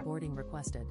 Boarding requested.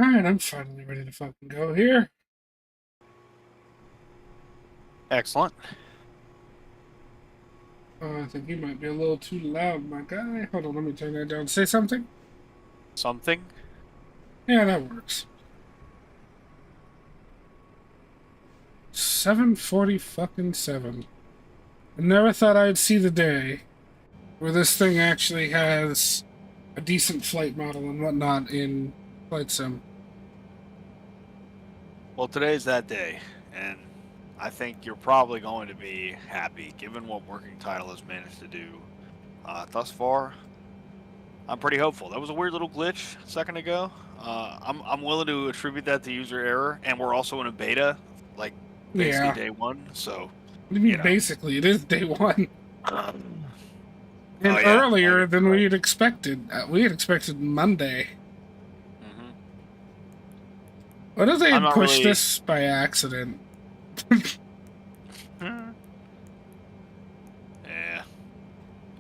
Alright, I'm finally ready to fucking go here. Excellent. I think you might be a little too loud, my guy. Hold on, let me turn that down. Say something? Something. Yeah, that works. 7:40 fucking 7. I never thought I'd see the day where this thing actually has a decent flight model and whatnot in Flight Sim. Well, today's that day, and I think you're probably going to be happy given what Working Title has managed to do thus far. I'm pretty hopeful. That was a weird little glitch a second ago. I'm willing to attribute that to user error, and we're also in a beta, like basically Yeah. day one. So, What do you you mean, know. basically? It is day one. Oh And yeah, I earlier guess than you're we right. had expected. We had expected Monday. hmm What if they I'm had not pushed really. this by accident? Yeah,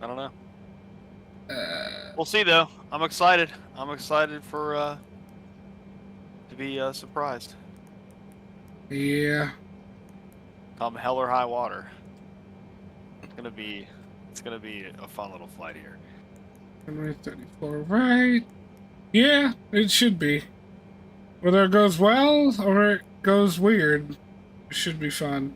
I don't know. Uh, We'll see though. I'm excited. I'm excited for to be surprised. yeah. Come hell or high water. It's gonna be a fun little flight here. 34, right? Yeah, it should be. Whether it goes well or it goes weird, it should be fun.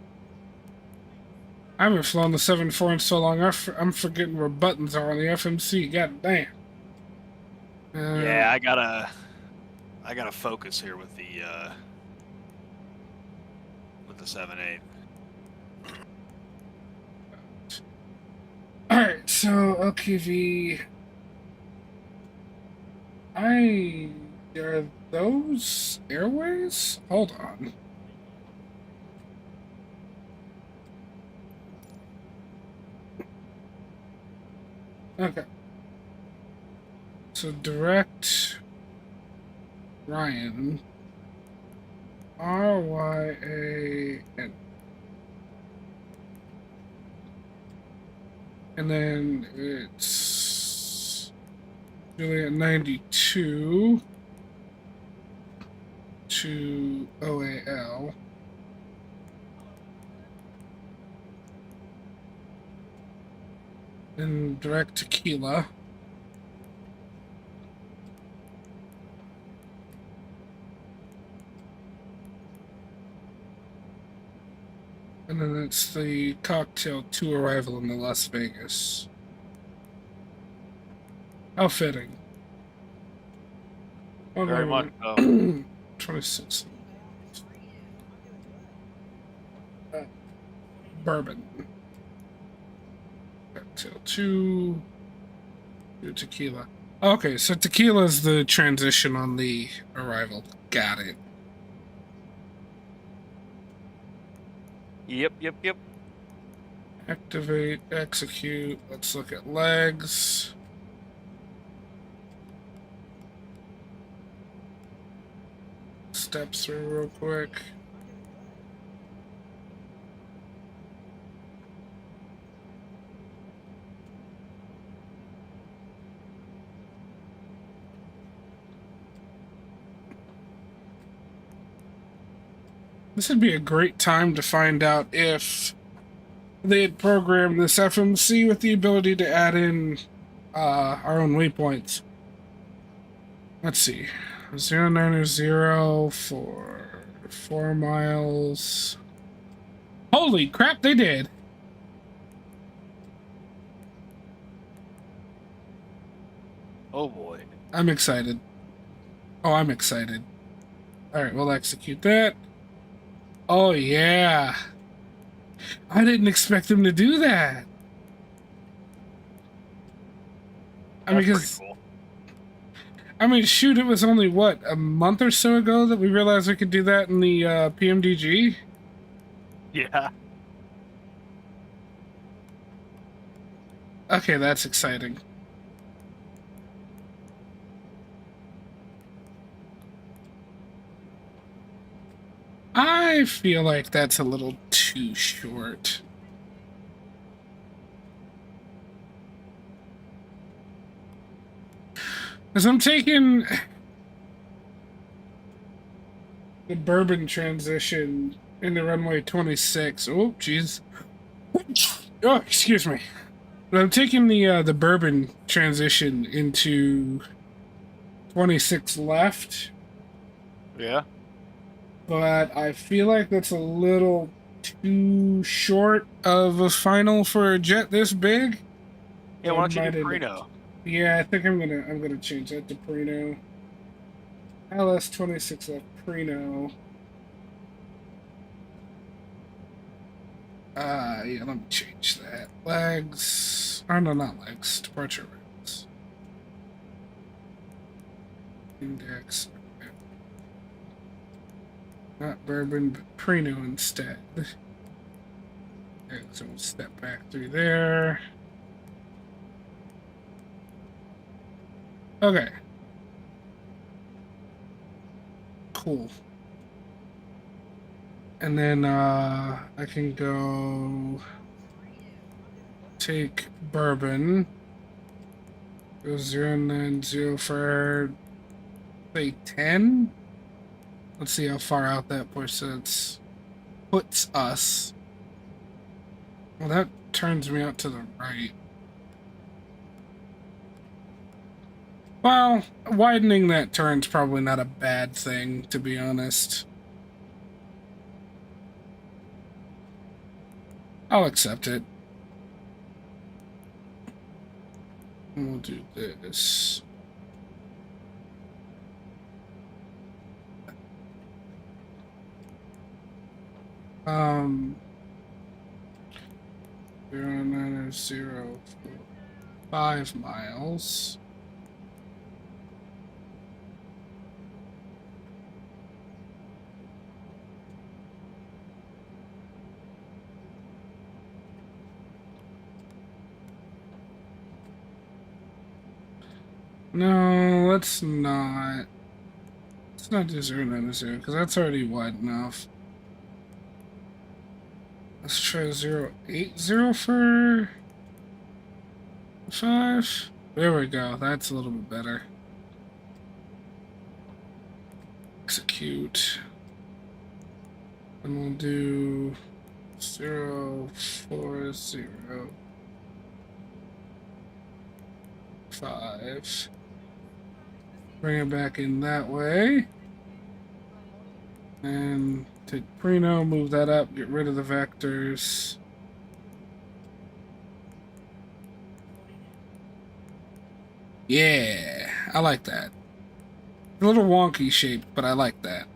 I haven't flown the 7.4 in so long, I'm forgetting where buttons are on the FMC. God damn. Yeah, Um, I gotta focus here with the 7.8. Alright, so LKV. Are those airways? Hold on. Okay. So direct Ryan. RYAN. And then it's Juliet 92 to OAL. And direct tequila. And then it's the cocktail 2 arrival in the Las Vegas. How fitting. Very much so. 26. Bourbon. Cocktail 2. Tequila. Okay, so tequila is the transition on the arrival. Got it. Yep. Activate, execute. Let's look at legs. Step through real quick. This would be a great time to find out if they had programmed this FMC with the ability to add in our own waypoints. Let's see. 090 for 4 miles. Holy crap, they did. Oh boy. I'm excited. Oh, I'm excited. Alright, we'll execute that. Oh, yeah. I didn't expect them to do that. I mean, That's pretty because, cool. shoot, it was only, what, a month or so ago that we realized we could do that in the pmdg? Yeah. Okay, that's exciting. I feel like that's a little too short. Because I'm taking... the bourbon transition in the runway 26. Oh, jeez. Oh, excuse me. But I'm taking the bourbon transition into 26 left, Yeah. but I feel like that's a little too short of a final for a jet this big. Yeah, So I why don't you do might end up. Prino? Yeah, I think I'm gonna change that to Prino. LS 26 left Prino. Yeah, let me change that. Legs. Oh, no, not legs. Departure rails. Index. Okay. Not bourbon, but Prino instead. Okay, so we'll step back through there. Okay. Cool. And then I can go take bourbon. Go 090 for say 10. Let's see how far out that puts us. Well, that turns me out to the right. Well, widening that turn's probably not a bad thing, to be honest. I'll accept it. And we'll do this. Um, 09045 miles. No, let's not. Let's not do 090 because that's already wide enough. Let's try 080 for 5. There we go. That's a little bit better. Execute. And we'll do 040.5. Bring it back in that way. And take Prino, move that up, get rid of the vectors. Yeah, I like that. A little wonky shape, but I like that.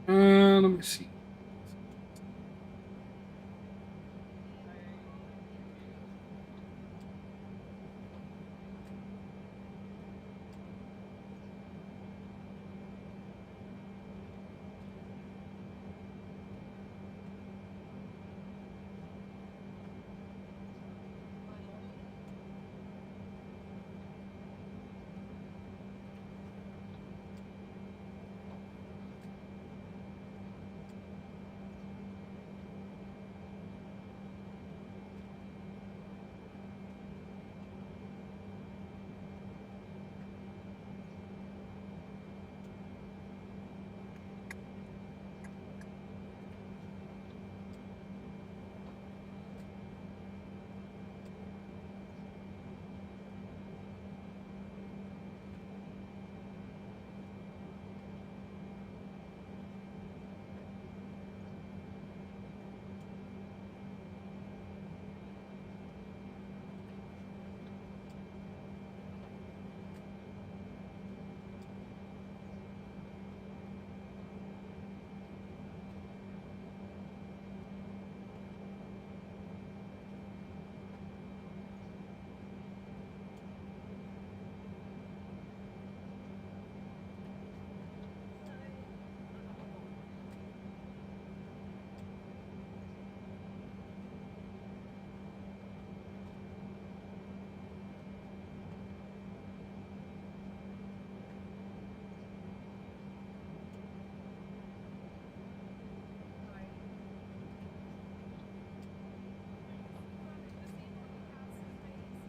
Let me see.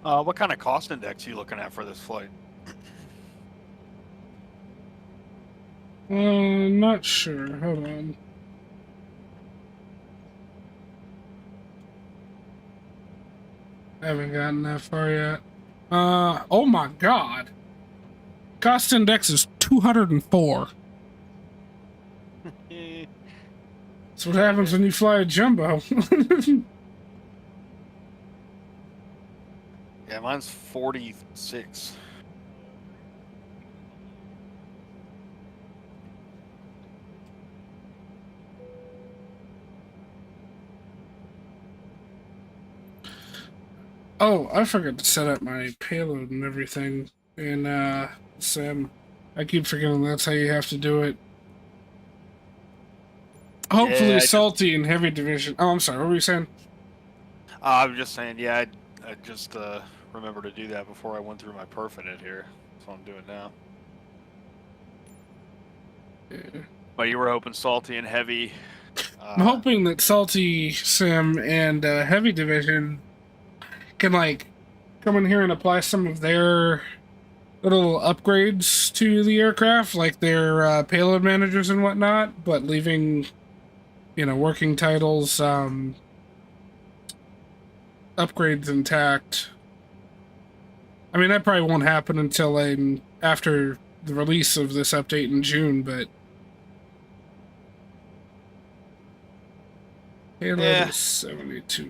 What kind of cost index are you looking at for this flight? Not sure. Hold on. I haven't gotten that far yet. Oh my god. Cost index is 204. That's what happens when you fly a jumbo. Yeah, mine's 46. Oh, I forgot to set up my payload and everything in Sim. I keep forgetting that's how you have to do it. Hopefully, Yeah, salty and heavy division. Oh, I'm sorry. What were you saying? I was just saying, yeah, I just remember to do that before I went through my perf in it here. That's what I'm doing now. Yeah. But you were hoping salty and heavy. I'm hoping that salty sim and heavy division can like come in here and apply some of their little upgrades to the aircraft, like their payload managers and whatnot, but leaving, working titles upgrades intact. I mean, that probably won't happen until after the release of this update in June, but payload is 72.9.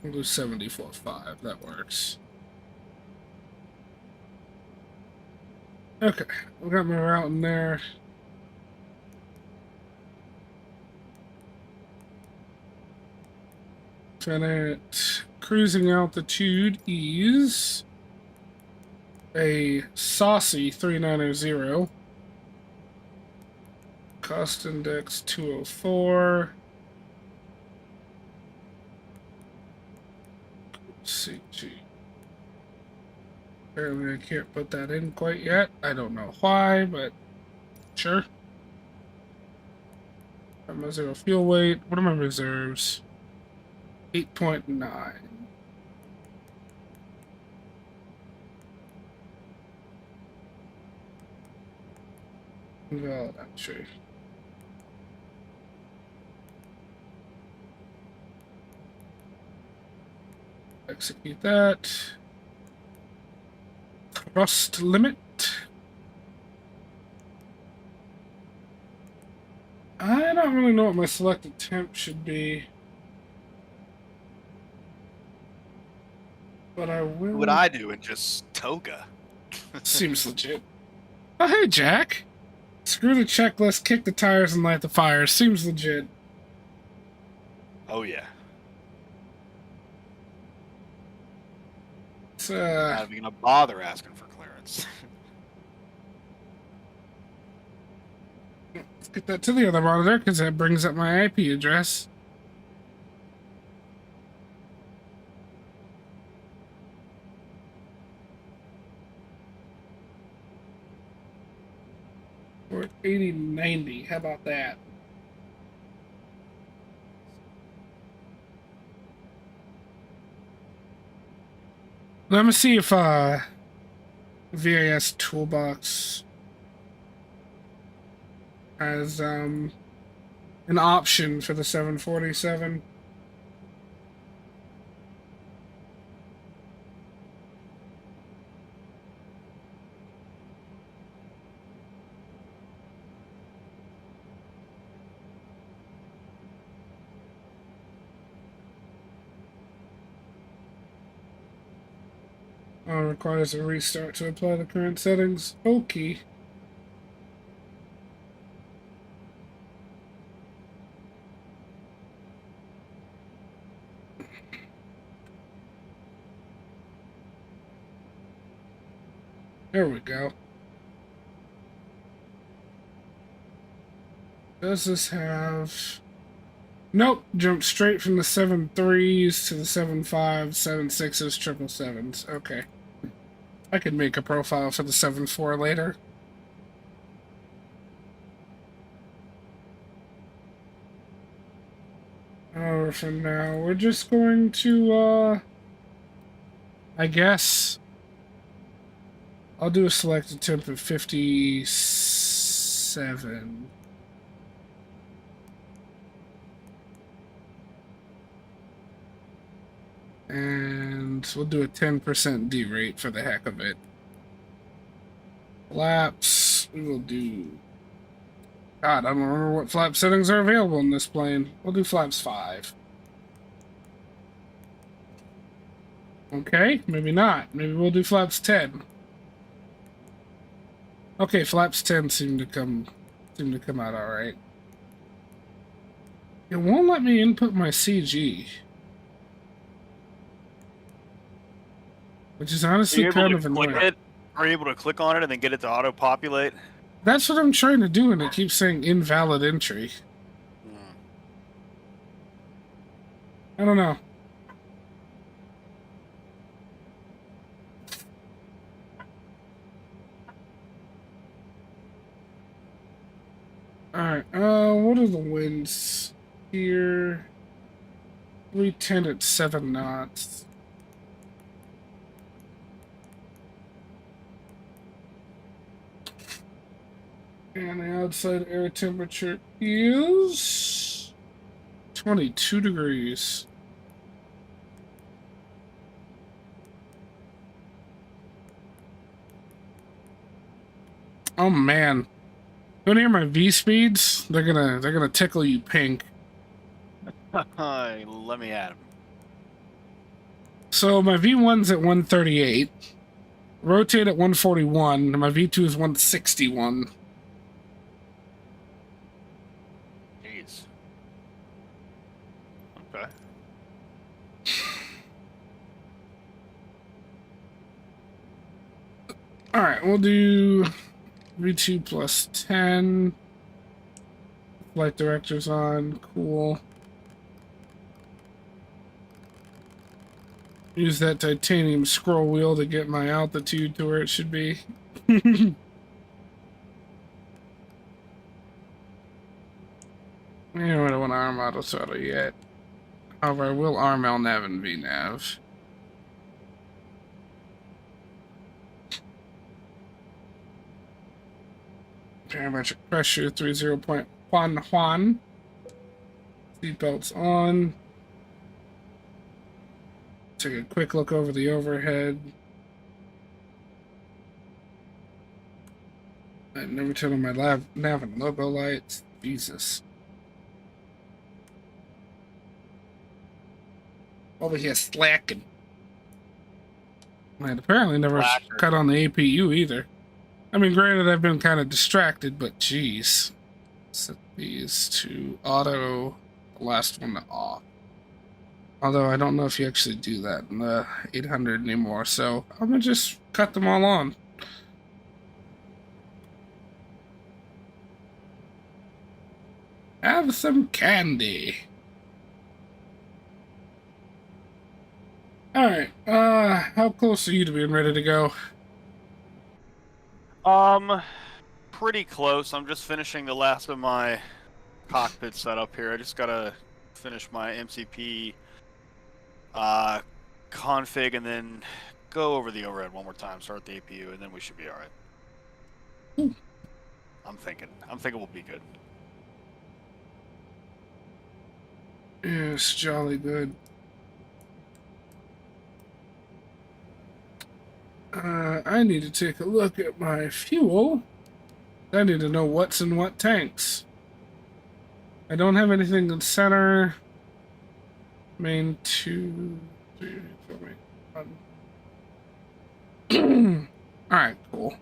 We'll do 74.5. That works. Okay, we got my route in there. Senate cruising altitude is a saucy 3900. Cost index 204. CG. Apparently I can't put that in quite yet. I don't know why, but sure. My zero fuel weight. What are my reserves? 8.9. Invalid entry. Execute that. Thrust limit. I don't really know what my selected temp should be. But I will. What I do and just toga. Seems legit. Oh, hey, Jack. Screw the checklist, kick the tires, and light the fire. Seems legit. Oh, yeah. It's, Not even gonna bother asking for clearance. let's get that to the other monitor, because that brings up my IP address. We're at 8090. How about that? Let me see if VAS Toolbox has an option for the 747. Requires a restart to apply the current settings. Okay. There we go. Does this have... Nope, jumped straight from the 7.3s to the 7.5s, 7.6s, 777s. Okay. I could make a profile for the 7.4 later. For now, we're just going to, I guess, I'll do a selected temp of 57. And we'll do a 10% derate for the heck of it. Flaps, we will do... God, I don't remember what flap settings are available in this plane. We'll do flaps 5. Okay, maybe not. Maybe we'll do flaps 10. Okay, flaps 10 seem to come out all right. It won't let me input my CG, which is honestly kind of annoying. Are you able to click on it and then get it to auto-populate? That's what I'm trying to do, and it keeps saying invalid entry. I don't know. Alright, what are the winds here? 310 at 7 knots. And the outside air temperature is 22 degrees. Oh man. You wanna hear my V speeds? They're gonna tickle you pink. Let me add them. So my V1's at 138. Rotate at 141, and my V2 is 161. Jeez. Okay. Alright, we'll do V2 plus 10. Flight director's on. Cool. Use that titanium scroll wheel to get my altitude to where it should be. Anyway, I don't want to arm auto throttle yet. However, I will arm LNAV and VNAV. Parametric pressure 30.11. Seatbelts on. Take a quick look over the overhead. I never turn on my nav and logo lights. Jesus. Over here slacking. And apparently never cut on the APU either. I mean, granted, I've been kind of distracted, but geez. Set these to auto, the last one to off. Although I don't know if you actually do that in the 800 anymore, so I'm gonna just cut them all on. Have some candy. Alright, how close are you to being ready to go? Pretty close. I'm just finishing the last of my cockpit setup here. I just gotta finish my MCP config and then go over the overhead one more time, start the APU, and then we should be alright. I'm thinking we'll be good. Yes, jolly good. I need to take a look at my fuel. I need to know what's in what tanks. I don't have anything in center. Main 2, 3, 4, 1. Alright, cool.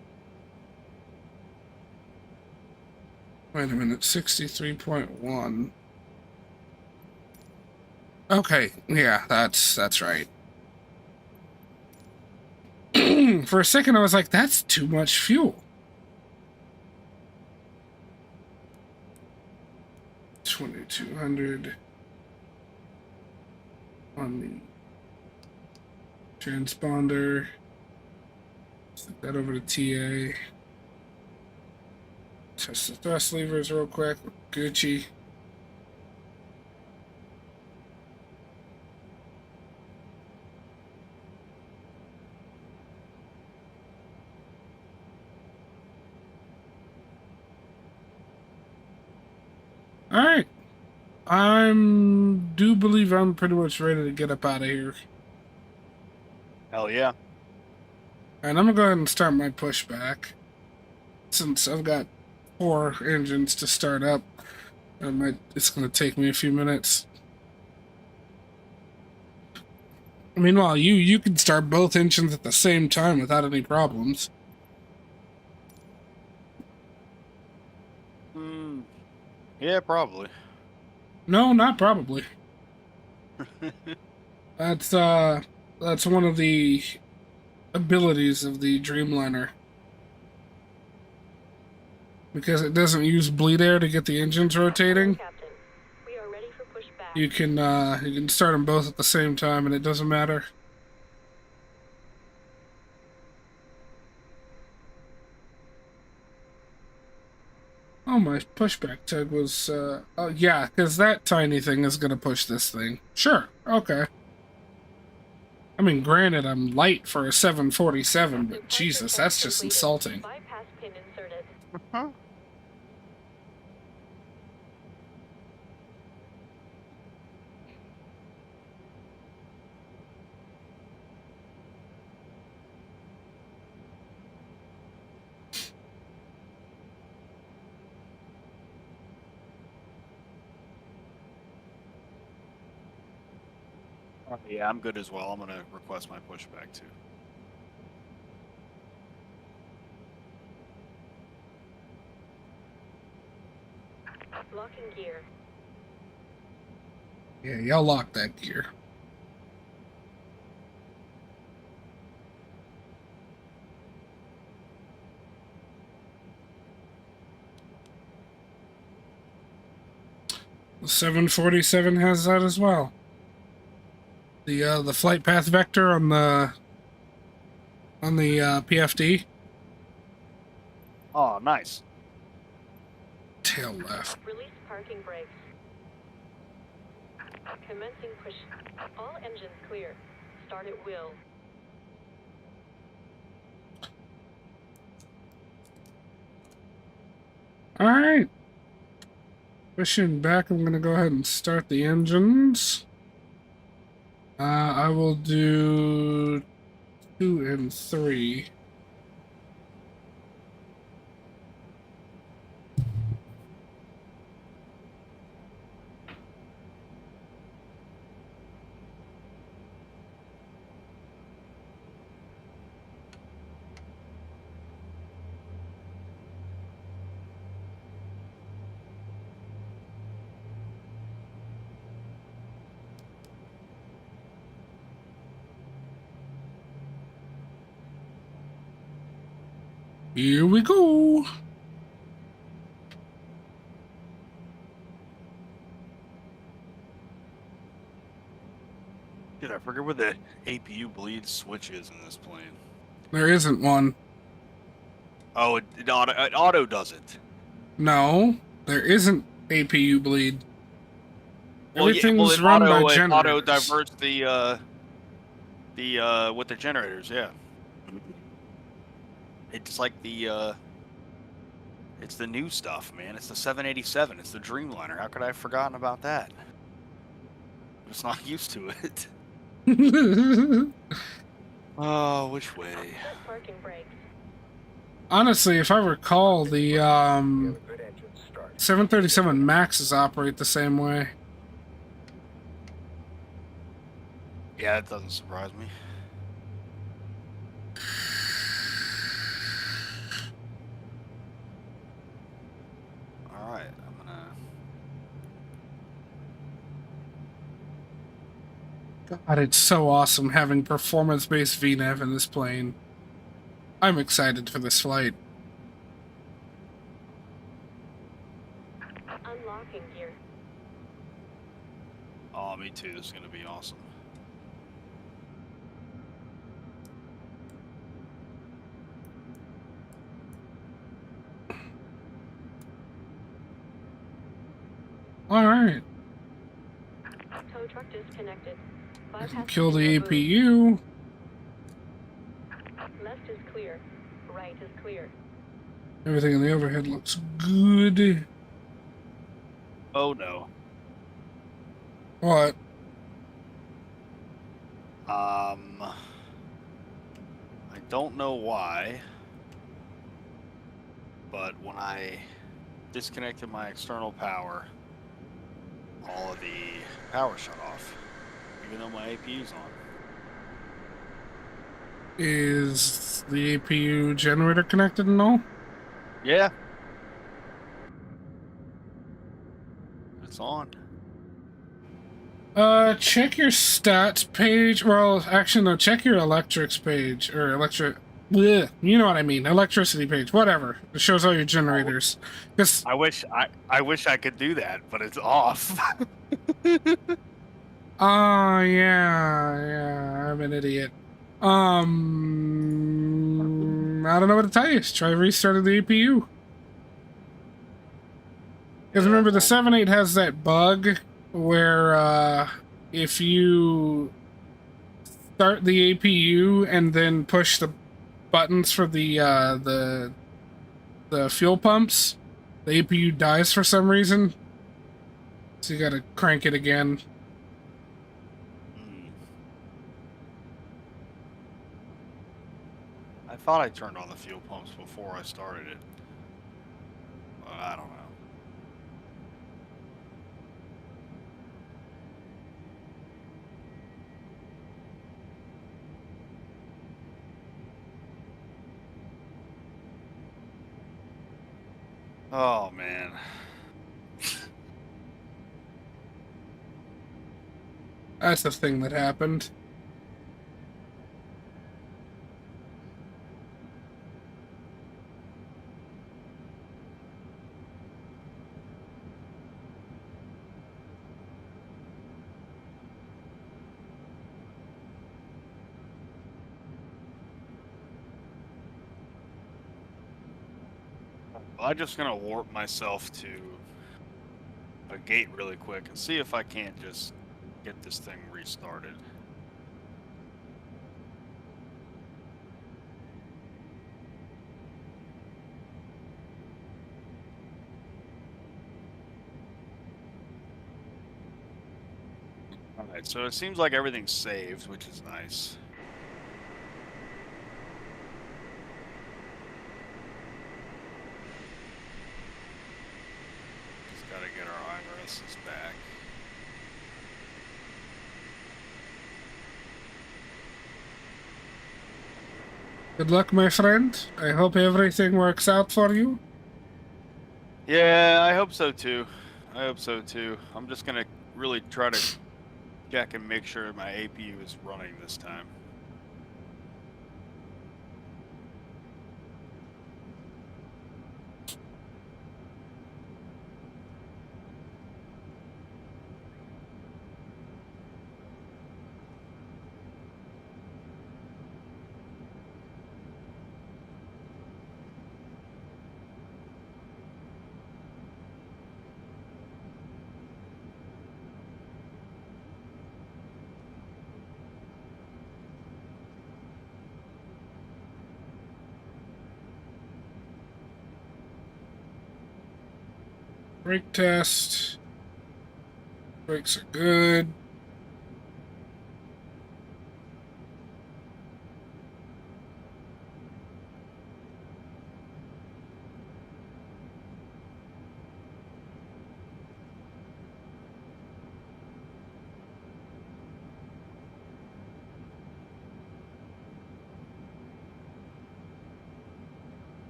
Wait a minute, 63.1. Okay, yeah, that's right. For a second I was like, that's too much fuel. 2200 on the transponder. Stick that over to TA. Test the thrust levers real quick. Gucci. All right. do believe I'm pretty much ready to get up out of here. Hell yeah. And I'm gonna go ahead and start my pushback. Since I've got 4 engines to start up, it's gonna take me a few minutes. Meanwhile, you can start both engines at the same time without any problems. Yeah, probably. No, not probably. That's one of the abilities of the Dreamliner. Because it doesn't use bleed air to get the engines rotating. Captain, we are ready for pushback. You can start them both at the same time and it doesn't matter. Oh, my pushback tug was, oh yeah, because that tiny thing is gonna push this thing. Sure, okay. I mean, granted, I'm light for a 747, but Jesus, that's just insulting. Bypass pin inserted. Huh? Yeah, I'm good as well. I'm gonna request my pushback too. Locking gear. Yeah, y'all lock that gear. The 747 has that as well. The flight path vector on the PFD. Oh, nice. Tail left. Release parking brakes. Commencing push. All engines clear. Start at will. All right. Pushing back, I'm gonna go ahead and start the engines. I will do 2 and 3. Here we go. Dude, I forget where the APU bleed switch is in this plane. There isn't one. Oh, it auto does it. No, there isn't APU bleed. Well, Everything's it run auto, by it generators. auto diverts the with the generators, yeah. It's like it's the new stuff, man. It's the 787. It's the Dreamliner. How could I have forgotten about that? I'm just not used to it. Oh, which way? Set parking brakes. Honestly, if I recall, the 737 Maxes operate the same way. Yeah, that doesn't surprise me. All right, I'm gonna. God, it's so awesome having performance-based VNAV in this plane. I'm excited for this flight. Unlocking gear. Oh, me too. This is gonna be awesome. All right. Tow truck disconnected. I can Bypass kill pin the removed. APU. Left is clear. Right is clear. Everything in the overhead looks good. Oh no. What? I don't know why, but when I disconnected my external power, all of the power shut off, even though my APU's on. Is the APU generator connected and all? Yeah. It's on. Check your stats page. Well, actually, no, check your electrics page, or bleh, you know what I mean, electricity page, whatever. It shows all your generators. Because, I wish I could do that, but it's off. oh, yeah, I'm an idiot. I don't know what to tell you. Just try restarting the APU. Because Yeah, remember, the well, 7.8 has that bug where, if you start the APU and then push the buttons for the fuel pumps, the APU dies for some reason. So you gotta crank it again. hmm. I thought I turned on the fuel pumps before I started it. But I don't know. Oh man. That's the thing that happened. I'm just gonna warp myself to a gate really quick and see if I can't just get this thing restarted. Alright, so it seems like everything's saved, which is nice. Just gotta get our irises back. Good luck, my friend. I hope everything works out for you. Yeah, I hope so too. I hope so too. I'm just gonna really try to check and make sure my APU is running this time. Brake test. Brakes are good.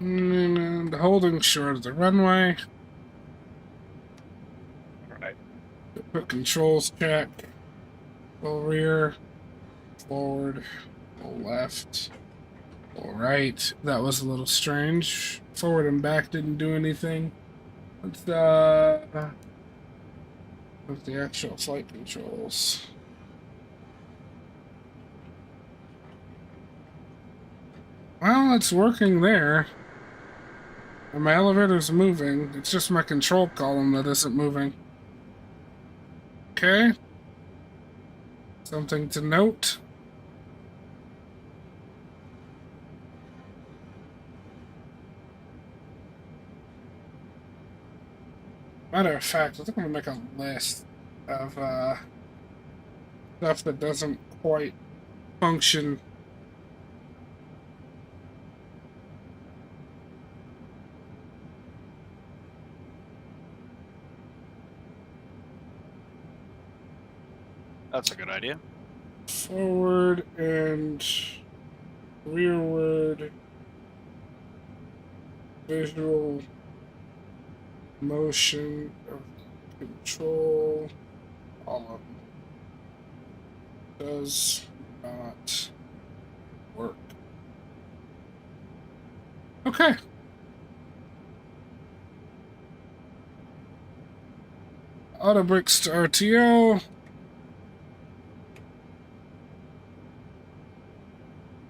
And holding short of the runway. Alright. Put controls check. Full rear. Forward. Full left. Full right. That was a little strange. Forward and back didn't do anything. Let's with the actual flight controls. Well, it's working there. And my elevator's moving. It's just my control column that isn't moving. Okay. Something to note. Matter of fact, I think I'm gonna make a list of stuff that doesn't quite function. That's a good idea. Forward and rearward visual motion of control column does not work. Okay. Auto bricks to RTO.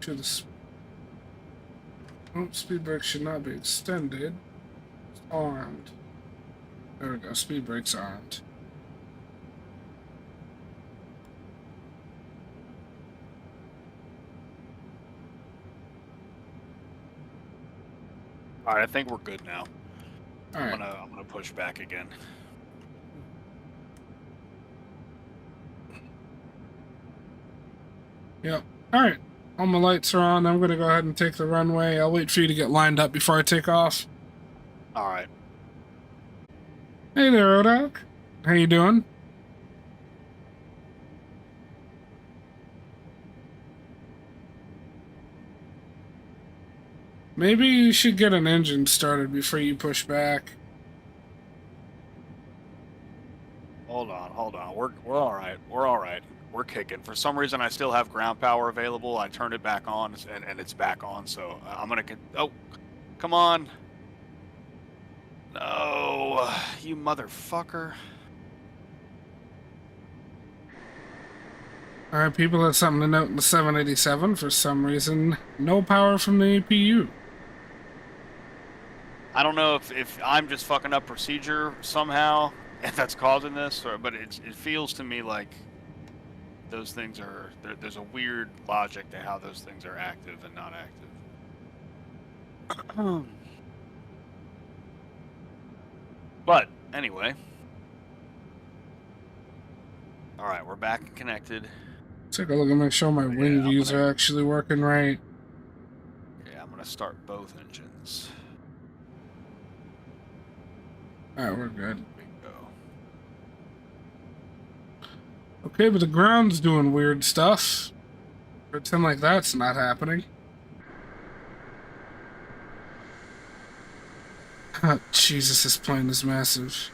To the speed brake should not be extended. It's armed. There we go. Speed brake's armed. All right, I think we're good now. All right. I'm gonna push back again. Yep. All right. All my lights are on. I'm gonna go ahead and take the runway. I'll wait for you to get lined up before I take off. All right. Hey there, Odak. How you doing? Maybe you should get an engine started before you push back. Hold on. We're all right. We're all right. We're kicking. For some reason, I still have ground power available. I turned it back on, and it's back on. So I'm gonna get. Oh, come on. No, you motherfucker. Alright, people, that's something to note in the 787. For some reason, no power from the APU. I don't know if I'm just fucking up procedure somehow, if that's causing this, but it feels to me like those things are there's a weird logic to how those things are active and not active. But anyway, all right, we're back and connected. Take a look and make sure my wing I'm views gonna- are actually working right. Yeah, I'm gonna start both engines. Alright, we're good. Bingo. Okay, but the ground's doing weird stuff. Pretend like that's not happening. Jesus, this plane is massive.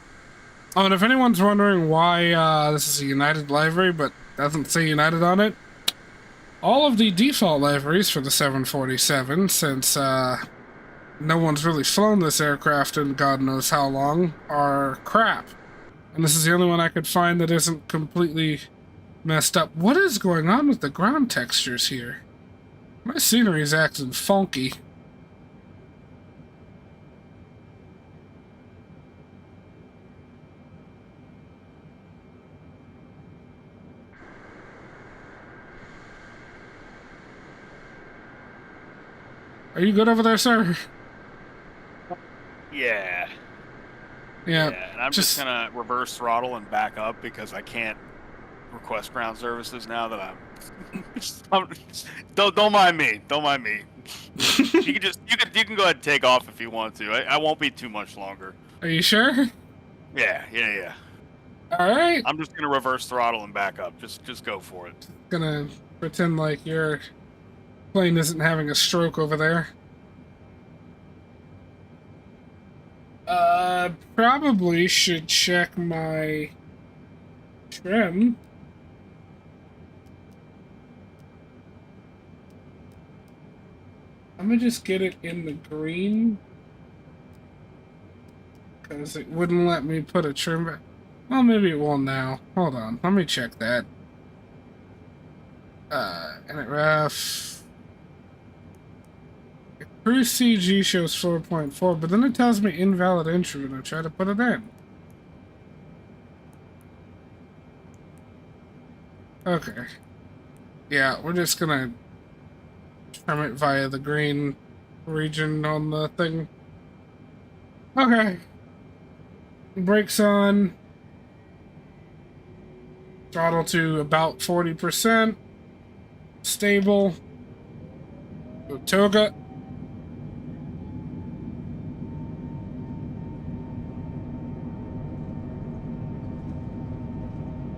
Oh, and if anyone's wondering why this is a United livery but doesn't say United on it, all of the default liveries for the 747, since no one's really flown this aircraft in God knows how long, are crap. And this is the only one I could find that isn't completely messed up. What is going on with the ground textures here? My scenery's acting funky. Are you good over there, sir? Yeah. Yeah. And I'm just gonna reverse throttle and back up because I can't request ground services now that don't mind me. Don't mind me. you can go ahead and take off if you want to. I won't be too much longer. Are you sure? Yeah. All right. I'm just gonna reverse throttle and back up. Just go for it. Gonna pretend like your plane isn't having a stroke over there. Probably should check my trim. I'm gonna just get it in the green because it wouldn't let me put a trim back. Well, maybe it will now. Hold on, let me check that. Init ref. Cruise CG shows 4.4, but then it tells me invalid entry when I try to put it in. Okay. Yeah, we're just gonna trim it via the green region on the thing. Okay. Brakes on. Throttle to about 40%. Stable. Go toga.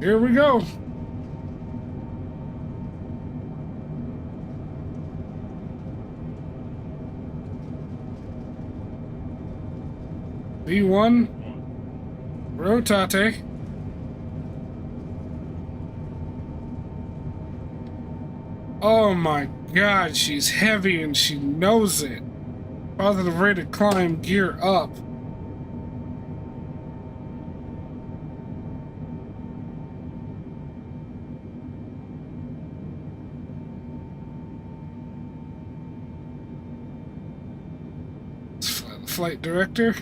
Here we go. V1. Rotate. Oh my god, she's heavy and she knows it. Positive rated climb, gear up. Flight director.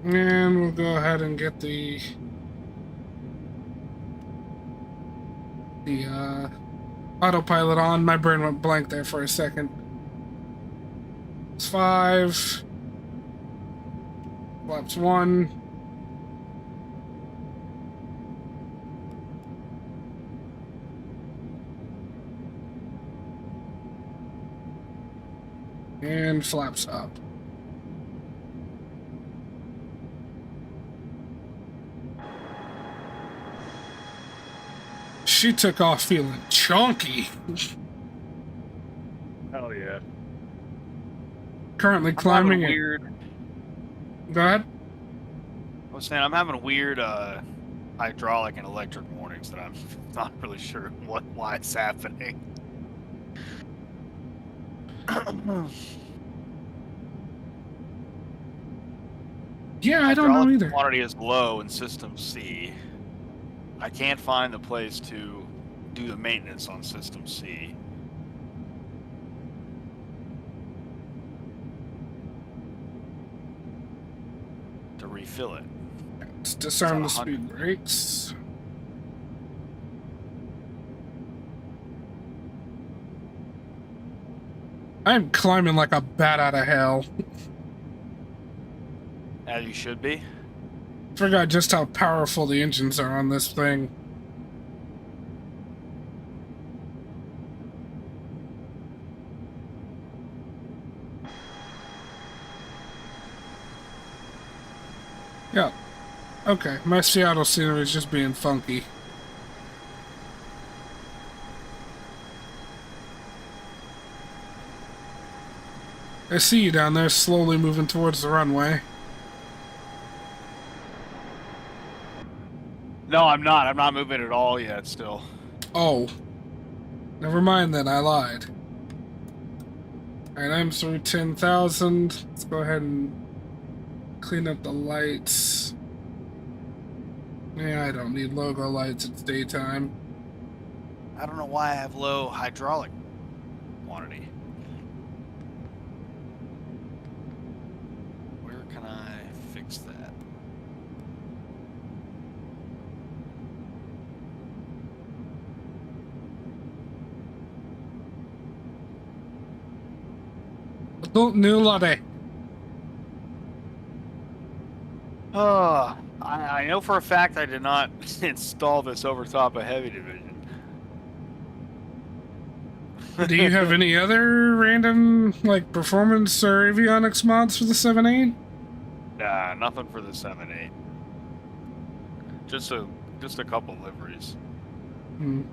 And we'll go ahead and get the autopilot on. My brain went blank there for a second. It's 5. Flaps 1. And flaps up. She took off feeling chunky. Hell yeah. Currently climbing it. Weird. Go ahead. I was saying I'm having weird hydraulic and electric warnings that I'm not really sure why it's happening. Yeah, I don't know either. Quantity is low in System C. I can't find the place to do the maintenance on System C. To refill it. Let's disarm the speed brakes. I'm climbing like a bat out of hell. As you should be. Forgot just how powerful the engines are on this thing. Yeah. Okay, my Seattle scenery is just being funky. I see you down there, slowly moving towards the runway. No, I'm not. I'm not moving at all yet still. Oh. Never mind then, I lied. Alright, I'm through 10,000. Let's go ahead and clean up the lights. Yeah, I don't need logo lights, it's daytime. I don't know why I have low hydraulic quantity. Where can I fix that? Don't know laddie. I know for a fact I did not install this over top of Heavy Division. Do you have any other random, like, performance or avionics mods for the 7.8? Nah, nothing for the 7.8. Just a couple liveries. Hmm.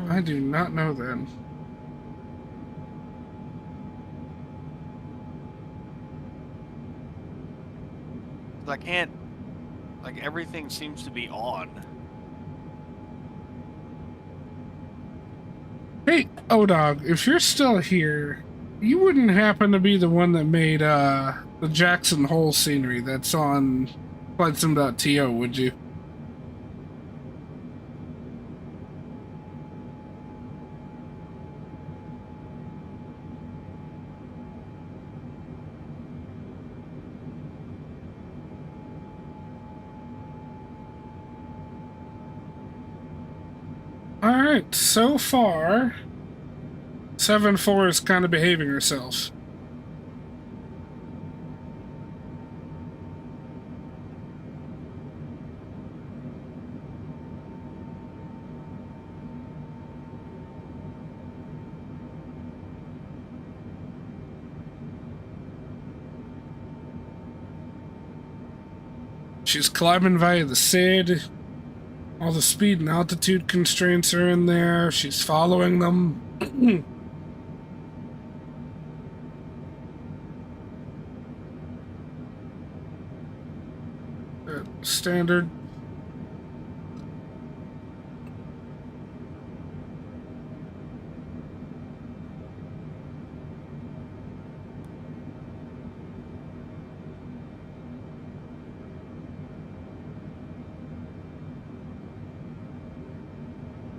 I do not know then. I can't, like, everything seems to be on. Hey, O-Dog, if you're still here, you wouldn't happen to be the one that made the Jackson Hole scenery that's on flightsim.to, would you? Alright, so far, 7-4 is kind of behaving herself. She's climbing via the SID. All the speed and altitude constraints are in there. She's following them. Standard.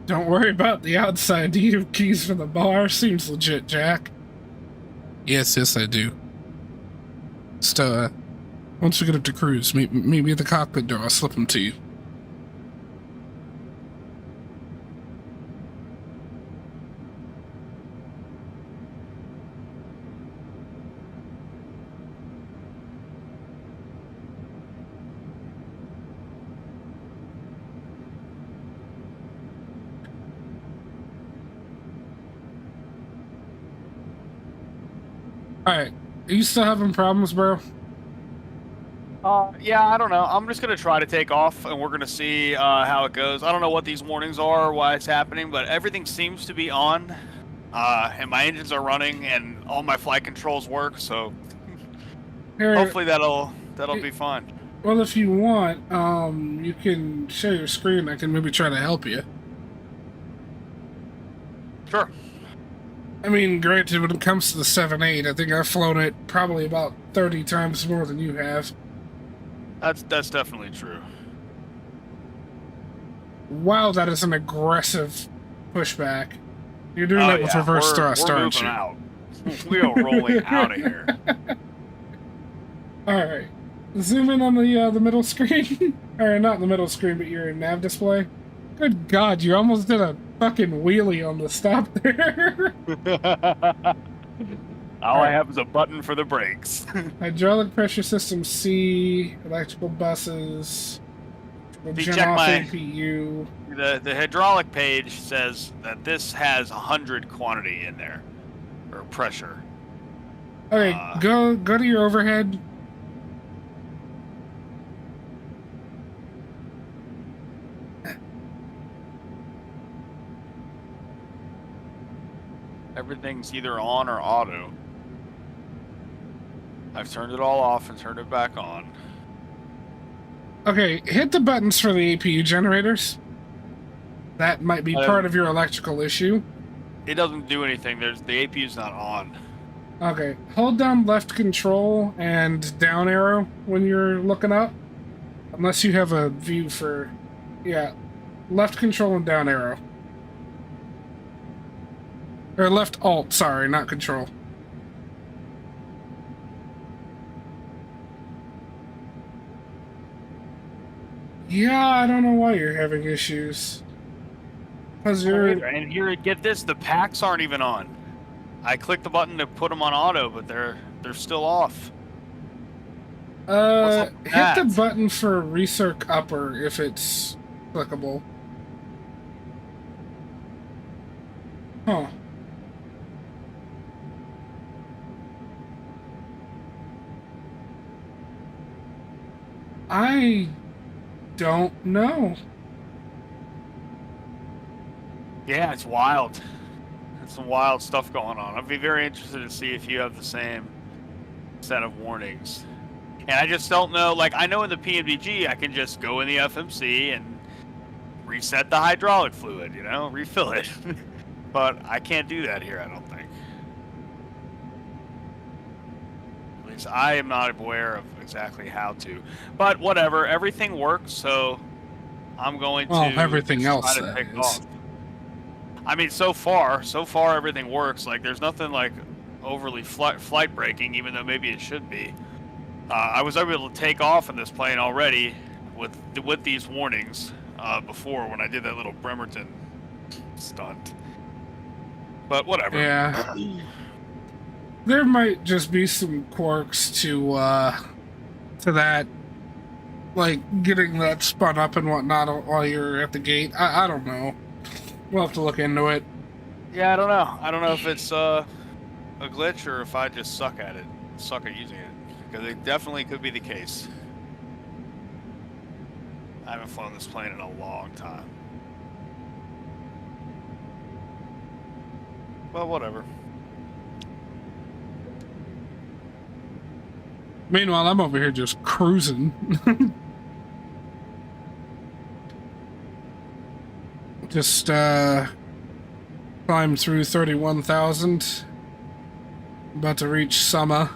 Don't worry about the outside. Do you have keys for the bar? Seems legit, Jack. Yes, I do. Just, once we get up to cruise, meet me at the cockpit door. I'll slip them to you. Alright, are you still having problems, bro? Yeah, I don't know. I'm just gonna try to take off, and we're gonna see how it goes. I don't know what these warnings are or why it's happening, but everything seems to be on, and my engines are running, and all my flight controls work. So Here, hopefully that'll be fine. well, if you want, you can share your screen. I can maybe try to help you. Sure. I mean, granted, when it comes to the 7.8, I think I've flown it probably about 30 times more than you have. That's definitely true. Wow, that is an aggressive pushback. You're doing Oh, that with yeah. reverse thrust, we're aren't moving you? out. We are rolling out of here. Alright. Zoom in on the middle screen. Or not the middle screen, but your nav display. Good God, you almost did a fucking wheelie on the stop there. All I have is a button for the brakes. Hydraulic pressure system C, electrical buses, check gen off my- APU. The hydraulic page says that this has 100 quantity in there, or pressure. Okay, go to your overhead. Everything's either on or auto. I've turned it all off and turned it back on. Okay, hit the buttons for the APU generators. That might be part of your electrical issue. It doesn't do anything. The APU's not on. Okay, hold down left control and down arrow when you're looking up. Unless you have a view for... Yeah, left control and down arrow. Or left alt, sorry, not control. Yeah, I don't know why you're having issues. Because you're... And here, get this, the packs aren't even on. I clicked the button to put them on auto, but they're still off. hit the that? button for recirc upper if it's clickable. Huh. I don't know. Yeah, it's wild. There's some wild stuff going on. I'd be very interested to see if you have the same set of warnings. And I just don't know, like, I know in the pmdg I can just go in the FMC and reset the hydraulic fluid, you know, refill it. But I can't do that here, I don't think. At least I am not aware of exactly how to. But whatever, everything works, so I'm going to... Well, everything just else try to take is. off. I mean, so far everything works. Like, there's nothing like overly flight breaking, even though maybe it should be. I was able to take off in this plane already with these warnings before when I did that little Bremerton stunt. But whatever. Yeah. There might just be some quirks to that, like getting that spun up and whatnot while you're at the gate. I don't know. We'll have to look into it. Yeah, I don't know. I don't know if it's a glitch or if I just suck at it, suck at using it, because it definitely could be the case. I haven't flown this plane in a long time. Well, whatever. Meanwhile, I'm over here just cruising. Just climbed through 31,000. About to reach summer.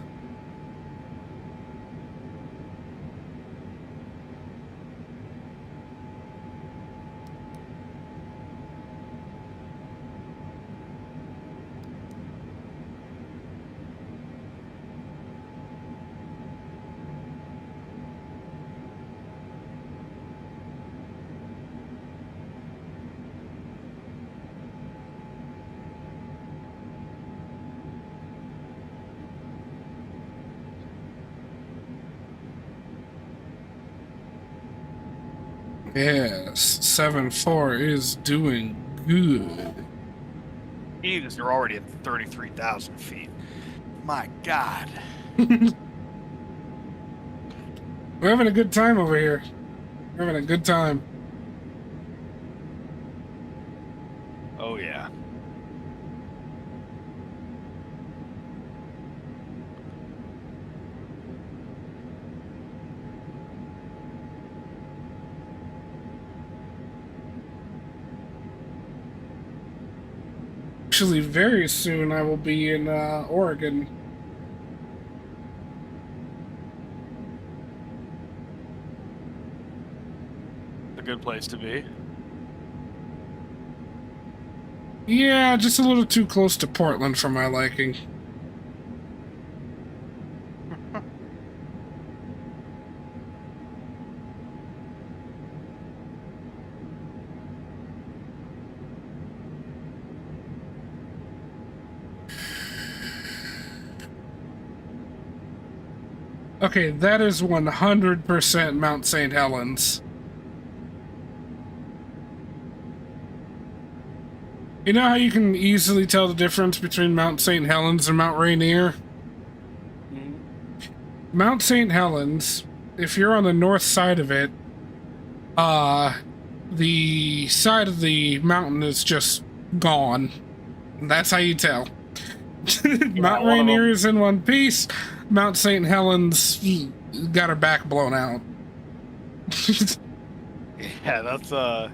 Yes, 7.4 is doing good. Jesus, you're already at 33,000 feet. My God. We're having a good time over here. We're having a good time. Oh, yeah. Actually, very soon I will be in Oregon. A good place to be. Yeah, just a little too close to Portland for my liking. Okay, that is 100% Mount St. Helens. You know how you can easily tell the difference between Mount St. Helens and Mount Rainier? Mm-hmm. Mount St. Helens, if you're on the north side of it, the side of the mountain is just gone. That's how you tell. Mount Rainier is in one piece. Mount St. Helens got her back blown out. Yeah, that's that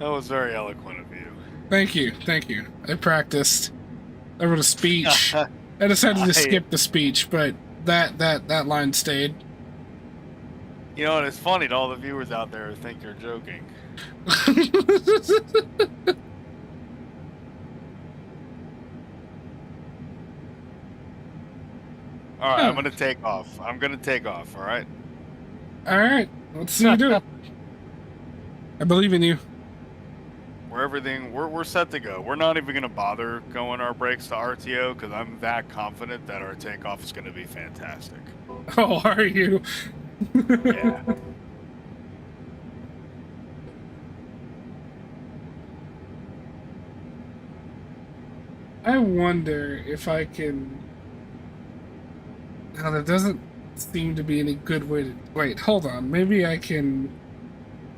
was very eloquent of you. Thank you, thank you. I practiced. I wrote a speech. I decided to skip the speech, but that line stayed. You know, and it's funny to all the viewers out there who think you're joking. All right, I'm gonna take off. I'm gonna take off. All right. All right, let's see you do it. I believe in you. We're set to go. We're not even gonna bother going our brakes to RTO because I'm that confident that our takeoff is gonna be fantastic. Oh, are you? Yeah. I wonder if I can. Now, there doesn't seem to be any good way to. Wait, hold on. Maybe I can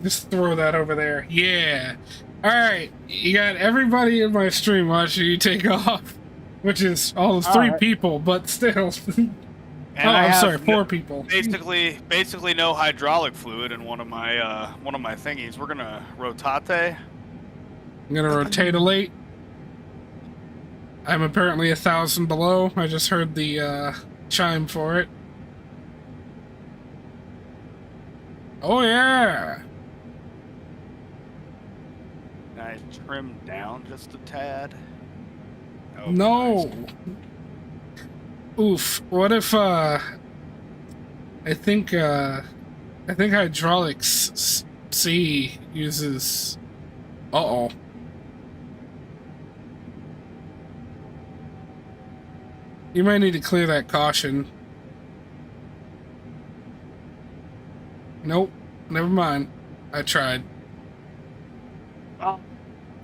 just throw that over there. Yeah. Alright, you got everybody in my stream watching you take off, which is all three people, but still. And I'm sorry, 4 people. Basically no hydraulic fluid in one of my thingies. We're gonna rotate. I'm gonna rotate a late. I'm apparently 1,000 below. I just heard the chime for it. Oh yeah! Can I trim down just a tad? Oh, No! nice. Oof. What if, I think hydraulics C uses... Uh-oh. You might need to clear that caution. Nope. Never mind. I tried. Oh,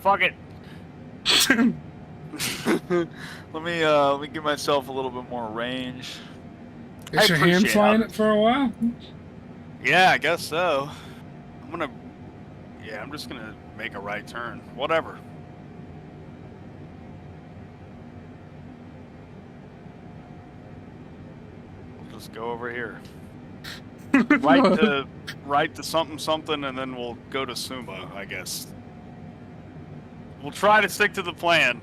fuck it. Let me give myself a little bit more range. Is your hand flying it for a while? Yeah, I guess so. I'm just gonna make a right turn. Whatever. We'll just go over here. right to something, and then we'll go to Sumo, I guess. We'll try to stick to the plan.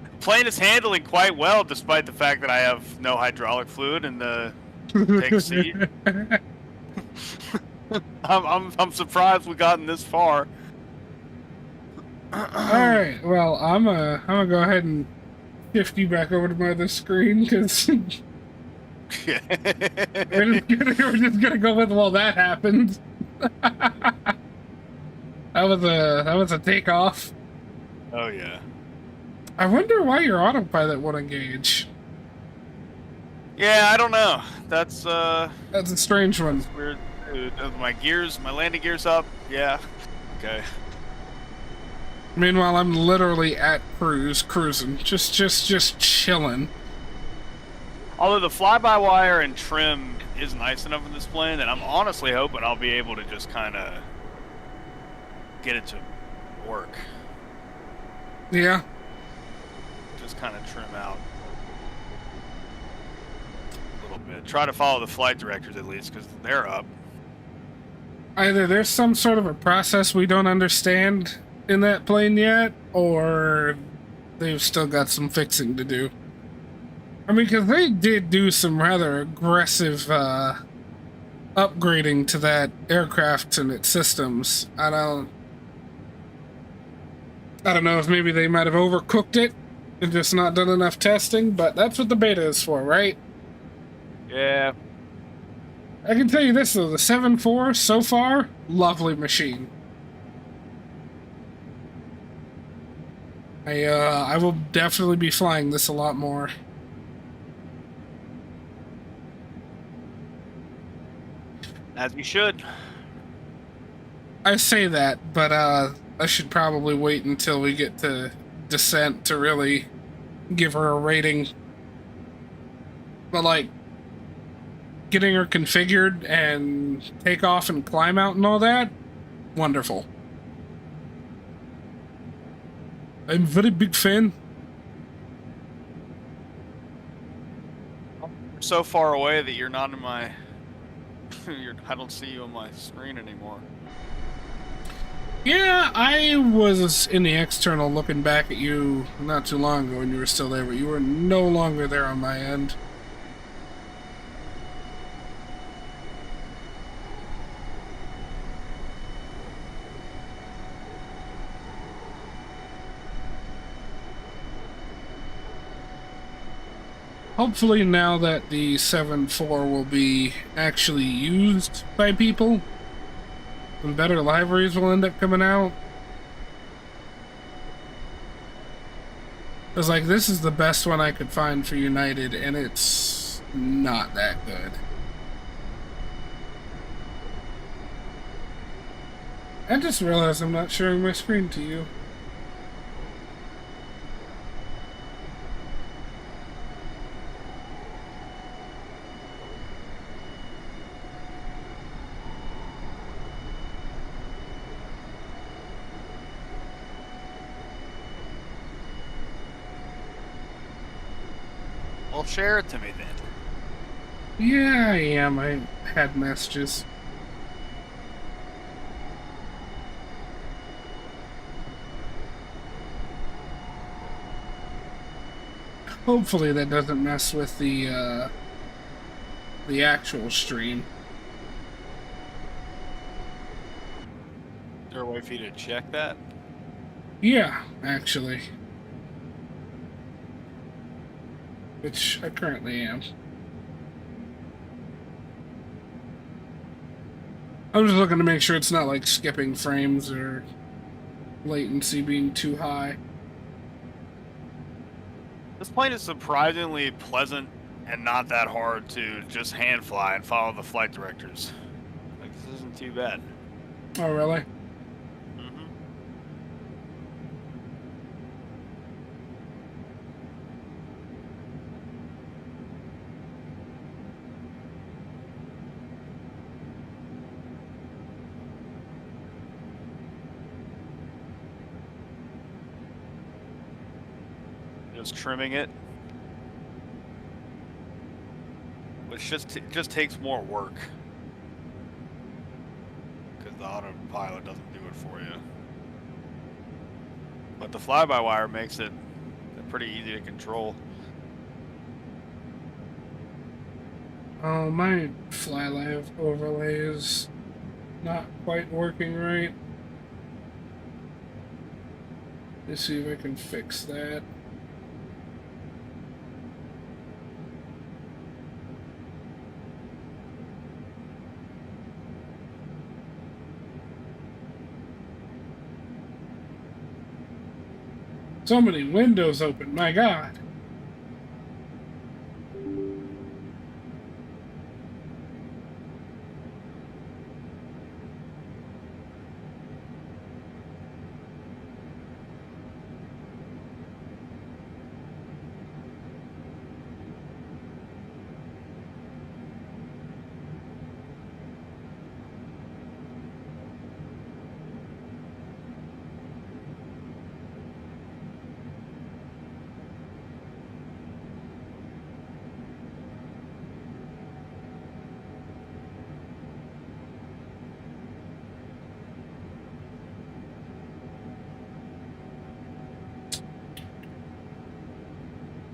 The plane is handling quite well, despite the fact that I have no hydraulic fluid in the take seat. I'm surprised we've gotten this far. All right. Well, I'm gonna go ahead and shift you back over to my other screen because we're just gonna go with that happened. that was a takeoff. Oh yeah. I wonder why your autopilot won't engage. Yeah, I don't know. That's a strange one. That's weird. My landing gears up. Yeah. Okay. Meanwhile, I'm literally at cruising, just chilling. Although the fly-by-wire and trim is nice enough in this plane, and I'm honestly hoping I'll be able to just kind of get it to work. Yeah. Just kind of trim out a little bit. Try to follow the flight directors at least, because they're up. Either there's some sort of a process we don't understand in that plane yet, or they've still got some fixing to do. I mean, because they did do some rather aggressive upgrading to that aircraft and its systems. I don't know if maybe they might have overcooked it and just not done enough testing, but that's what the beta is for, right? Yeah. I can tell you this though, the 7.4 so far, lovely machine. I will definitely be flying this a lot more. As you should. I say that, but I should probably wait until we get to descent to really give her a rating. But like, getting her configured and take off and climb out and all that, wonderful. I'm a very big fan. You're so far away that you're not in my... I don't see you on my screen anymore. Yeah, I was in the external looking back at you not too long ago when you were still there, but you were no longer there on my end. Hopefully now that the 7.4 will be actually used by people, some better liveries will end up coming out. Because, like, this is the best one I could find for United, and it's not that good. I just realized I'm not sharing my screen to you. Well, share it to me then. Yeah, I am. I had messages. Hopefully that doesn't mess with the actual stream. Is there a way for you to check that? Yeah, actually. Which I currently am. I'm just looking to make sure it's not like skipping frames or latency being too high. This plane is surprisingly pleasant and not that hard to just hand fly and follow the flight directors. Like, this isn't too bad. Oh, really? Mm-hmm. Just trimming it, which just takes more work because the autopilot doesn't do it for you. But the fly-by-wire makes it pretty easy to control. Oh, my FlyLive overlay is not quite working right. Let's see if I can fix that. So many windows open, my God.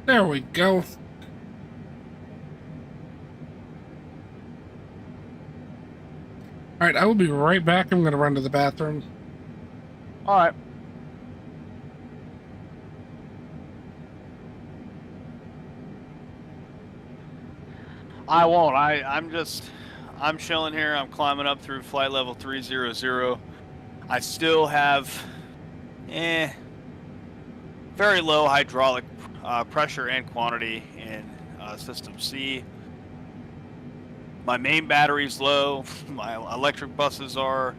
There we go. Alright, I will be right back. I'm going to run to the bathroom. All right. I won't. I'm chilling here. I'm climbing up through flight level 300. I still have, very low hydraulic pressure and quantity in System C. My main battery's low. My electric buses are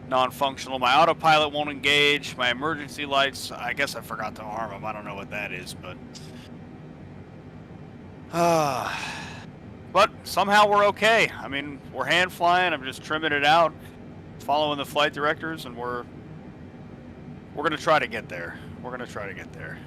non-functional. My autopilot won't engage. My emergency lights, I guess I forgot to arm them. I don't know what that is, but... but somehow we're okay. I mean, we're hand flying. I'm just trimming it out, following the flight directors, and we're going to try to get there. We're going to try to get there.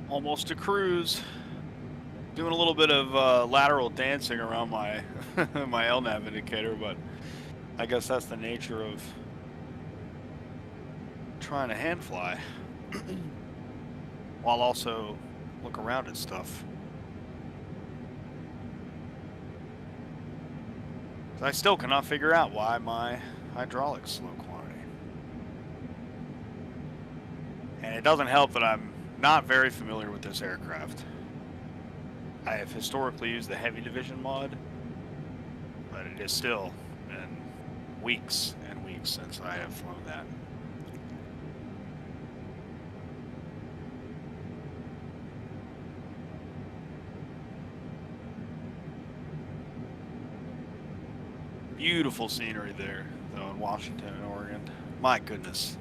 Almost a cruise. Doing a little bit of lateral dancing around my my LNAV indicator, but I guess that's the nature of trying to hand fly while also look around at stuff. I still cannot figure out why my hydraulics low quantity. And it doesn't help that I'm not very familiar with this aircraft. I have historically used the heavy division mod, but it is still been weeks and weeks since I have flown that. Beautiful scenery there, though, in Washington and Oregon. My goodness.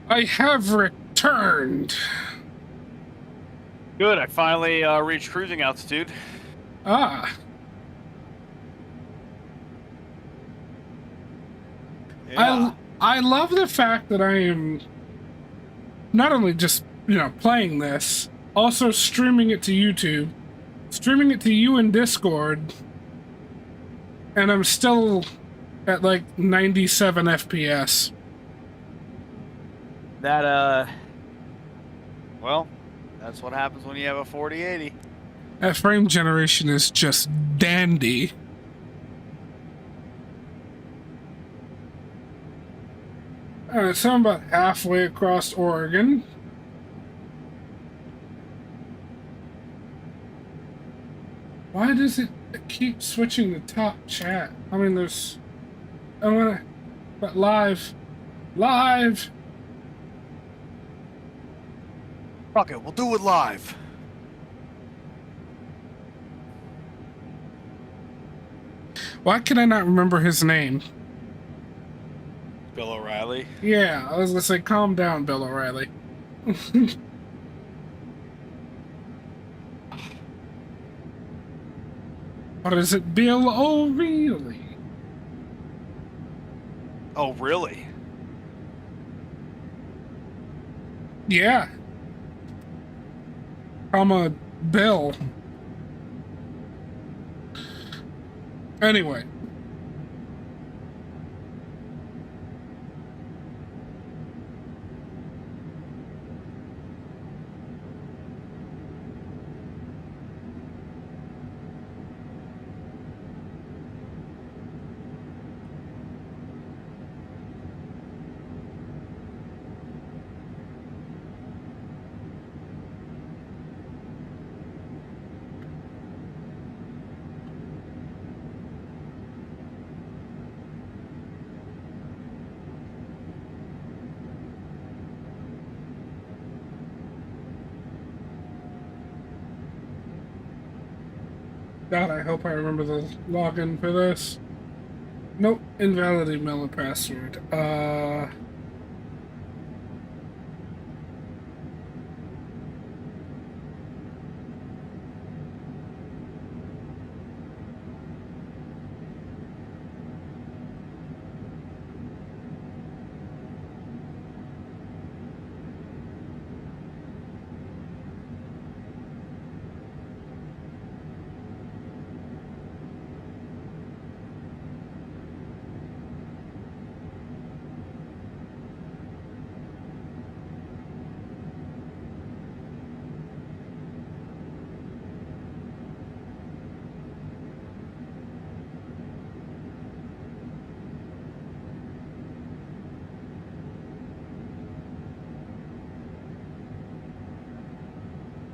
I have returned. Good, I finally reached cruising altitude. Ah. Yeah. I love the fact that I am not only just, playing this, also streaming it to YouTube, streaming it to you in Discord, and I'm still at like 97 FPS. That, well, that's what happens when you have a 4080. That frame generation is just dandy. Alright, so I'm about halfway across Oregon. Why does it keep switching the top chat? I mean, but live. Fuck it, we'll do it live. Why can I not remember his name? Bill O'Reilly. Yeah, I was gonna say, calm down, Bill O'Reilly. Or is it Bill O'Reilly? Oh, really? Yeah. Bill. Anyway. God, I hope I remember the login for this. Nope, invalid email and password.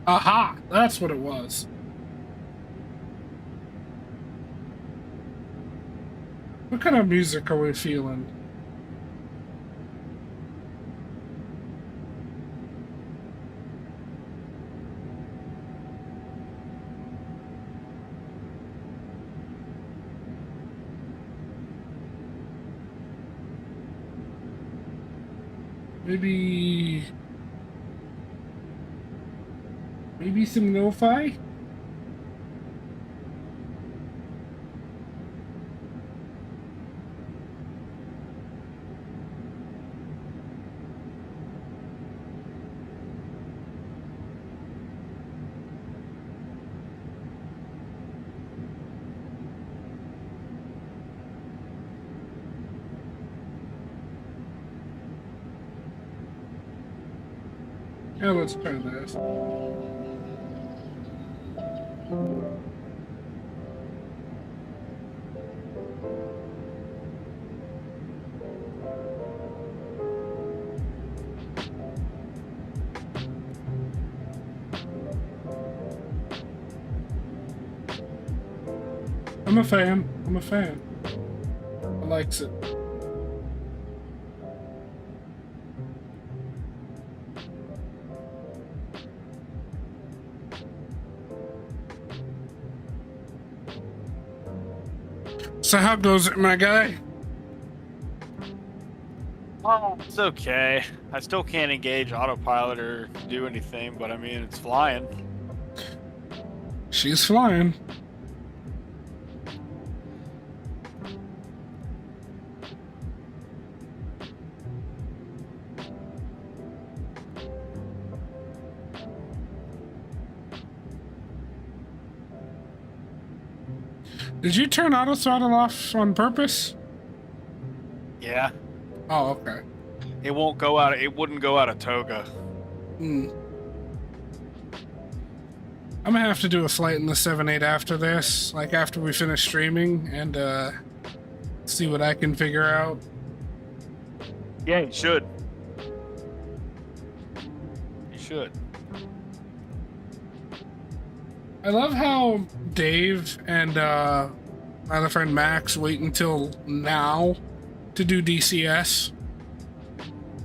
Aha! That's what it was. What kind of music are we feeling? Maybe some lo-fi? Yeah, let's try this. I'm a fan. I'm a fan. I likes it. So how goes it, my guy? Oh, it's okay. I still can't engage autopilot or do anything, but I mean, it's flying. She's flying. Did you turn auto throttle off on purpose? Yeah. Oh, okay. It won't go out. It wouldn't go out of toga. Hmm. I'm gonna have to do a flight in the 7.8 after this, like after we finish streaming, and see what I can figure out. Yeah, you should. You should. I love how Dave and my other friend Max wait until now to do DCS.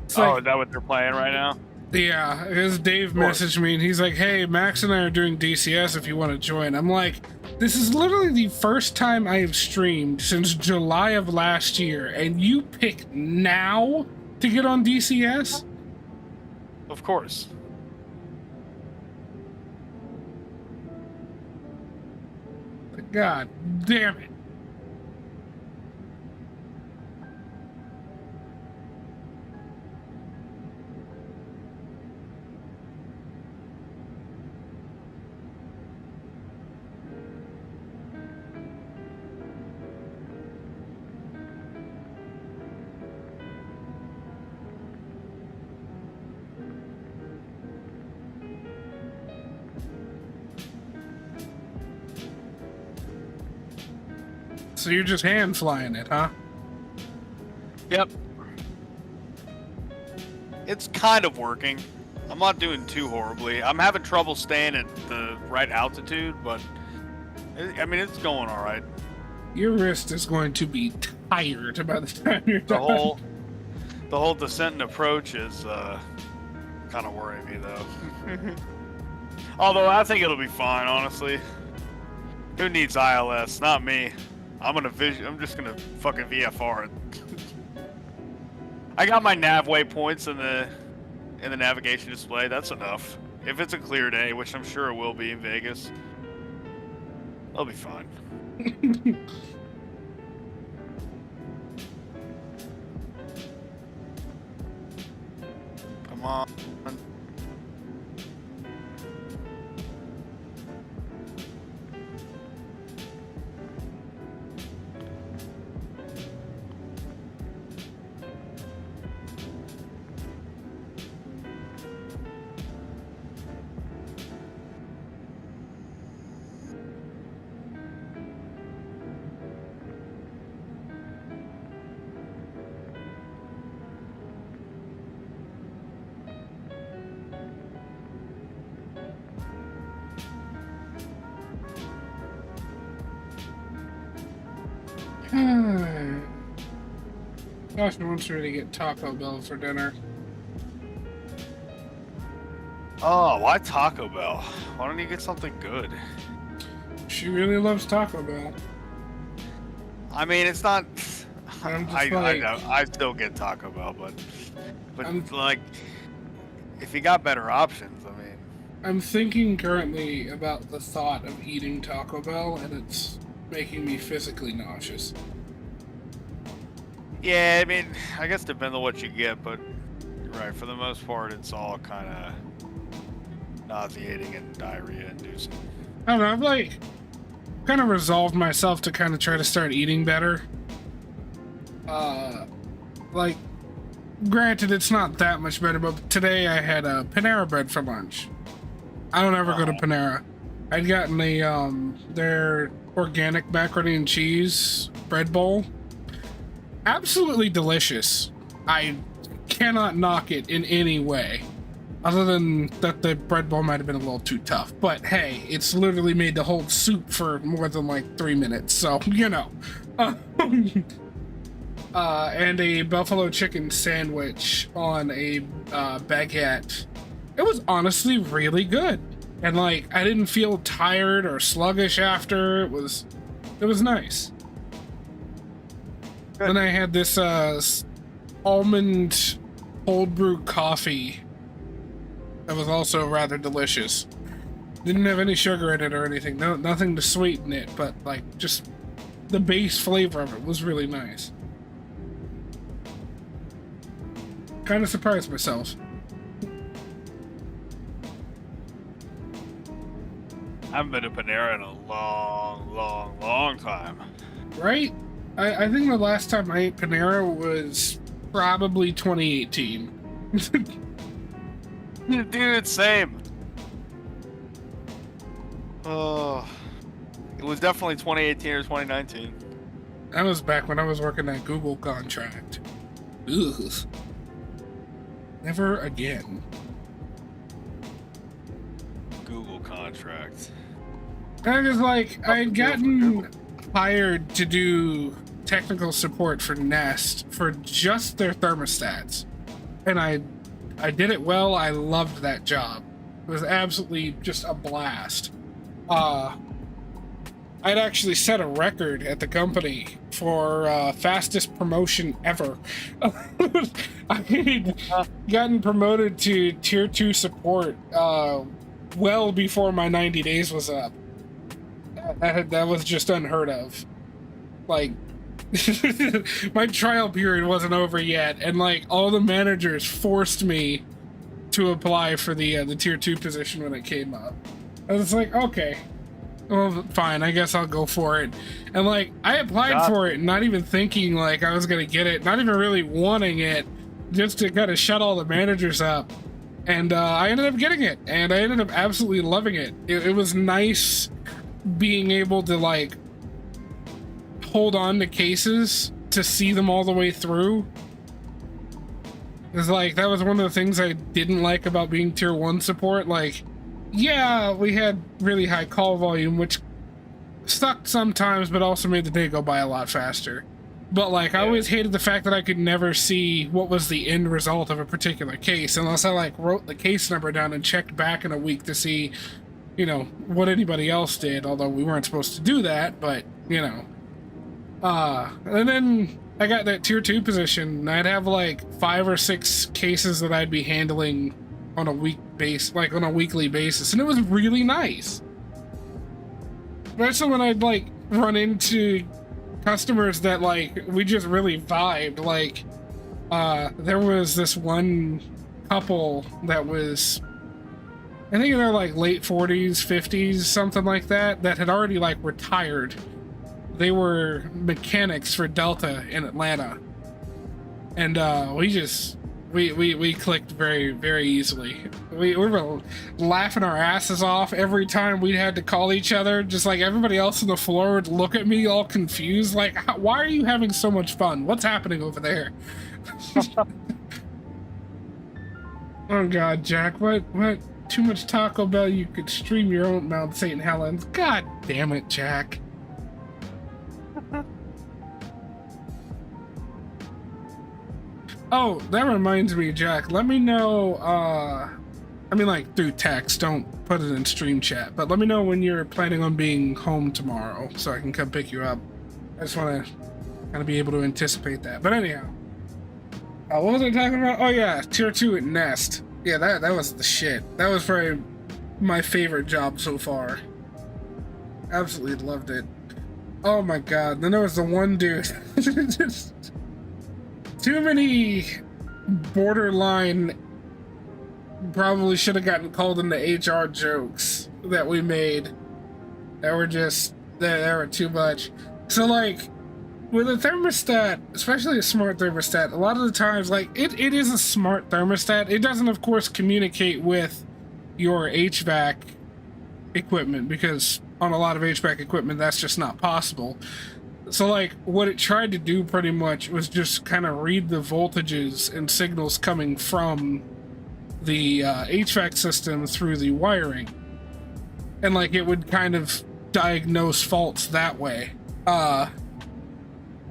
It's Oh, like, is that what they're playing right now? yeah, because Dave messaged me and he's like, hey, Max and I are doing DCS if you want to join. I'm like, this is literally the first time I have streamed since July of last year, and you pick now to get on DCS? Of course. God damn it. So you're just hand flying it, huh? Yep. It's kind of working. I'm not doing too horribly. I'm having trouble staying at the right altitude, but I mean, it's going all right. Your wrist is going to be tired by the time you're done. The whole descent and approach is kind of worrying me though. Although I think it'll be fine, honestly. Who needs ILS? Not me. I'm just gonna fucking VFR it. I got my nav waypoints in the navigation display. That's enough. If it's a clear day, which I'm sure it will be in Vegas, I'll be fine. Come on. Gosh, wants me to get Taco Bell for dinner. Oh, why Taco Bell? Why don't you get something good? She really loves Taco Bell. I mean, it's not. I'm just I like, know. I still get Taco Bell, but I'm- like, if you got better options, I mean. I'm thinking currently about the thought of eating Taco Bell, and it's making me physically nauseous. Yeah, I mean, I guess depends on what you get, but you're right. For the most part, it's all kind of nauseating and diarrhea inducing. I don't know, I've like kind of resolved myself to kind of try to start eating better. Like, granted, it's not that much better, but today I had a Panera bread for lunch. I don't ever go to Panera. I'd gotten their organic macaroni and cheese bread bowl. Absolutely delicious. I cannot knock it in any way. Other than that the bread bowl might have been a little too tough. But hey, it's literally made to hold soup for more than like 3 minutes. So, you know. And a buffalo chicken sandwich on a baguette. It was honestly really good. And like, I didn't feel tired or sluggish after. It was nice. Good. Then I had this almond cold brew coffee that was also rather delicious. Didn't have any sugar in it or anything. No, nothing to sweeten it, but like just the base flavor of it was really nice. Kind of surprised myself. I haven't been to Panera in a long time. Right? I think the last time I ate Panera was probably 2018. Dude, same. Oh, it was definitely 2018 or 2019. That was back when I was working that Google contract. Ugh. Never again. Google contract. I was like, I had gotten hired to do technical support for Nest for just their thermostats. And I did it well. I loved that job. It was absolutely just a blast. I'd actually set a record at the company for fastest promotion ever. I'd gotten promoted to tier 2 support well before my 90 days was up. That was just unheard of. Like, my trial period wasn't over yet, and like all the managers forced me to apply for the tier 2 position when it came up. I was like, okay, well, fine, I guess I'll go for it. And like, I applied for it, not even thinking like I was gonna get it, not even really wanting it, just to kind of shut all the managers up. And I ended up getting it, and I ended up absolutely loving it. It was nice being able to like hold on to cases to see them all the way through. It's like, that was one of the things I didn't like about being tier 1 support. Like, yeah, we had really high call volume, which sucked sometimes, but also made the day go by a lot faster. But like, I always hated the fact that I could never see what was the end result of a particular case unless I like wrote the case number down and checked back in a week to see, you know, what anybody else did, although we weren't supposed to do that, but you know. And then I got that tier 2 position, and I'd have like 5 or 6 cases that I'd be handling on a weekly basis, and it was really nice. Especially when I'd like run into customers that like we just really vibed. Like, there was this one couple that was, I think in their like late 40s, 50s, something like that, that had already like retired. They were mechanics for Delta in Atlanta, and we clicked very, very easily. We were laughing our asses off every time we had to call each other. Just like everybody else on the floor would look at me all confused, like, "Why are you having so much fun? What's happening over there?" Oh God, Jack, what? Too much Taco Bell? You could stream your own Mount St. Helens. God damn it, Jack. Oh, that reminds me, Jack. Let me know. I mean, like through text. Don't put it in stream chat. But let me know when you're planning on being home tomorrow, so I can come pick you up. I just want to kind of be able to anticipate that. But anyhow, what was I talking about? Oh yeah, tier 2 at Nest. Yeah, that was the shit. That was probably my favorite job so far. Absolutely loved it. Oh my god. Then there was the one dude. Just too many borderline, probably should have gotten called into HR jokes that we made that were just, that were too much. So like, with a thermostat, especially a smart thermostat, a lot of the times, like, it is a smart thermostat. It doesn't, of course, communicate with your HVAC equipment, because on a lot of HVAC equipment, that's just not possible. So, like, what it tried to do pretty much was just kind of read the voltages and signals coming from the HVAC system through the wiring. And, like, it would kind of diagnose faults that way.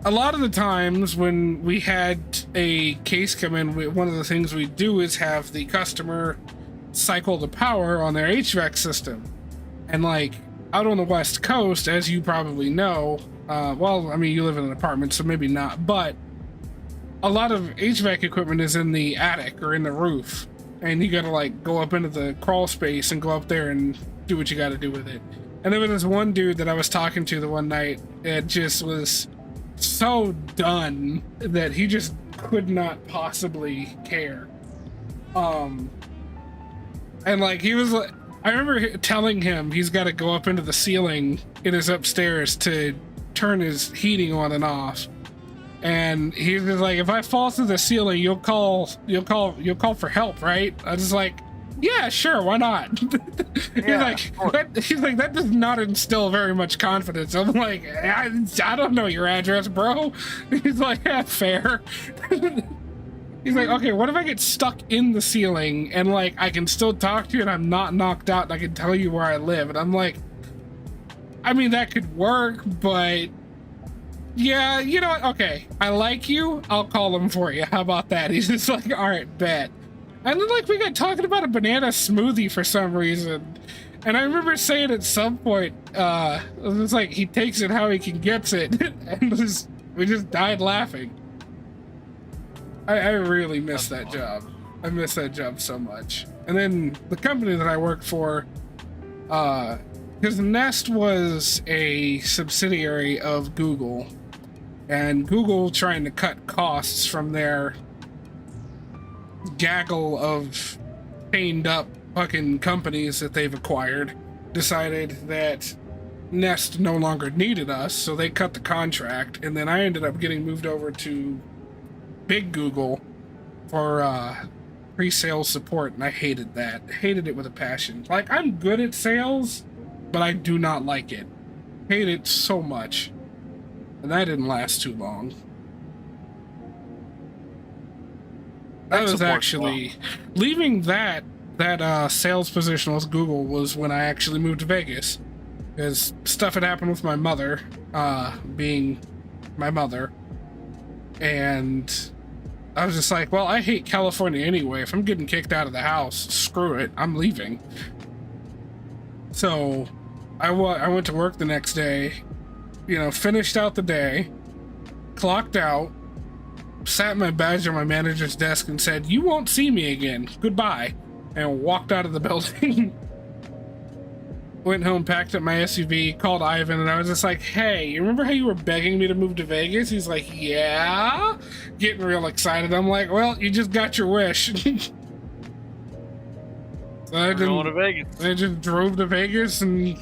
A lot of the times when we had a case come in, one of the things we do is have the customer cycle the power on their HVAC system. And like out on the West Coast, as you probably know, well, I mean, you live in an apartment, so maybe not, but a lot of HVAC equipment is in the attic or in the roof. And you gotta like go up into the crawl space and go up there and do what you gotta do with it. And there was this one dude that I was talking to the one night that just was so done that he just could not possibly care. And like he was like, I remember telling him he's got to go up into the ceiling in his upstairs to turn his heating on and off. And he was like, if I fall through the ceiling, you'll call for help, right? I was like, yeah, sure, why not? He's like, that does not instill very much confidence. I'm like, I don't know your address, bro. He's like, yeah, fair. He's like, okay, what if I get stuck in the ceiling and like I can still talk to you and I'm not knocked out and I can tell you where I live? And I'm like, I mean, that could work, but yeah, you know what? Okay, I like you. I'll call him for you. How about that? He's just like, all right, bet. And then like we got talking about a banana smoothie for some reason. And I remember saying at some point, it was like he takes it how he can get it. And we just died laughing. I really miss that job. I miss that job so much. And then the company that I work for, because Nest was a subsidiary of Google, and Google, trying to cut costs from their gaggle of chained up fucking companies that they've acquired, decided that Nest no longer needed us, so they cut the contract. And then I ended up getting moved over to Big Google for pre-sales support, and I hated that. Hated it with a passion. Like, I'm good at sales, but I do not like it. Hate it so much. And that didn't last too long. That was actually leaving that sales position with Google was when I actually moved to Vegas, because stuff had happened with my mother, being my mother, and I was just like, well, I hate California anyway. If I'm getting kicked out of the house, screw it, I'm leaving. So I went to work the next day, you know, finished out the day, clocked out, sat my badge on my manager's desk and said, you won't see me again, goodbye, and walked out of the building. Went home, packed up my SUV, called Ivan, and I was just like, hey, you remember how you were begging me to move to Vegas? He's like, yeah, getting real excited. I'm like, well, you just got your wish. So I just drove to Vegas and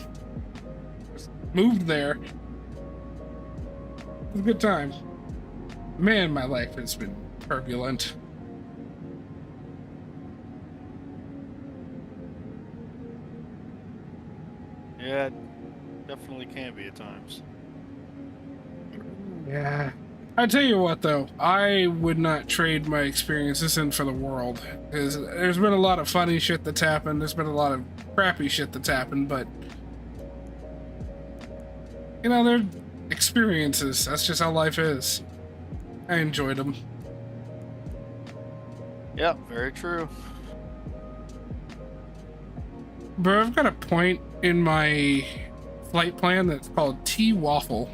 moved there. It was a good time. Man, my life has been turbulent. Yeah, it definitely can be at times. Yeah. I tell you what, though, I would not trade my experiences in for the world. Because there's been a lot of funny shit that's happened. There's been a lot of crappy shit that's happened, but you know, they're experiences. That's just how life is. I enjoyed them. Yeah, very true. Bro, I've got a point in my flight plan that's called T-Waffle.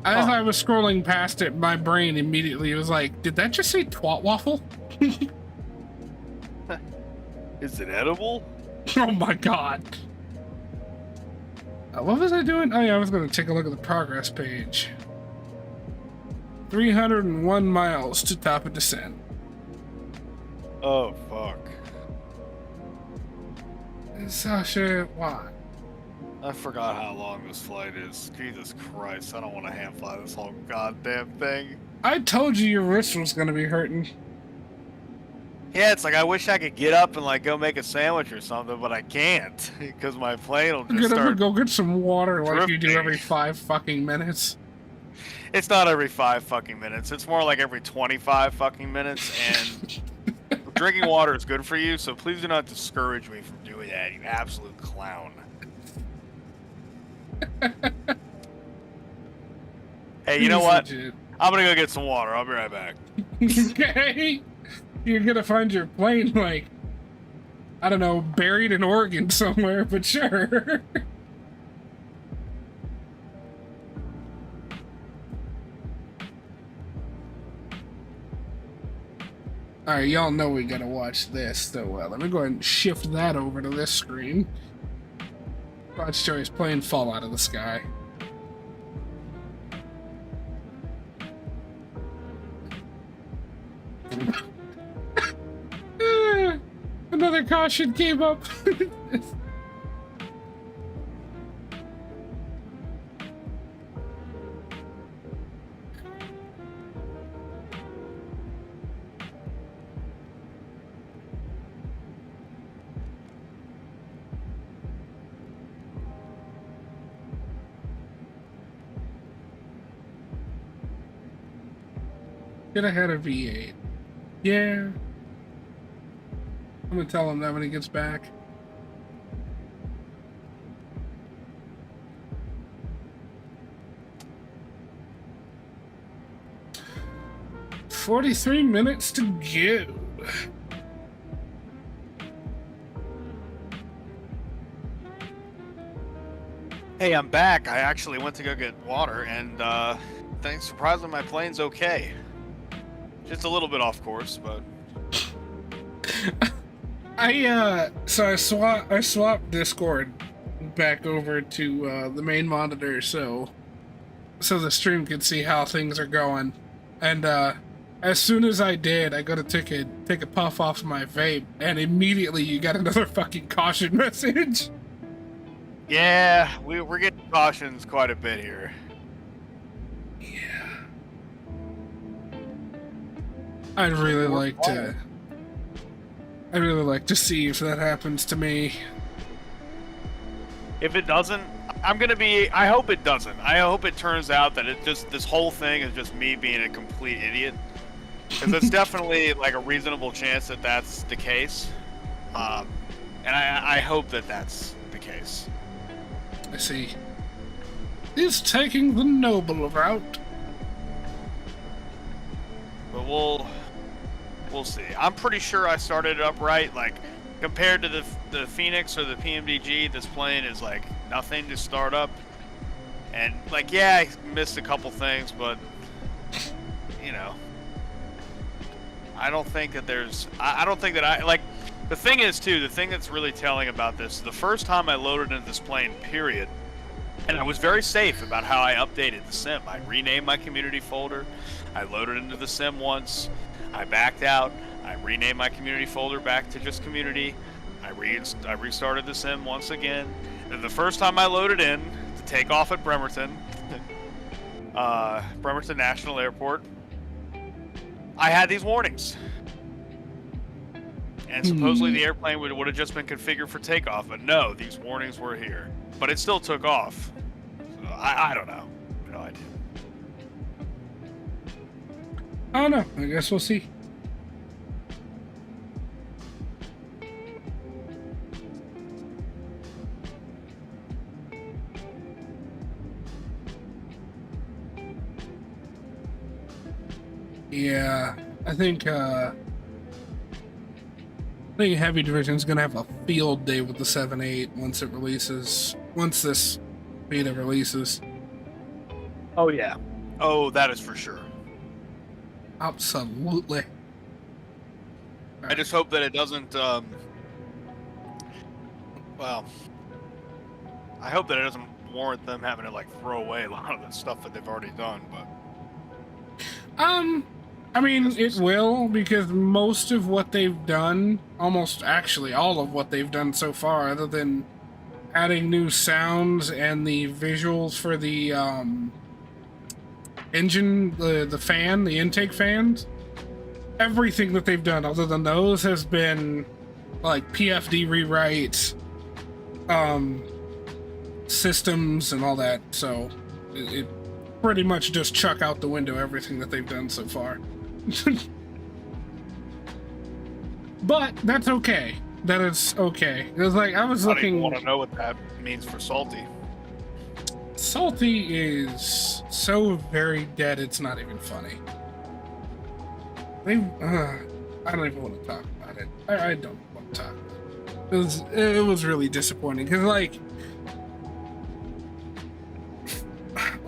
As I was scrolling past it, my brain immediately was like, did that just say twat waffle? Is it edible? Oh my god. What was I doing? Oh yeah, I was going to take a look at the progress page. 301 miles to top of descent. Oh, fuck. Sasha, why? I forgot how long this flight is. Jesus Christ, I don't want to hand fly this whole goddamn thing. I told you your wrist was going to be hurting. Yeah, it's like I wish I could get up and like go make a sandwich or something, but I can't because my plane will just start. Go get some water like you do drifting. every 5 fucking minutes. It's not every 5 fucking minutes. It's more like every 25 fucking minutes. And drinking water is good for you, so please do not discourage me from doing that, you absolute clown. Hey, you know what? Legit. I'm gonna go get some water. I'll be right back. Okay. You're gonna find your plane, like, I don't know, buried in Oregon somewhere, but sure. Alright, y'all know we gotta watch this, so let me go ahead and shift that over to this screen. Watch Joey's plane fall out of the sky. Another caution came up. Should have had a V8. Yeah. I'm gonna tell him that when he gets back. "43 minutes to go." Hey, I'm back. I actually went to go get water, and thanks, surprisingly, my plane's okay. Just a little bit off course, but So I swapped Discord back over to the main monitor so the stream could see how things are going. And as soon as I did, I go to take a puff off my vape, and immediately you got another fucking caution message. yeah, we're getting cautions quite a bit here. Yeah. I'd really like to see if that happens to me. If it doesn't, I hope it doesn't. I hope it turns out that this whole thing is just me being a complete idiot. Because it's definitely like a reasonable chance that that's the case. And I hope that that's the case. I see. He's taking the noble route. But we'll see. I'm pretty sure I started it up right. Like, compared to the Phoenix or the PMDG, this plane is like nothing to start up. And like, yeah, I missed a couple things, but you know, I don't think that I don't think that like, the thing is too, the thing that's really telling about this, the first time I loaded into this plane, period, and I was very safe about how I updated the sim. I renamed my community folder. I loaded into the sim once. I backed out. I renamed my community folder back to just community. I restarted the sim once again. And the first time I loaded in to take off at Bremerton, Bremerton National Airport, I had these warnings. And supposedly the airplane would have just been configured for takeoff, but no, these warnings were here. But it still took off. So I don't know. No idea. I don't know. I guess we'll see. Yeah. I think Heavy Division's gonna have a field day with the 7.8 once it releases. Once this beta releases. Oh yeah. Oh, that is for sure. Absolutely. I just hope that it doesn't. Well, I hope that it doesn't warrant them having to like throw away a lot of the stuff that they've already done. But I mean, it will, because most of what they've done, almost actually all of what they've done so far, other than adding new sounds and the visuals for the engine, the fan, the intake fans, everything that they've done other than those has been like PFD rewrites, systems and all that. So it pretty much just chuck out the window everything that they've done so far. But that's okay. That is okay. It was like I was I don't looking. even want to know what that means for Salty. Salty is so very dead. It's not even funny. They, I don't even want to talk about it. I don't want to talk about it. It was really disappointing because like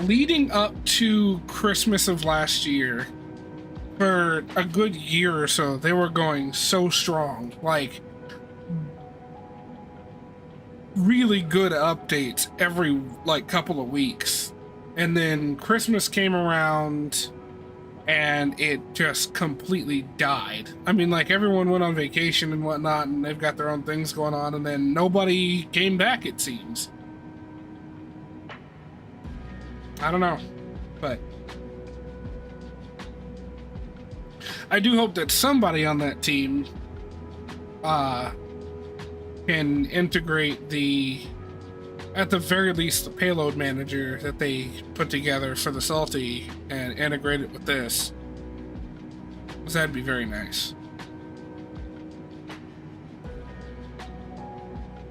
leading up to Christmas of last year, for a good year or so, they were going so strong. Like, really good updates every, like, couple of weeks. And then Christmas came around, and it just completely died. I mean, like, everyone went on vacation and whatnot, and they've got their own things going on, and then nobody came back, it seems. I don't know, but I do hope that somebody on that team can integrate at the very least, the payload manager that they put together for the Salty and integrate it with this. Because that'd be very nice.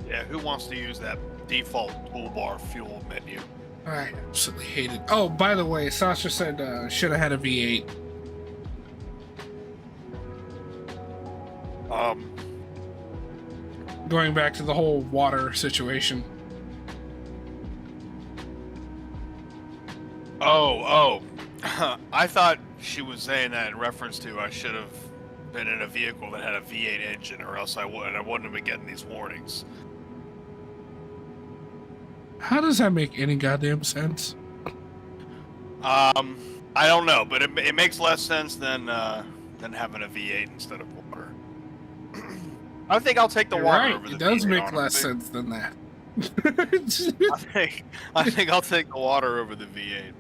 Yeah, who wants to use that default toolbar fuel menu? I absolutely hate it. Oh, by the way, Sasha said should have had a V8. Going back to the whole water situation. Oh. I thought she was saying that in reference to I should have been in a vehicle that had a V8 engine, or else I wouldn't have been getting these warnings. How does that make any goddamn sense? I don't know, but it makes less sense than having a V8 instead of water. I think I'll take the You're water right. over the It does V8, make honestly. less sense than that. I think I'll take the water over the V8.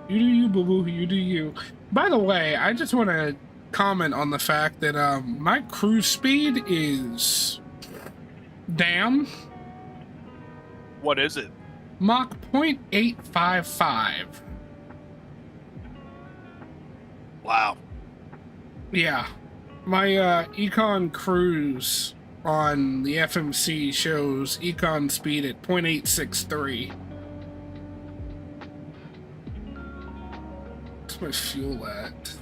You do you, boo boo. You do you. By the way, I just want to comment on the fact that my cruise speed is damn What is it? Mach 0.855. Wow. Yeah. My Econ cruise on the FMC shows Econ speed at 0.863. What's my fuel at?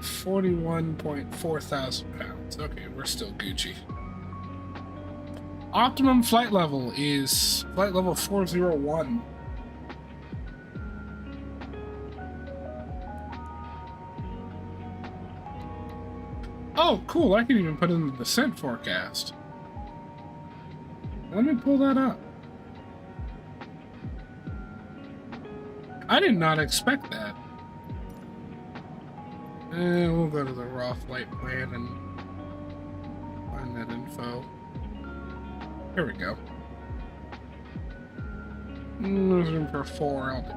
41.4 thousand pounds. Okay, we're still Gucci. Optimum flight level is flight level 401. Oh, cool. I can even put in the descent forecast. Let me pull that up. I did not expect that. We'll go to the raw flight plan and find that info. Here we go. There's room for 4. I'll do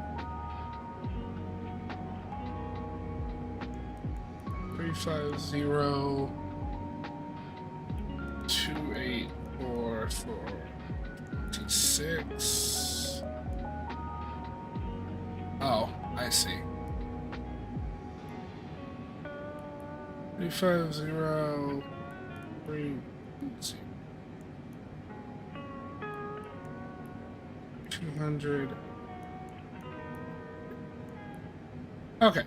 350 2844 26. Oh, I see. 350 let's see. 200 Okay.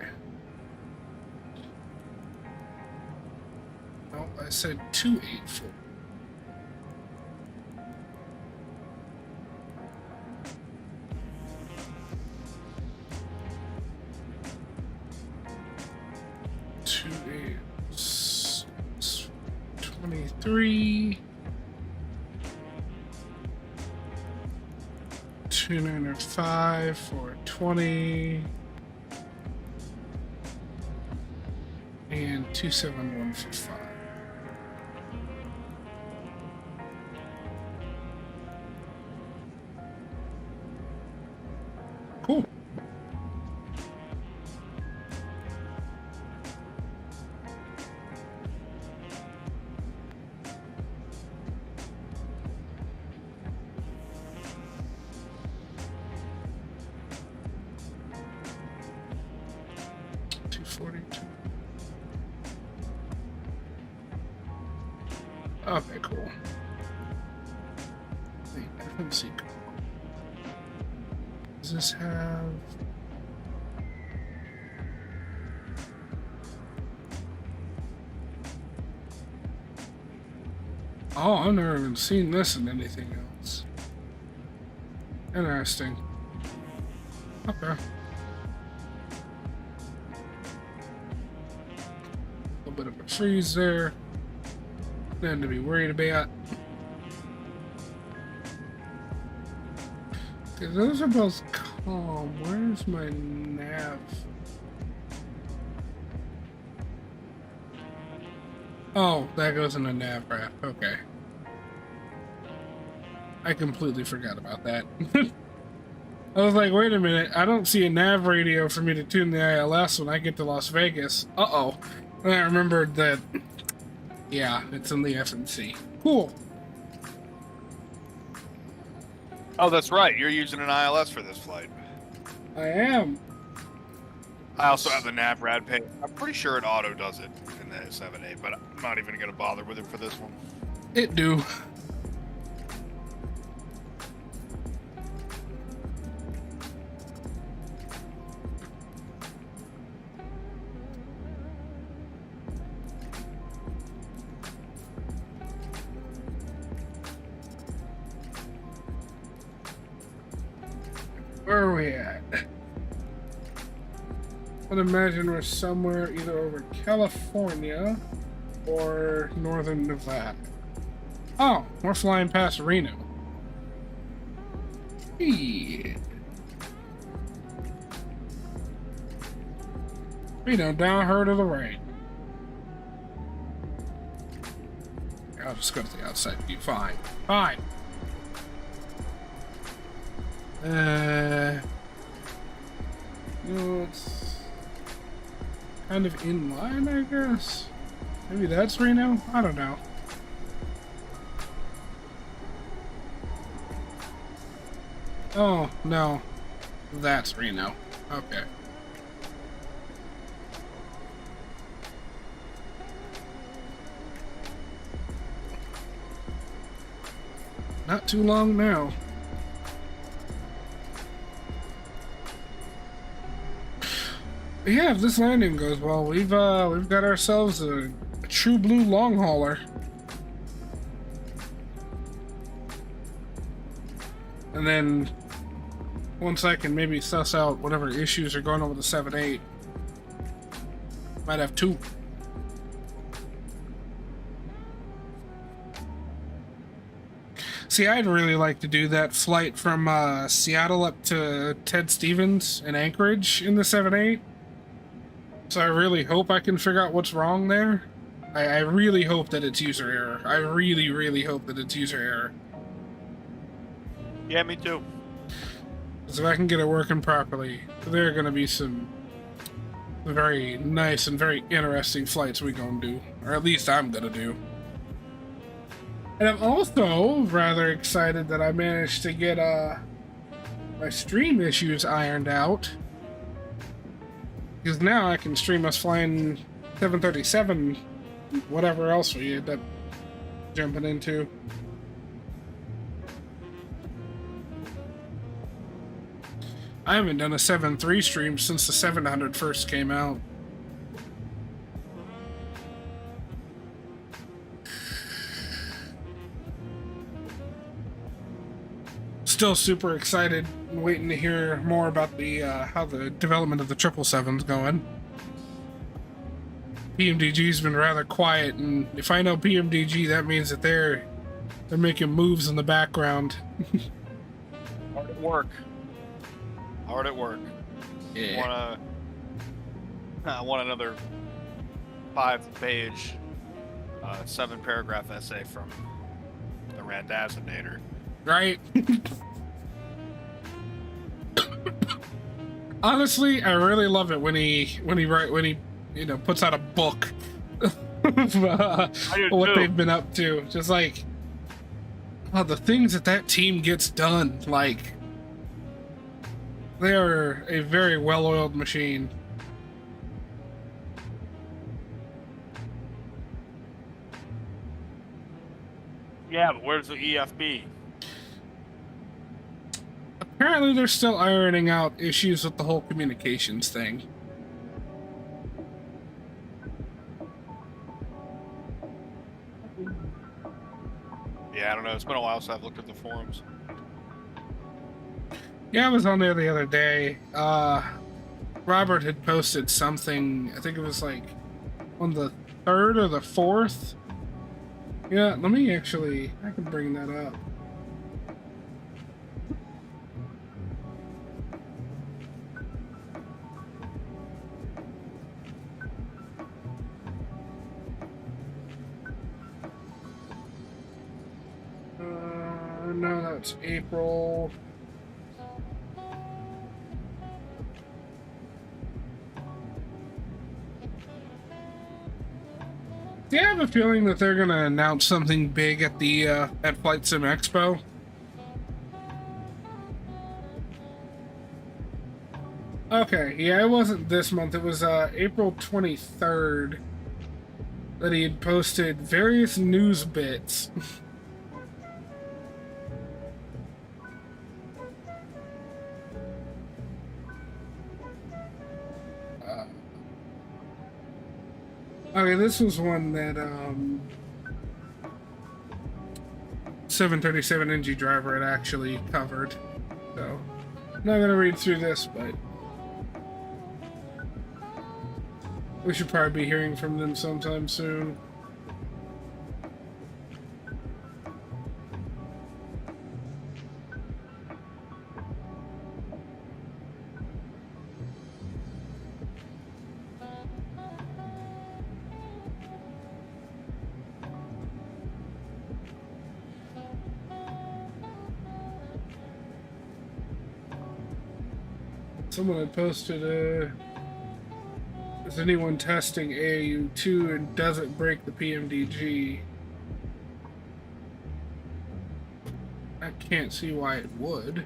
Oh, I said 284. Two eight 23. 295 for 20. And 271 for 5. Cool. Okay, cool. Wait, FMC call. Does this have... Oh, I've never even seen this in anything else. Interesting. Okay. A little bit of a freeze there. Nothing to be worried about. Okay, those are both calm. Where's my nav? Oh, that goes in the nav wrap. Okay. I completely forgot about that. I was like, wait a minute. I don't see a nav radio for me to tune the ILS when I get to Las Vegas. Uh-oh. And I remembered that... Yeah, it's in the FMC. Cool. Oh, that's right. You're using an ILS for this flight. I am. I also have the NavRad page. I'm pretty sure it auto does it in the 7.8, but I'm not even going to bother with it for this one. It do. Where are we at? I'd imagine we're somewhere either over California or northern Nevada. Oh, we're flying past Reno. Yeah. Reno, down her to the right. I'll just go to the outside view. Fine. Fine. No, it's kind of in line, I guess. Maybe that's Reno? I don't know. Oh, no. That's Reno. Okay. Not too long now. Yeah, if this landing goes well, we've got ourselves a true blue long hauler. And then once I can maybe suss out whatever issues are going on with the 7.8, might have two. See, I'd really like to do that flight from Seattle up to Ted Stevens in Anchorage in the 7.8. So I really hope I can figure out what's wrong there. I really hope that it's user error. I really, really hope that it's user error. Yeah, me too. Because if I can get it working properly, there are going to be some very nice and very interesting flights we gonna do. Or at least I'm gonna do. And I'm also rather excited that I managed to get my stream issues ironed out. Because now I can stream us flying 737, whatever else we end up jumping into. I haven't done a 7.3 stream since the 700 first came out. Still super excited and waiting to hear more about the how the development of the 777's going. PMDG's been rather quiet, and if I know PMDG, that means that they're making moves in the background. Hard at work. Hard at work. Yeah. I want another 5-page, 7-paragraph essay from the Randazinator. Right? Honestly, I really love it when he puts out a book of what they've been up to. Just like the things that team gets done, like they are a very well-oiled machine. Yeah, but where's the EFB? Apparently, they're still ironing out issues with the whole communications thing. Yeah, I don't know. It's been a while since I've looked at the forums. Yeah, I was on there the other day. Robert had posted something. I think it was like on the 3rd or the 4th. Yeah, let me actually. I can bring that up. No, that's April. Do you have a feeling that they're gonna announce something big at the at Flight Sim Expo? Okay, yeah, it wasn't this month. It was April 23rd that he had posted various news bits. Okay, this was one that 737 NG driver had actually covered. So, I'm not gonna read through this, but we should probably be hearing from them sometime soon. Someone had posted, is anyone testing AAU2 and doesn't break the pmdg? I can't see why it would.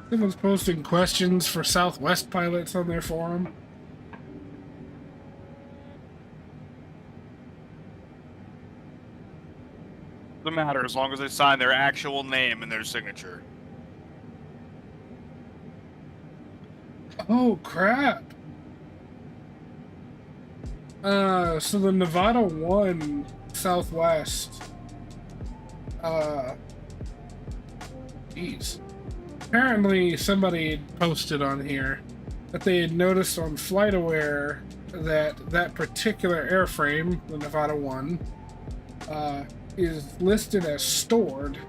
Someone's posting questions for Southwest pilots on their forum. Doesn't matter as long as they sign their actual name and their signature. Oh crap! So the Nevada 1 Southwest. Jeez. Apparently, somebody posted on here that they had noticed on FlightAware that particular airframe, the Nevada 1, is listed as stored.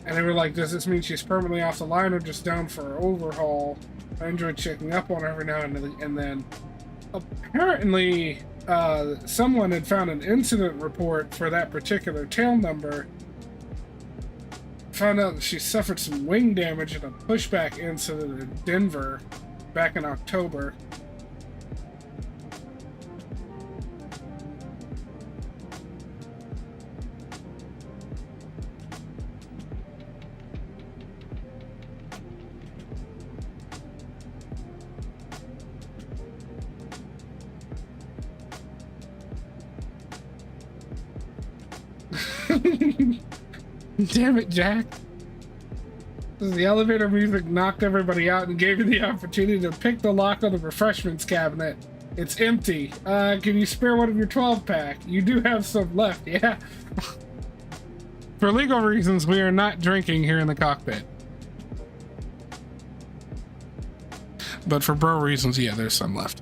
And they were like, does this mean she's permanently off the line or just down for an overhaul? I enjoyed checking up on her every now and then. Apparently, someone had found an incident report for that particular tail number. Found out that she suffered some wing damage in a pushback incident in Denver back in October. Damn it, Jack. The elevator music knocked everybody out and gave you the opportunity to pick the lock on the refreshments cabinet. It's empty. Can you spare one of your 12-pack? You do have some left, yeah. For legal reasons, we are not drinking here in the cockpit. But for bro reasons, yeah, there's some left.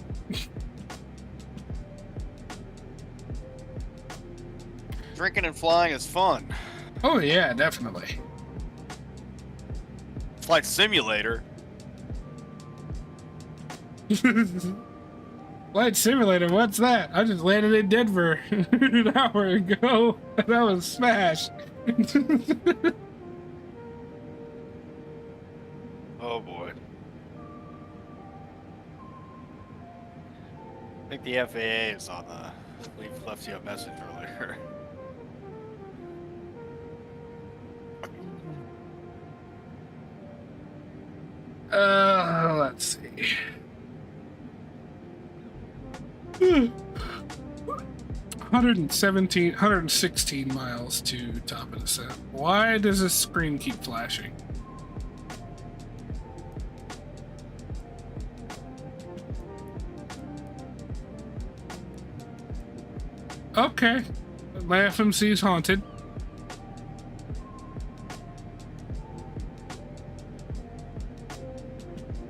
Drinking and flying is fun. Oh yeah, definitely. Flight simulator. Flight simulator, what's that? I just landed in Denver an hour ago and I was smashed. Oh boy. I think the FAA is on the. We left you a message earlier. Let's see. 116 miles to top of descent. Why does this screen keep flashing? Okay. My FMC is haunted.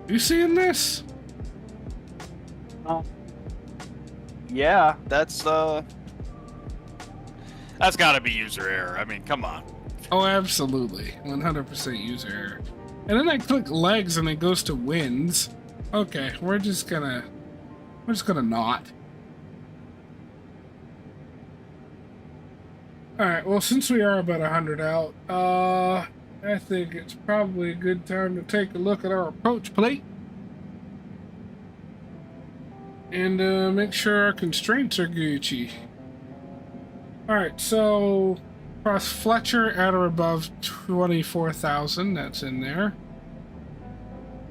You seeing this? Yeah, that's gotta be user error. I mean, come on. Oh, absolutely. 100% user error. And then I click legs and it goes to winds. Okay, we're just gonna not. Alright, well, since we are about 100 out, I think it's probably a good time to take a look at our approach plate. And make sure our constraints are Gucci. Alright, so cross Fletcher at or above 24,000, that's in there.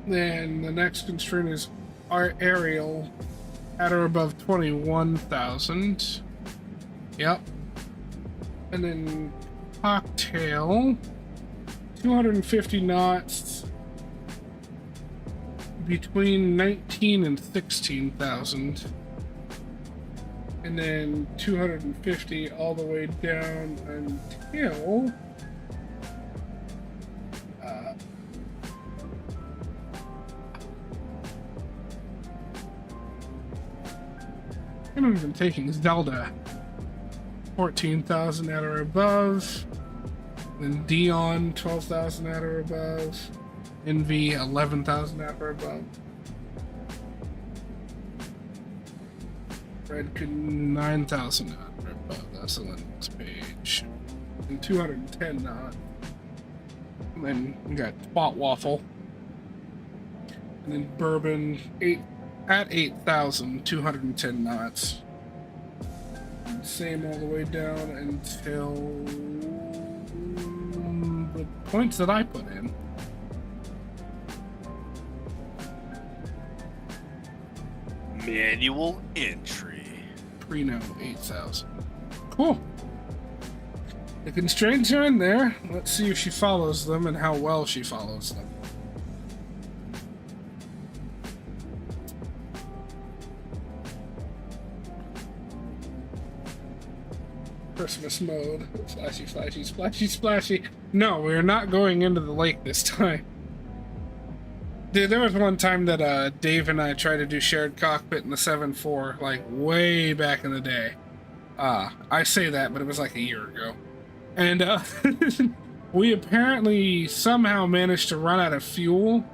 Then the next constraint is our aerial at or above 21,000. Yep. And then cocktail 250 knots between 19 and 16,000, and then 250 all the way down until I'm not even taking Zelda. 14,000 at or above. Then Dion, 12,000 at or above. NV, 11,000 at or above. Red, 9,000 at or above. That's the Linux page. And 210 knot. And then we got Spot Waffle. And then Bourbon, 8,210 knots. Same all the way down until the points that I put in. Manual entry. Preno 8,000. Cool. The constraints are in there. Let's see if she follows them and how well she follows them. Christmas mode. Splashy, splashy, splashy, splashy. No, we're not going into the lake this time. Dude, there was one time that Dave and I tried to do shared cockpit in the 7.4, like way back in the day. I say that, but it was like a year ago. And we apparently somehow managed to run out of fuel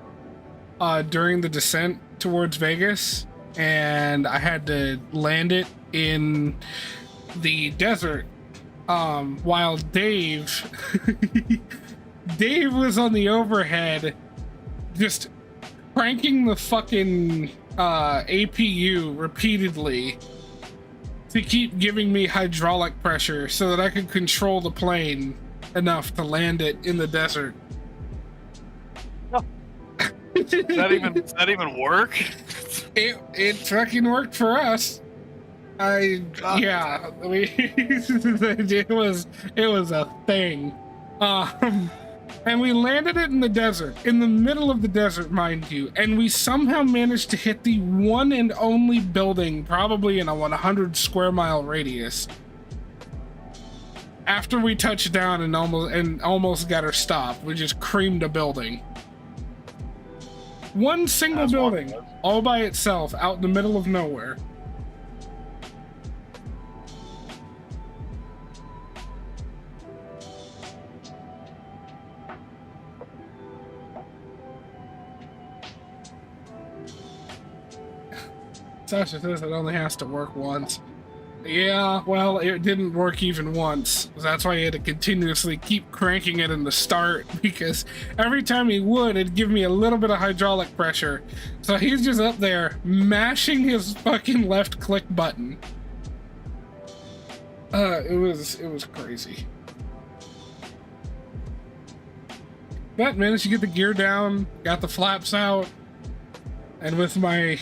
during the descent towards Vegas, and I had to land it in the desert while Dave was on the overhead just cranking the fucking APU repeatedly to keep giving me hydraulic pressure so that I could control the plane enough to land it in the desert. Does that even work? It fucking worked for us. Yeah, I mean, it was a thing. And we landed it in the desert, in the middle of the desert, mind you, and we somehow managed to hit the one and only building, probably in a 100 square mile radius. After we touched down and almost got her stopped, we just creamed a building. One single building, all by itself, out in the middle of nowhere. Sasha says it only has to work once. Yeah, well, it didn't work even once. That's why he had to continuously keep cranking it in the start, because every time he would, it'd give me a little bit of hydraulic pressure. So he's just up there mashing his fucking left click button. It was crazy. But managed to get the gear down, got the flaps out, and with my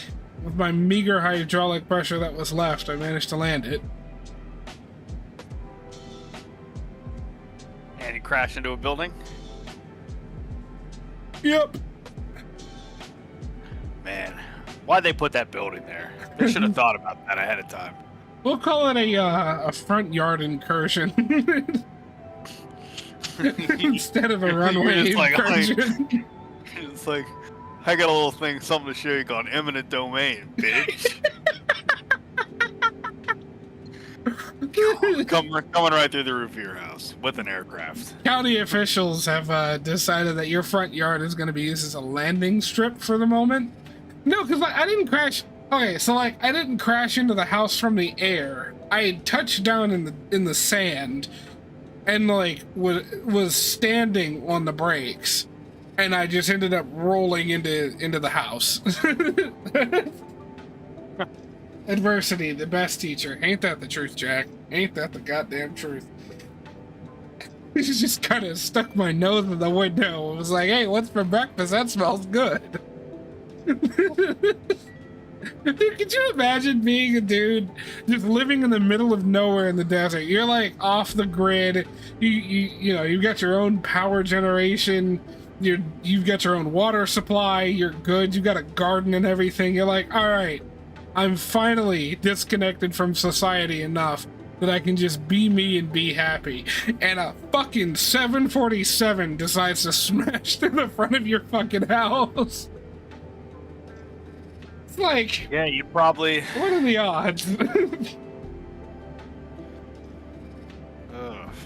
meager hydraulic pressure that was left, I managed to land it. And you crashed into a building? Yep. Man, why'd they put that building there? They should have thought about that ahead of time. We'll call it a front yard incursion. Instead of a runway incursion. It's like, I got a little thing, something to show you called eminent domain, bitch. coming right through the roof of your house with an aircraft. County officials have decided that your front yard is going to be used as a landing strip for the moment. No, because I didn't crash. Okay, so I didn't crash into the house from the air. I had touched down in the sand, and was standing on the brakes. And I just ended up rolling into the house. Adversity, the best teacher. Ain't that the truth, Jack? Ain't that the goddamn truth? I just kind of stuck my nose in the window. It was like, hey, what's for breakfast? That smells good. Could you imagine being a dude just living in the middle of nowhere in the desert? You're like off the grid. You've got your own power generation. You've got your own water supply, you're good, you've got a garden and everything. You're like, all right, I'm finally disconnected from society enough that I can just be me and be happy. And a fucking 747 decides to smash through the front of your fucking house. It's like, yeah, you probably... what are the odds?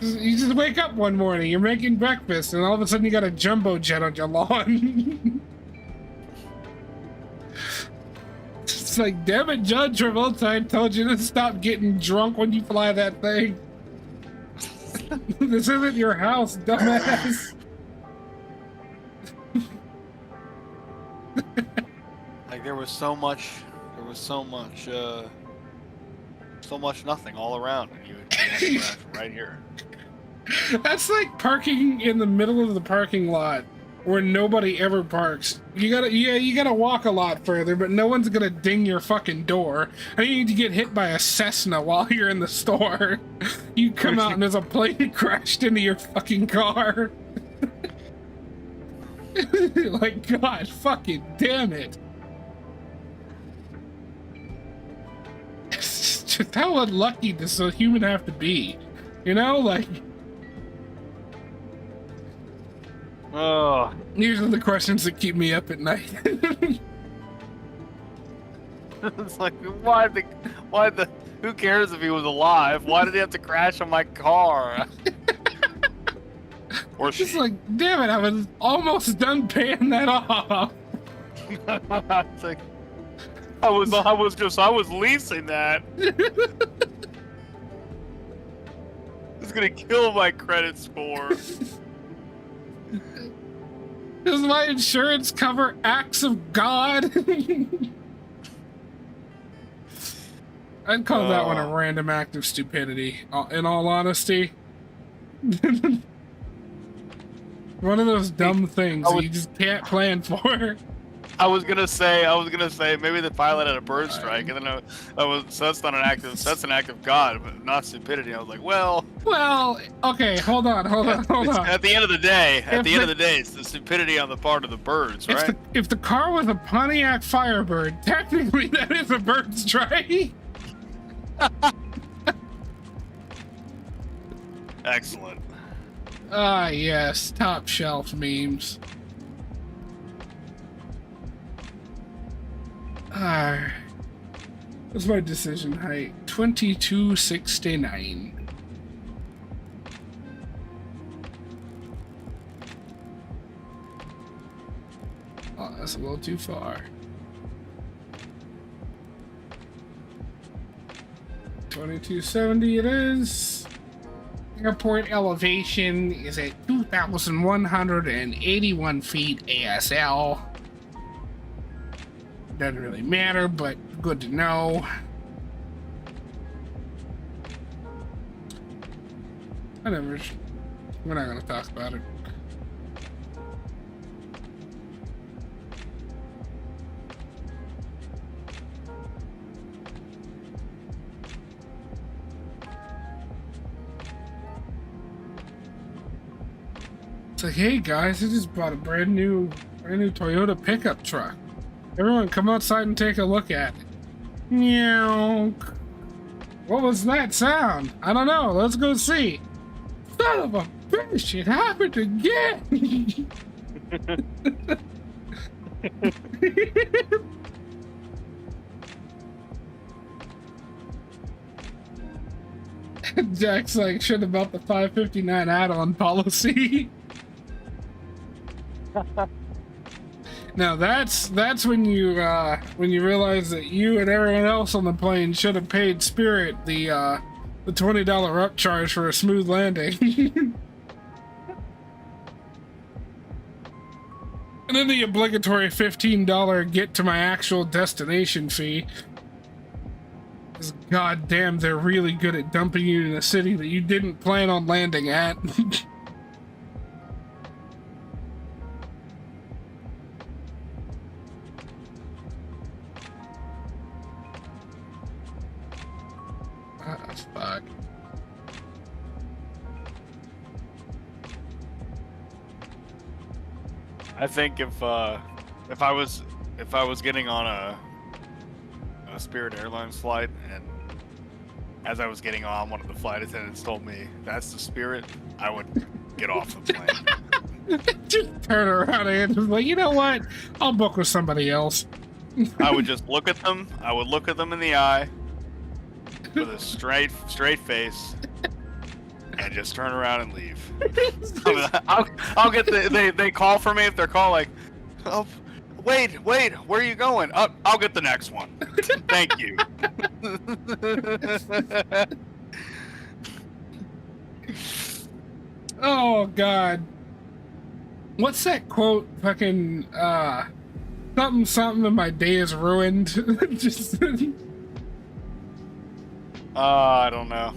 You just wake up one morning, you're making breakfast, and all of a sudden you got a jumbo jet on your lawn. It's like, damn it, John Travolta, I told you to stop getting drunk when you fly that thing. This isn't your house, dumbass. Like, there was so much nothing all around, and you had to crash right here. That's like parking in the middle of the parking lot where nobody ever parks. You gotta walk a lot further, but no one's gonna ding your fucking door. And you need to get hit by a Cessna while you're in the store. You come out and there's a plane crashed into your fucking car. Like, God fucking damn it. It's just how unlucky does a human have to be? You know, like... Oh. These are the questions that keep me up at night. It's like, why the, who cares if he was alive? Why did he have to crash on my car? Or Just like, damn it, I was almost done paying that off. It's like, I was leasing that. It's gonna kill my credit score. Does my insurance cover acts of God? I'd call that one a random act of stupidity, in all honesty. One of those dumb things that you just can't plan for. I was gonna say, maybe the pilot had a bird strike, and then so that's not an that's an act of God, but not stupidity. I was like, well, okay, hold on. At the end of the day, it's the stupidity on the part of the birds, right? If the car was a Pontiac Firebird, technically that is a bird strike. Excellent. Ah, yes, top shelf memes. What's my decision height? 2269. Oh, that's a little too far. 2270 it is. Airport elevation is at 2,181 feet ASL. Doesn't really matter, but good to know. Whatever. We're not gonna talk about it. It's like, hey guys, I just bought a brand new Toyota pickup truck. Everyone come outside and take a look at it. Meow. What was that sound? I don't know. Let's go see. Son of a bitch, it happened again. Jack's like, shit about the 559 add-on policy. Now that's when you realize that you and everyone else on the plane should have paid Spirit the $20 upcharge for a smooth landing. And then the obligatory $15 get to my actual destination fee. Because goddamn, they're really good at dumping you in a city that you didn't plan on landing at. Fuck. I think if I was getting on a Spirit Airlines flight, and as I was getting on, one of the flight attendants told me that's the Spirit, I would get off the plane. Just turn around and just like, you know what? I'll book with somebody else. I would just look at them. I would look at them in the eye with a straight face, and just turn around and leave. I'll get they call for me if they're call like, oh, wait, where are you going? I'll get the next one. Thank you. Oh God. What's that quote? Fucking something and my day is ruined. Just I don't know.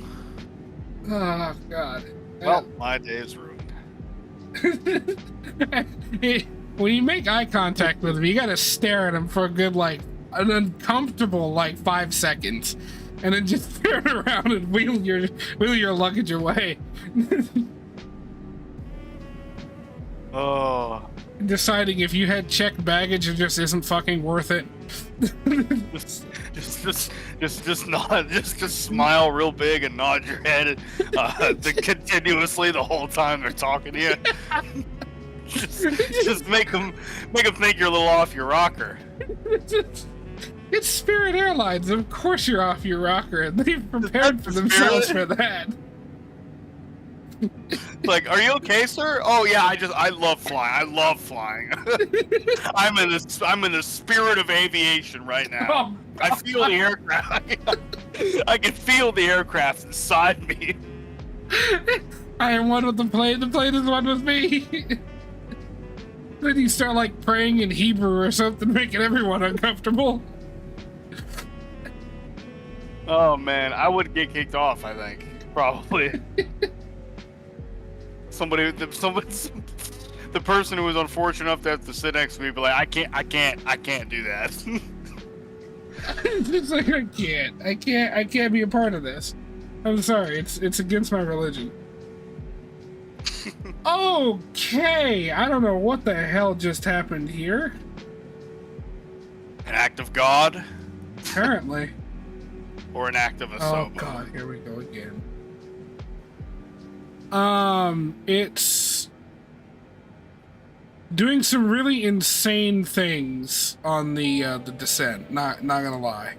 oh God. Well, my day is ruined. When you make eye contact with him, you gotta stare at him for a good, like, an uncomfortable, like, 5 seconds, and then just turn around and wheel your luggage away. Oh. Deciding if you had checked baggage, it just isn't fucking worth it. just nod, just smile real big and nod your head continuously the whole time they're talking to you. just make them think you're a little off your rocker. It's Spirit Airlines, of course you're off your rocker. They've prepared for themselves for that. Like, are you okay, sir? Oh yeah, I love flying. I'm in the spirit of aviation right now. Oh, I feel the aircraft. I can feel the aircraft inside me. I am one with the plane. The plane is one with me. Then you start like praying in Hebrew or something, making everyone uncomfortable. Oh man, I would get kicked off. I think probably. Somebody, the person who was unfortunate enough to have to sit next to me be like, I can't do that. It's like I can't be a part of this. I'm sorry, it's against my religion. Okay, I don't know what the hell just happened here. An act of God? Apparently. Or an act of a Oh sobo? god, here we go again. It's doing some really insane things on the descent. Not gonna lie.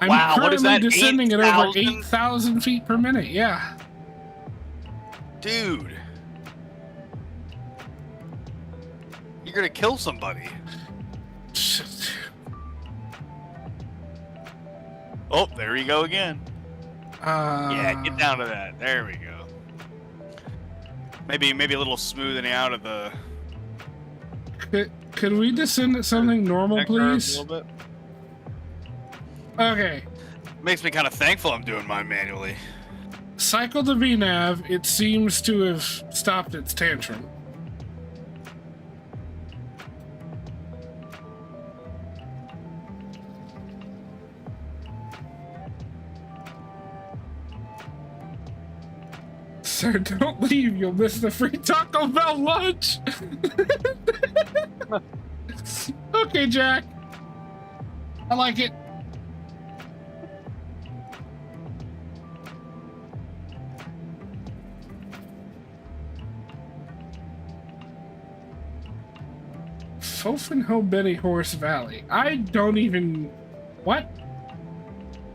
I'm Wow, what is currently that, descending at over 8,000? 8,000 feet per minute. Yeah. Dude. You're gonna kill somebody. Oh, there you go again. Yeah, get down to that. There we go. Maybe a little smoothing out of the... Could we descend at something normal, please? A little bit. Okay. Makes me kind of thankful I'm doing mine manually. Cycle to VNav. It seems to have stopped its tantrum. Sir, don't leave. You'll miss the free Taco Bell lunch. Okay, Jack. I like it. Pfofenho Benny Horse Valley. I don't even... What?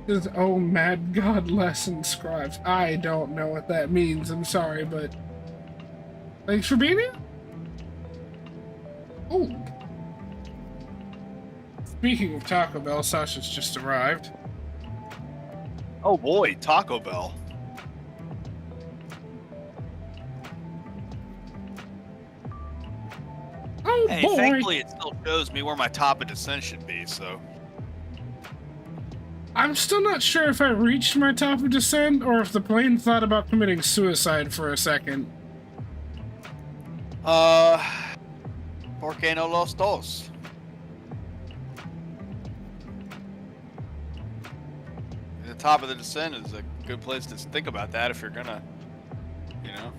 This oh mad god lesson scribes. I don't know what that means. I'm sorry, but... Thanks for being here? Ooh. Speaking of Taco Bell, Sasha's just arrived. Oh boy, Taco Bell. Oh Hey, boy! thankfully it still shows me where my top of descent should be, so... I'm still not sure if I reached my top of descent or if the plane thought about committing suicide for a second. ¿Por qué no los dos? The top of the descent is a good place to think about that if you're gonna, you know.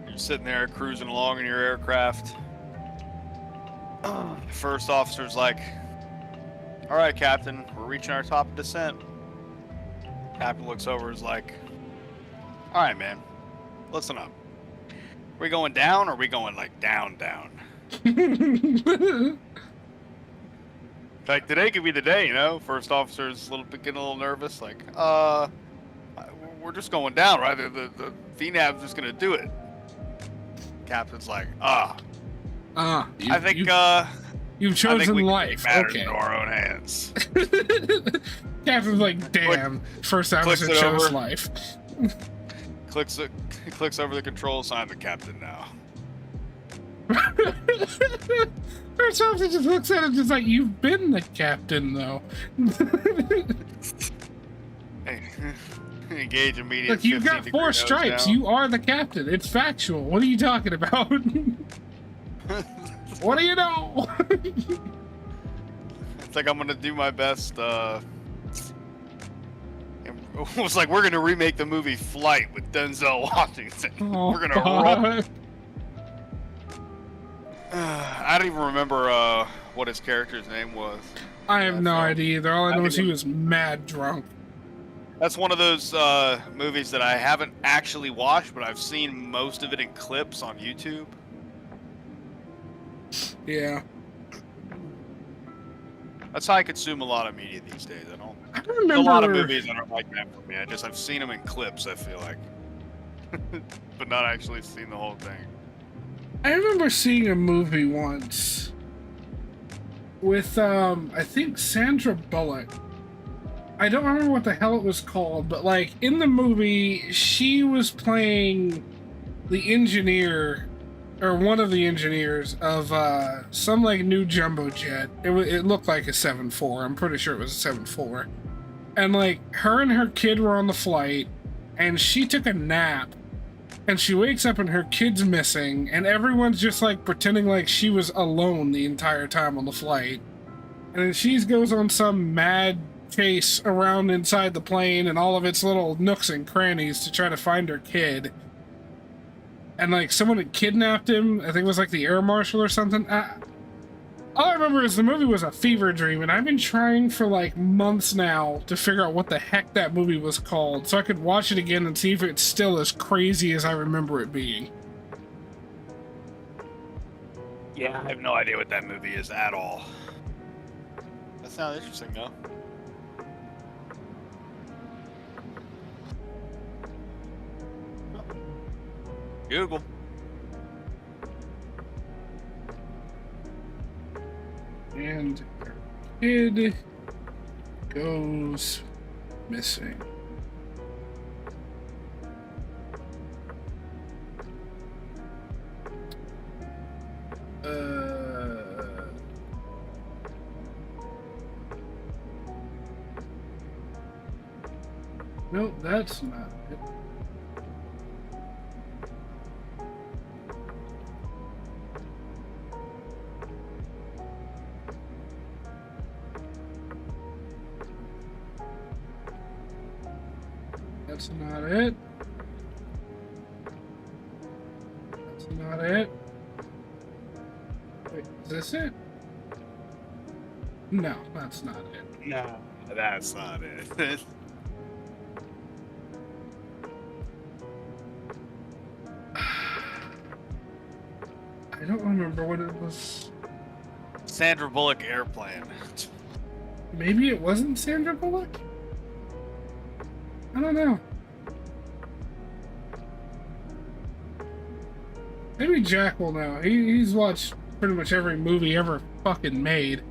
You're sitting there cruising along in your aircraft. First officer's like, all right, Captain, we're reaching our top of descent. Captain looks over and is like, all right, man, listen up. We going down or are we going like down? Like today could be the day, you know? First officer's getting a little nervous, like, we're just going down, right? The VNav's just gonna do it. Captain's like, I think you've chosen life. Okay. Into our own hands. Captain's like, damn. First officer chose life. Clicks over the control sign. The captain now. First officer just looks at him, just like, you've been the captain, though. Hey, engage immediate. Look, you've got 4 stripes. You are the captain. It's factual. What are you talking about? What do you know? It's like I'm gonna do my best. It was like we're gonna remake the movie Flight with Denzel Washington. Oh, we're gonna roll. I don't even remember what his character's name was. I have no idea either. All I know is he was mad drunk. That's one of those movies that I haven't actually watched, but I've seen most of it in clips on YouTube. Yeah. That's how I consume a lot of media these days. I remember There's a lot of movies that aren't like that for me. I've seen them in clips, I feel like. But not actually seen the whole thing. I remember seeing a movie once with, I think Sandra Bullock. I don't remember what the hell it was called, but like in the movie, she was playing the engineer or one of the engineers of some like new jumbo jet. It looked like a 7-4. I'm pretty sure it was a 7-4. And like her and her kid were on the flight, and she took a nap, and she wakes up and her kid's missing, and everyone's just like pretending like she was alone the entire time on the flight. And then she goes on some mad chase around inside the plane and all of its little nooks and crannies to try to find her kid. And like someone had kidnapped him. I think it was like the air marshal or something. All I remember is the movie was a fever dream, and I've been trying for like months now to figure out what the heck that movie was called so I could watch it again and see if it's still as crazy as I remember it being. Yeah, I have no idea what that movie is at all. That sounds interesting, though. Google. And her kid goes missing. Nope, that's not it. That's not it. That's not it. Wait, is this it? No, that's not it. No, that's not it. I don't remember what it was. Sandra Bullock airplane. Maybe it wasn't Sandra Bullock? I don't know. Maybe Jack will know. He's watched pretty much every movie ever fucking made.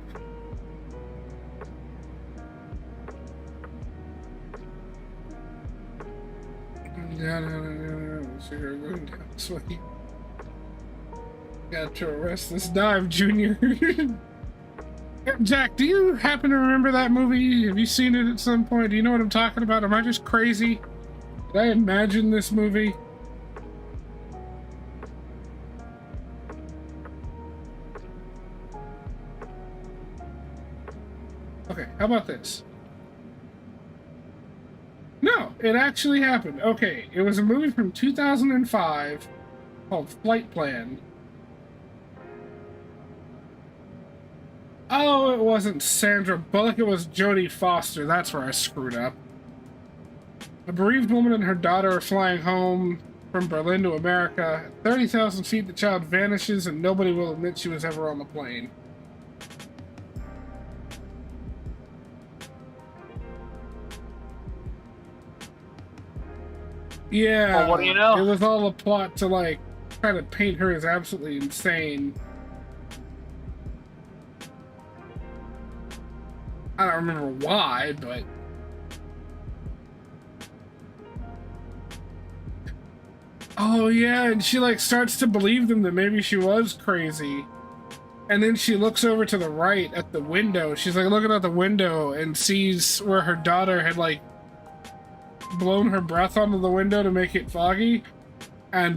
No. So you're going down this way. Got to arrest this dive, Junior. Jack, do you happen to remember that movie? Have you seen it at some point? Do you know what I'm talking about? Am I just crazy? Did I imagine this movie? Okay, how about this? No, it actually happened. Okay, it was a movie from 2005 called Flight Plan. Oh, it wasn't Sandra Bullock, it was Jodie Foster. That's where I screwed up. A bereaved woman and her daughter are flying home from Berlin to America. At 30,000 feet, the child vanishes and nobody will admit she was ever on the plane. Yeah. Well, what do you know? It was all a plot to, like, try to paint her as absolutely insane. I don't remember why, but... Oh, yeah, and she, like, starts to believe them that maybe she was crazy. And then she looks over to the right at the window. She's, like, looking out the window and sees where her daughter had, like, blown her breath onto the window to make it foggy. And,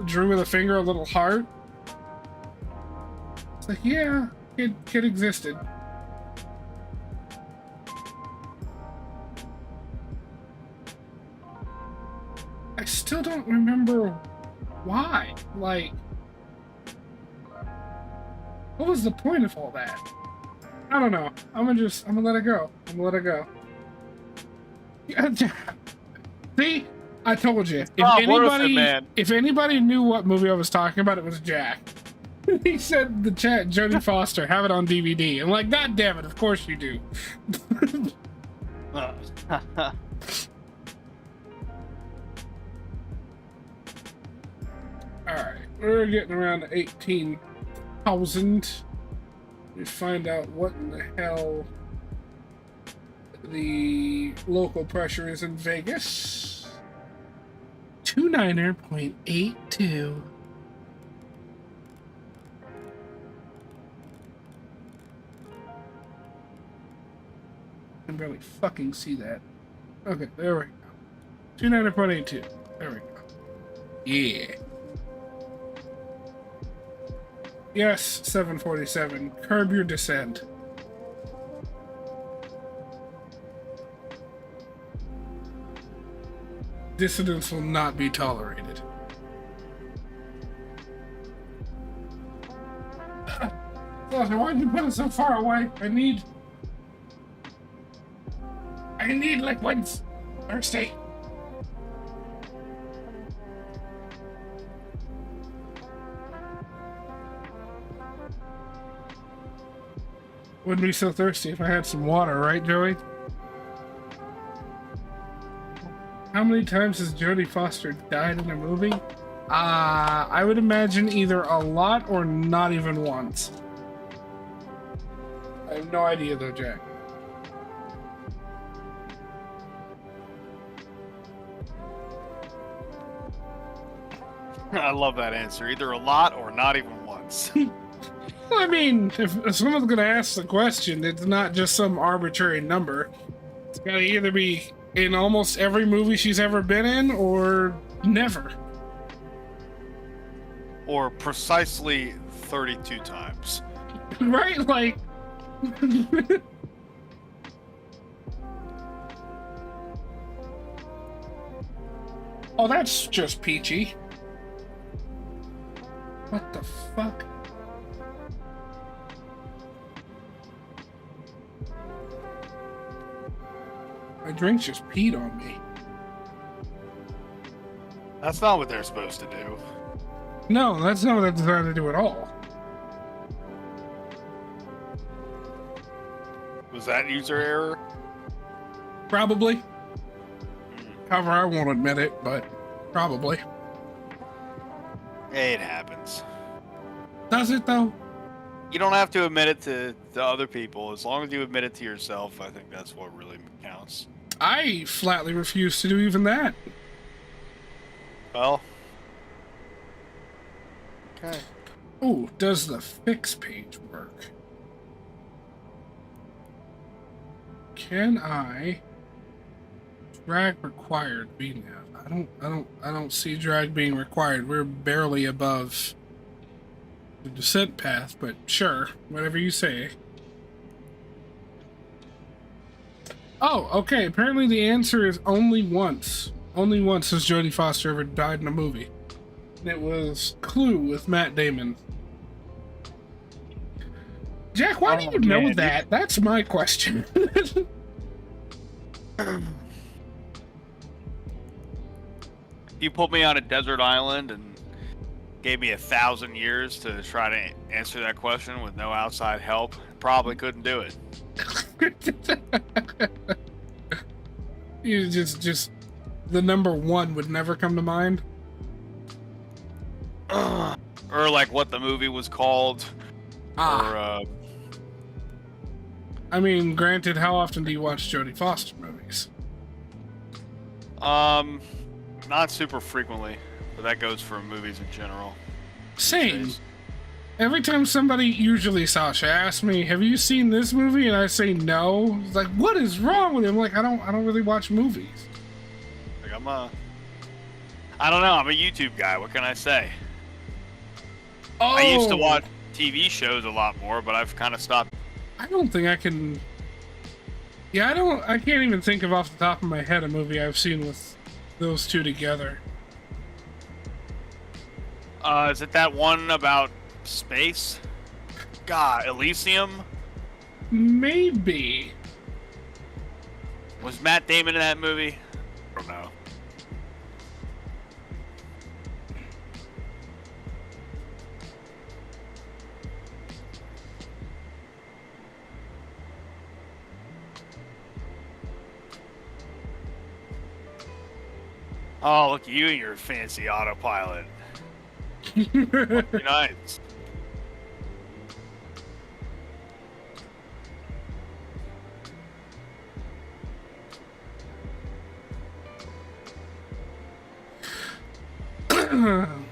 drew with a finger a little heart. It's like, yeah, kid existed. I still don't remember why. Like, what was the point of all that? I don't know. I'm gonna let it go. I'm gonna let it go. See? I told you. If anybody knew what movie I was talking about, it was Jack. He said in the chat, Jodie Foster, have it on DVD. I'm like, God damn it, of course you do. Alright, we're getting around to 18,000. We find out what in the hell the local pressure is in Vegas. 29.82. can barely fucking see that. Okay, there we go. 290.82. There we go. Yeah. Yes, 747. Curb your descent. Dissidents will not be tolerated. Why'd you put it so far away? I need liquids. Thirsty. Wouldn't be so thirsty if I had some water, right, Joey? How many times has Jodie Foster died in a movie? I would imagine either a lot or not even once. I have no idea though, Jack. I love that answer. Either a lot or not even once. Well, I mean, if someone's gonna ask the question, it's not just some arbitrary number. It's gotta either be in almost every movie she's ever been in or never. Or precisely 32 times. Right? Like... Oh, that's just peachy. What the fuck? My drink just peed on me. That's not what they're supposed to do. No, that's not what they're designed to do at all. Was that user error? Probably. However, I won't admit it, but probably. Hey, it happens. Does it, though? You don't have to admit it to other people. As long as you admit it to yourself, I think that's what really counts. I flatly refuse to do even that. Well. Okay. Ooh, does the fix page work? Can I drag required VNAV? I don't see drag being required. We're barely above the descent path, but sure, whatever you say. Oh, okay. Apparently the answer is only once. Only once has Jodie Foster ever died in a movie. And it was Clue with Matt Damon. Jack, why do you know that? That's my question. You put me on a desert island and gave me 1,000 years to try to answer that question with no outside help, probably couldn't do it. You just the number one would never come to mind. Or like what the movie was called. Or I mean, granted, how often do you watch Jodie Foster movies? Not super frequently, but that goes for movies in general. Same. Every time somebody, usually Sasha, asks me, "Have you seen this movie?" and I say no, it's like, what is wrong with him? Like, I don't really watch movies. Like I don't know. I'm a YouTube guy. What can I say? Oh, I used to watch TV shows a lot more, but I've kind of stopped. I don't think I can. Yeah, I can't even think of off the top of my head a movie I've seen with those two together. Is it that one about space? God, Elysium? Maybe. Was Matt Damon in that movie? I don't know. Oh, look at you and your fancy autopilot. Must be nice.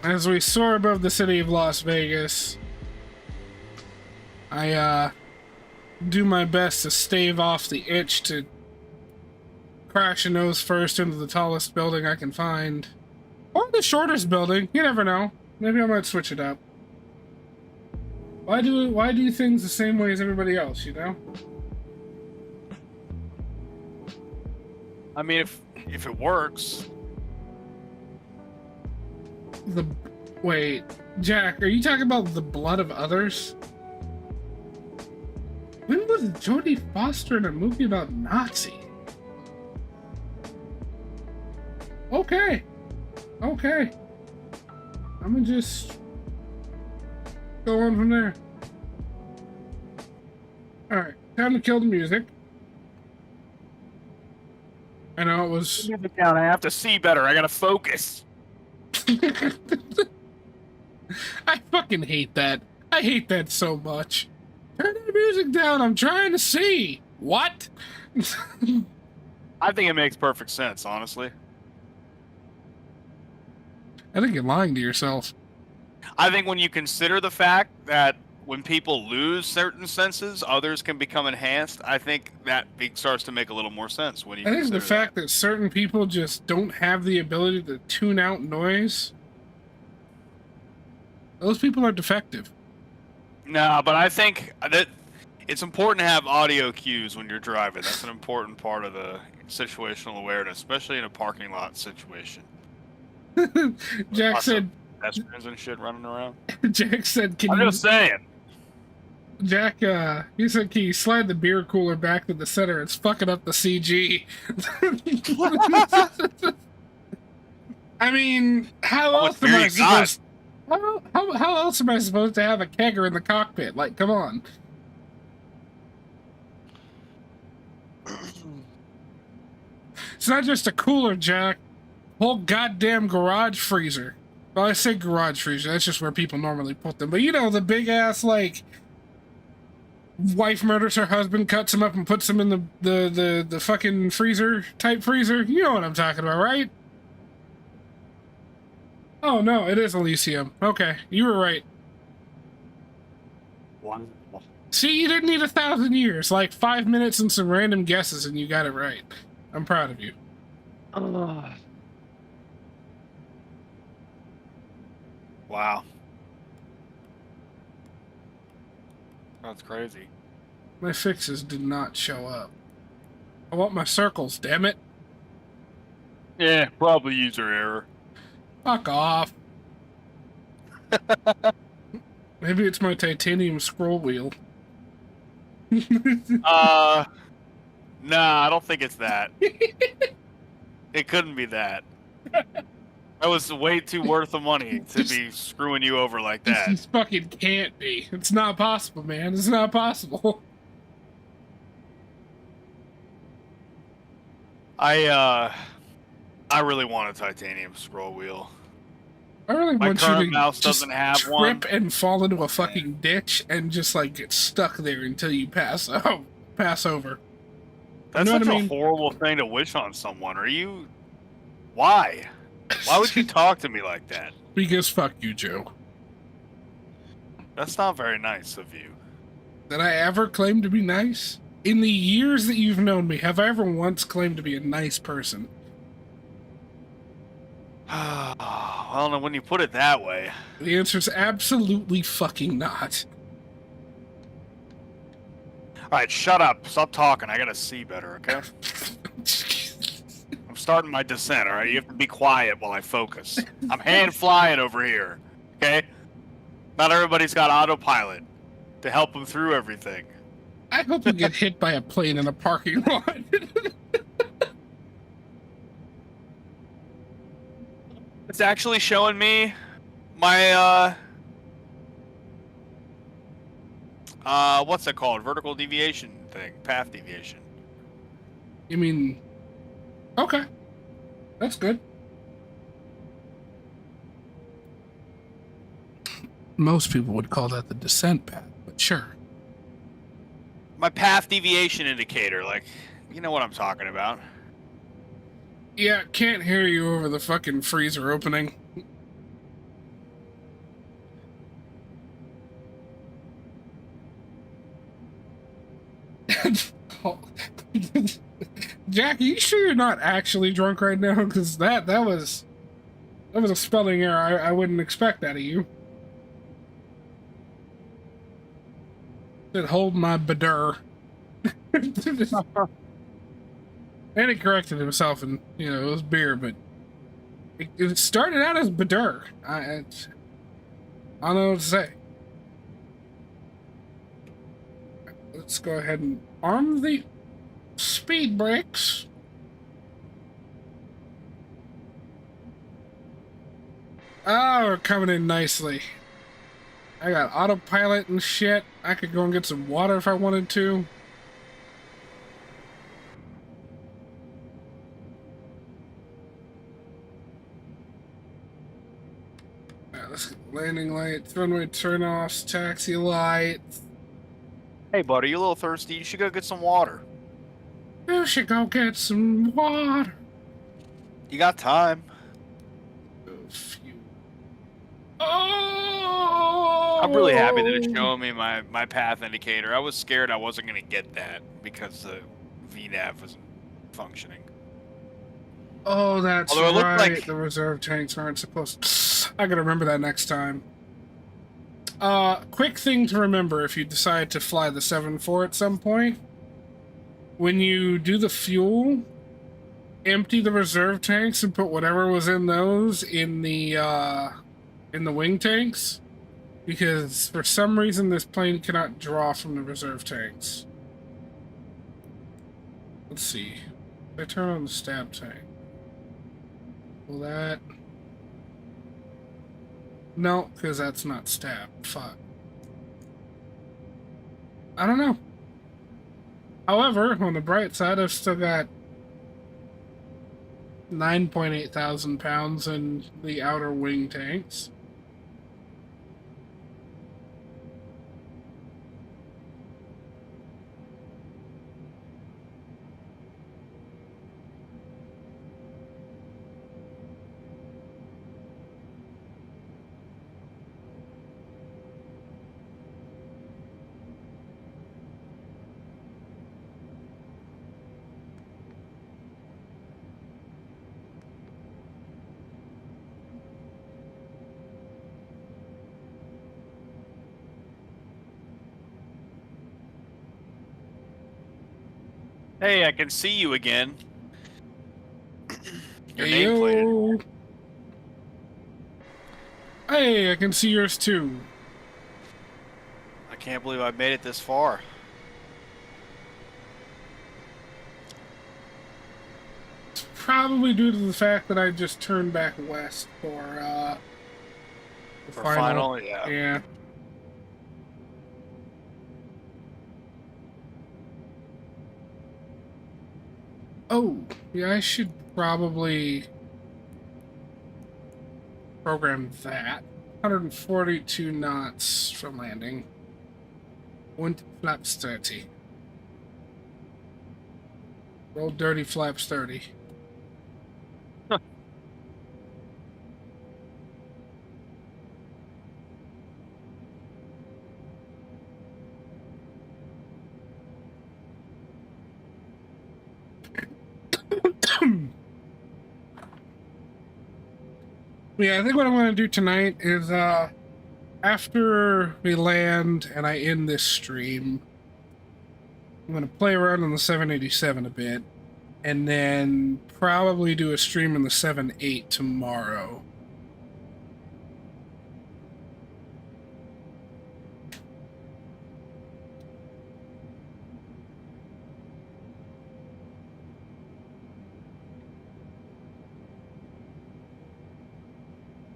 As we soar above the city of Las Vegas, I do my best to stave off the itch to crashing nose first into the tallest building I can find. Or the shortest building. You never know. Maybe I might switch it up. Why do things the same way as everybody else, you know? I mean, if it works. Wait, Jack, are you talking about the blood of others? When was Jodie Foster in a movie about Nazi? Okay. Okay. I'm gonna just go on from there. Alright, time to kill the music. I know it was... Give it down. I have to see better. I gotta focus. I fucking hate that. I hate that so much. Turn the music down. I'm trying to see. What? I think it makes perfect sense, honestly. I think you're lying to yourself. I think when you consider the fact that when people lose certain senses, others can become enhanced, I think that starts to make a little more sense. When you I think the consider fact that certain people just don't have the ability to tune out noise, those people are defective. No, but I think that it's important to have audio cues when you're driving. That's an important part of the situational awareness, especially in a parking lot situation. Jack said... pedestrians and shit running around. Jack said, I'm just saying. Jack, he said, can you slide the beer cooler back to the center? It's fucking up the CG. I mean, how else am I supposed... How else am I supposed to have a kegger in the cockpit? Like, come on. It's not just a cooler, Jack. Whole goddamn garage freezer. Well, I say garage freezer. That's just where people normally put them. But you know, the big ass, like, wife murders her husband, cuts him up, and puts him in the fucking freezer type freezer. You know what I'm talking about, right? Oh no, it is Elysium. Okay, you were right. Wonderful. See, you didn't need 1,000 years. Like 5 minutes and some random guesses, and you got it right. I'm proud of you. Wow. That's crazy. My fixes did not show up. I want my circles, damn it. Yeah, probably user error. Fuck off. Maybe it's my titanium scroll wheel. Nah, I don't think it's that. It couldn't be that. That was way too worth the money to be screwing you over like that. This fucking can't be. It's not possible, man. It's not possible. I really want a titanium scroll wheel. I really My want you current to mouse just doesn't have trip one. and fall into a fucking ditch and just like get stuck there until you pass over. That's You know such what I a mean? horrible thing to wish on someone. Are you... Why? Why would you talk to me like that? Because fuck you, Joe. That's not very nice of you. Did I ever claim to be nice? In the years that you've known me, have I ever once claimed to be a nice person? Well, when you put it that way... The answer is absolutely fucking not. Alright, shut up. Stop talking. I gotta see better, okay? I'm starting my descent, alright? You have to be quiet while I focus. I'm hand flying over here, okay? Not everybody's got autopilot to help them through everything. I hope you get hit by a plane in a parking lot. It's actually showing me my, what's that called? Vertical deviation thing. Path deviation. You mean... Okay. That's good. Most people would call that the descent path, but sure. My path deviation indicator, like, you know what I'm talking about. Yeah, can't hear you over the fucking freezer opening. Jack, are you sure you're not actually drunk right now? Because that was a spelling error. I wouldn't expect that of you. Said hold my badur. And he corrected himself, and you know it was beer, but it started out as badur. I don't know what to say. Let's go ahead and arm the speed brakes. Oh, we're coming in nicely. I got autopilot and shit. I could go and get some water if I wanted to. Alright, let's get landing lights, runway turn-offs, taxi lights. Hey, buddy, you a little thirsty? You should go get some water. You should go get some water. You got time. Oh! I'm really happy that it's showing me my path indicator. I was scared I wasn't going to get that because the VNAV wasn't functioning. Oh, that's Although it looked right. like- The reserve tanks aren't supposed to... I gotta remember that next time. Quick thing to remember if you decide to fly the 7-4 at some point. When you do the fuel, empty the reserve tanks and put whatever was in those in the wing tanks. Because for some reason this plane cannot draw from the reserve tanks. Let's see. If I turn on the stab tank. Will that... No, because that's not stab. Fuck. I don't know. However, on the bright side, I've still got 9.8 thousand pounds in the outer wing tanks. Hey, I can see you again. Your Hey, nameplate. Hey, I can see yours too. I can't believe I made it this far. It's probably due to the fact that I just turned back west for the For final, yeah. Yeah. Oh, yeah, I should probably program that. 142 knots for landing. Wind flaps 30. Roll dirty flaps 30. Yeah, I think what I'm going to do tonight is, after we land and I end this stream, I'm going to play around on the 787 a bit, and then probably do a stream in the 7.8 tomorrow.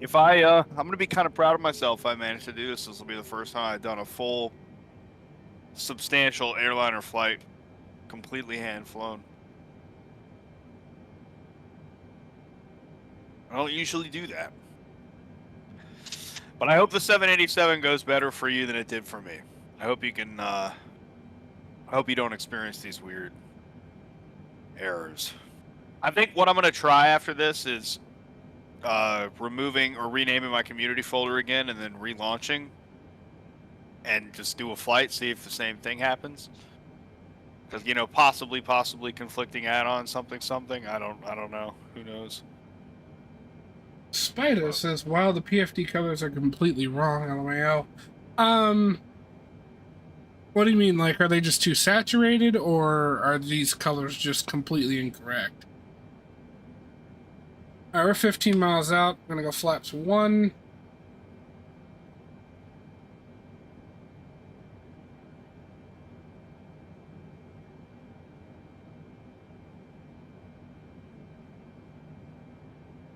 If I'm gonna be kind of proud of myself if I managed to do this. This will be the first time I've done a full, substantial airliner flight, completely hand flown. I don't usually do that. But I hope the 787 goes better for you than it did for me. I hope you can, I hope you don't experience these weird errors. I think what I'm gonna try after this is removing or renaming my community folder again and then relaunching and just do a flight, see if the same thing happens. Because you know, possibly conflicting add-on something. I don't know. Who knows? Spider says, "Wow, the PFD colors are completely wrong." LMAO. What do you mean? Like, are they just too saturated, or are these colors just completely incorrect? Alright, we're 15 miles out. We're gonna go flaps 1.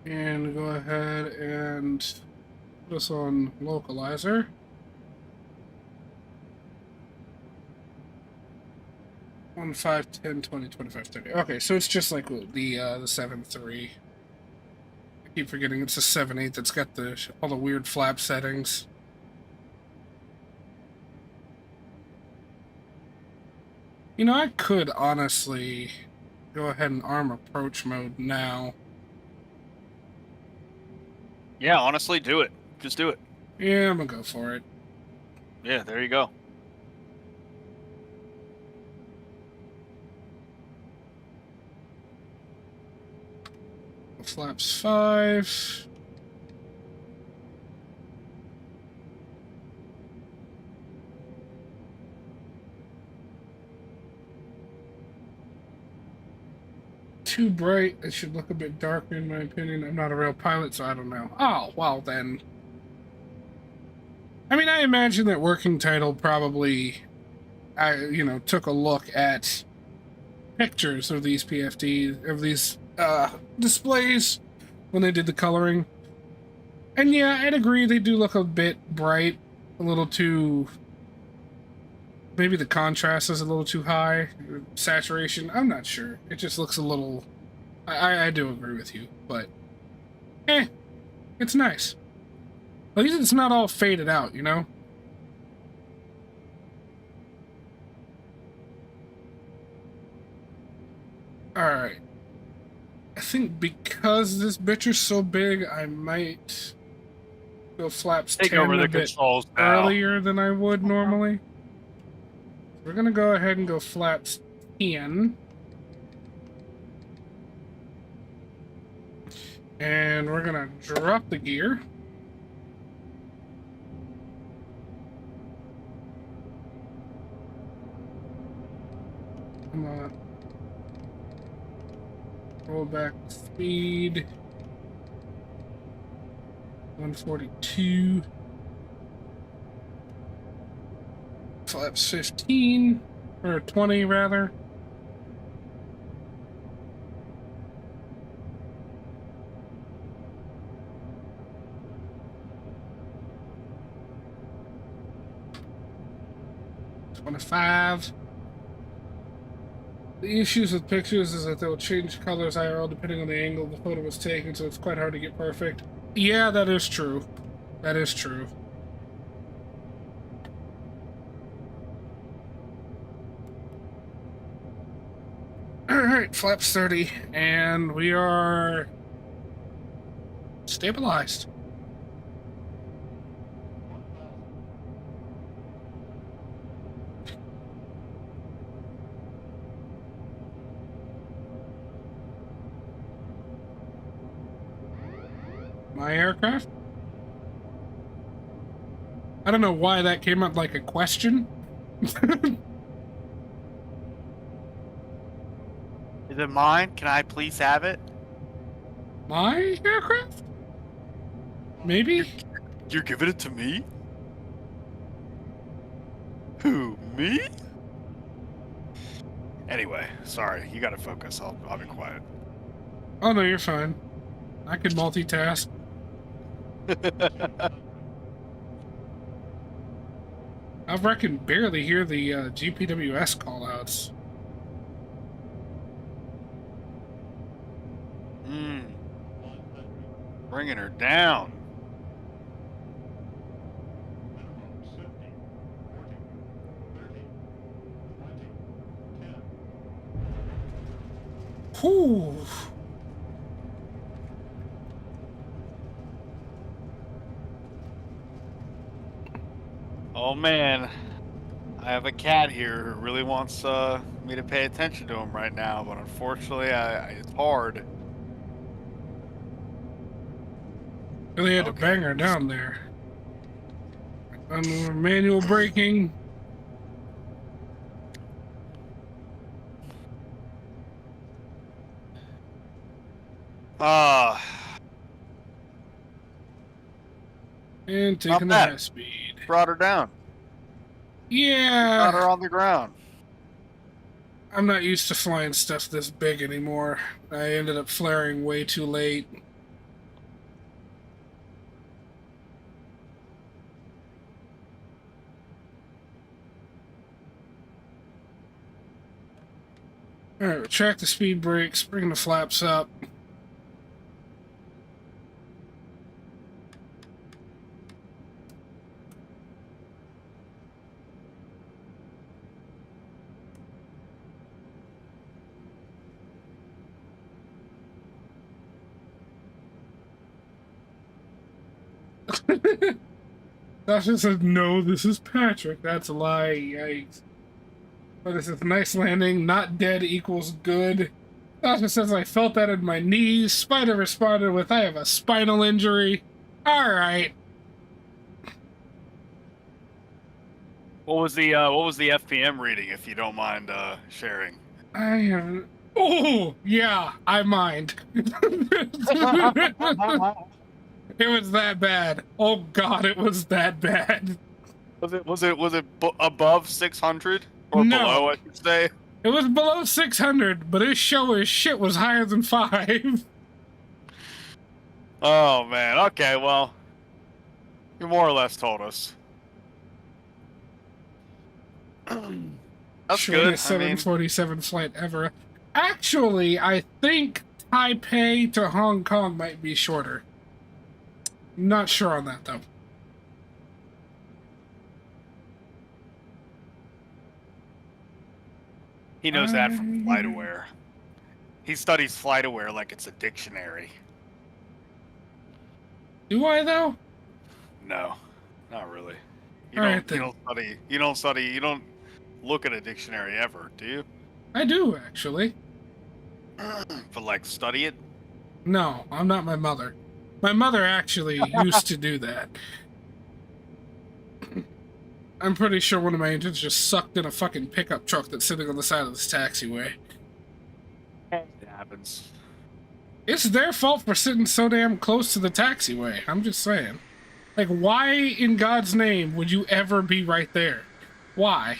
And go ahead and put us on localizer. On 5, 10, 20, 25, 30. Okay, so it's just like the 7.3. I keep forgetting it's a 7.8 that's got all the weird flap settings. You know, I could honestly go ahead and arm approach mode now. Yeah, honestly, do it. Just do it. Yeah, I'm gonna go for it. Yeah, there you go. Flaps 5. Too bright. It should look a bit darker, in my opinion. I'm not a real pilot, so I don't know. Oh, well then. I mean, I imagine that Working Title probably, took a look at pictures of these PFDs, of these displays when they did the coloring. And yeah, I'd agree they do look a bit bright, a little too... Maybe the contrast is a little too high. Saturation, I'm not sure. It just looks a little... I do agree with you, but... it's nice. At least it's not all faded out, you know? Alright. I think because this bitch is so big, I might go flaps Take 10 over the a bit controls now. earlier than I would normally. We're gonna go ahead and go flaps 10. And we're gonna drop the gear. Come on. Roll back speed. 142. Flaps 15. Or 20, rather. $25. The issues with pictures is that they'll change colors IRL depending on the angle the photo was taken, so it's quite hard to get perfect. Yeah, that is true. That is true. Alright, flaps 30, and we are stabilized. My aircraft? I don't know why that came up like a question. Is it mine? Can I please have it? My aircraft? Maybe? You're giving it to me? Who, me? Anyway, sorry. You gotta focus. I'll be quiet. Oh no, you're fine. I can multitask. I reckon barely hear the GPWS callouts. Bringing her down. Whew. Oh man, I have a cat here who really wants me to pay attention to them right now, but unfortunately, it's hard. Really had to Okay. bang her down there. Manual braking. Ah, And taking the bad. high speed. brought her down. Got Yeah. her on the ground. I'm not used to flying stuff this big anymore. I ended up flaring way too late. Alright, retract the speed brakes, bring the flaps up. Sasha says, no, this is Patrick. That's a lie. Yikes. But this is nice landing. Not dead equals good. Sasha says, I felt that in my knees. Spider responded with, I have a spinal injury. Alright. What was the FPM reading, if you don't mind sharing? I have... Oh, yeah, I mind. It was that bad. Oh God, it was that bad. Was it above 600 or No. below? I should say. It was below 600, but his show his shit was higher than 5. Oh man. Okay. Well, you more or less told us. That's Shortest good. I mean, 747 flight ever. Actually, I think Taipei to Hong Kong might be shorter. Not sure on that though. he knows that from FlightAware. He studies FlightAware like it's a dictionary. Do I though? No, not really. All right, then. You don't look at a dictionary ever, do you? I do actually. But like study it? No, I'm not my mother. My mother actually used to do that. I'm pretty sure one of my agents just sucked in a fucking pickup truck that's sitting on the side of this taxiway. It happens. It's their fault for sitting so damn close to the taxiway. I'm just saying. Like, why in God's name would you ever be right there? Why?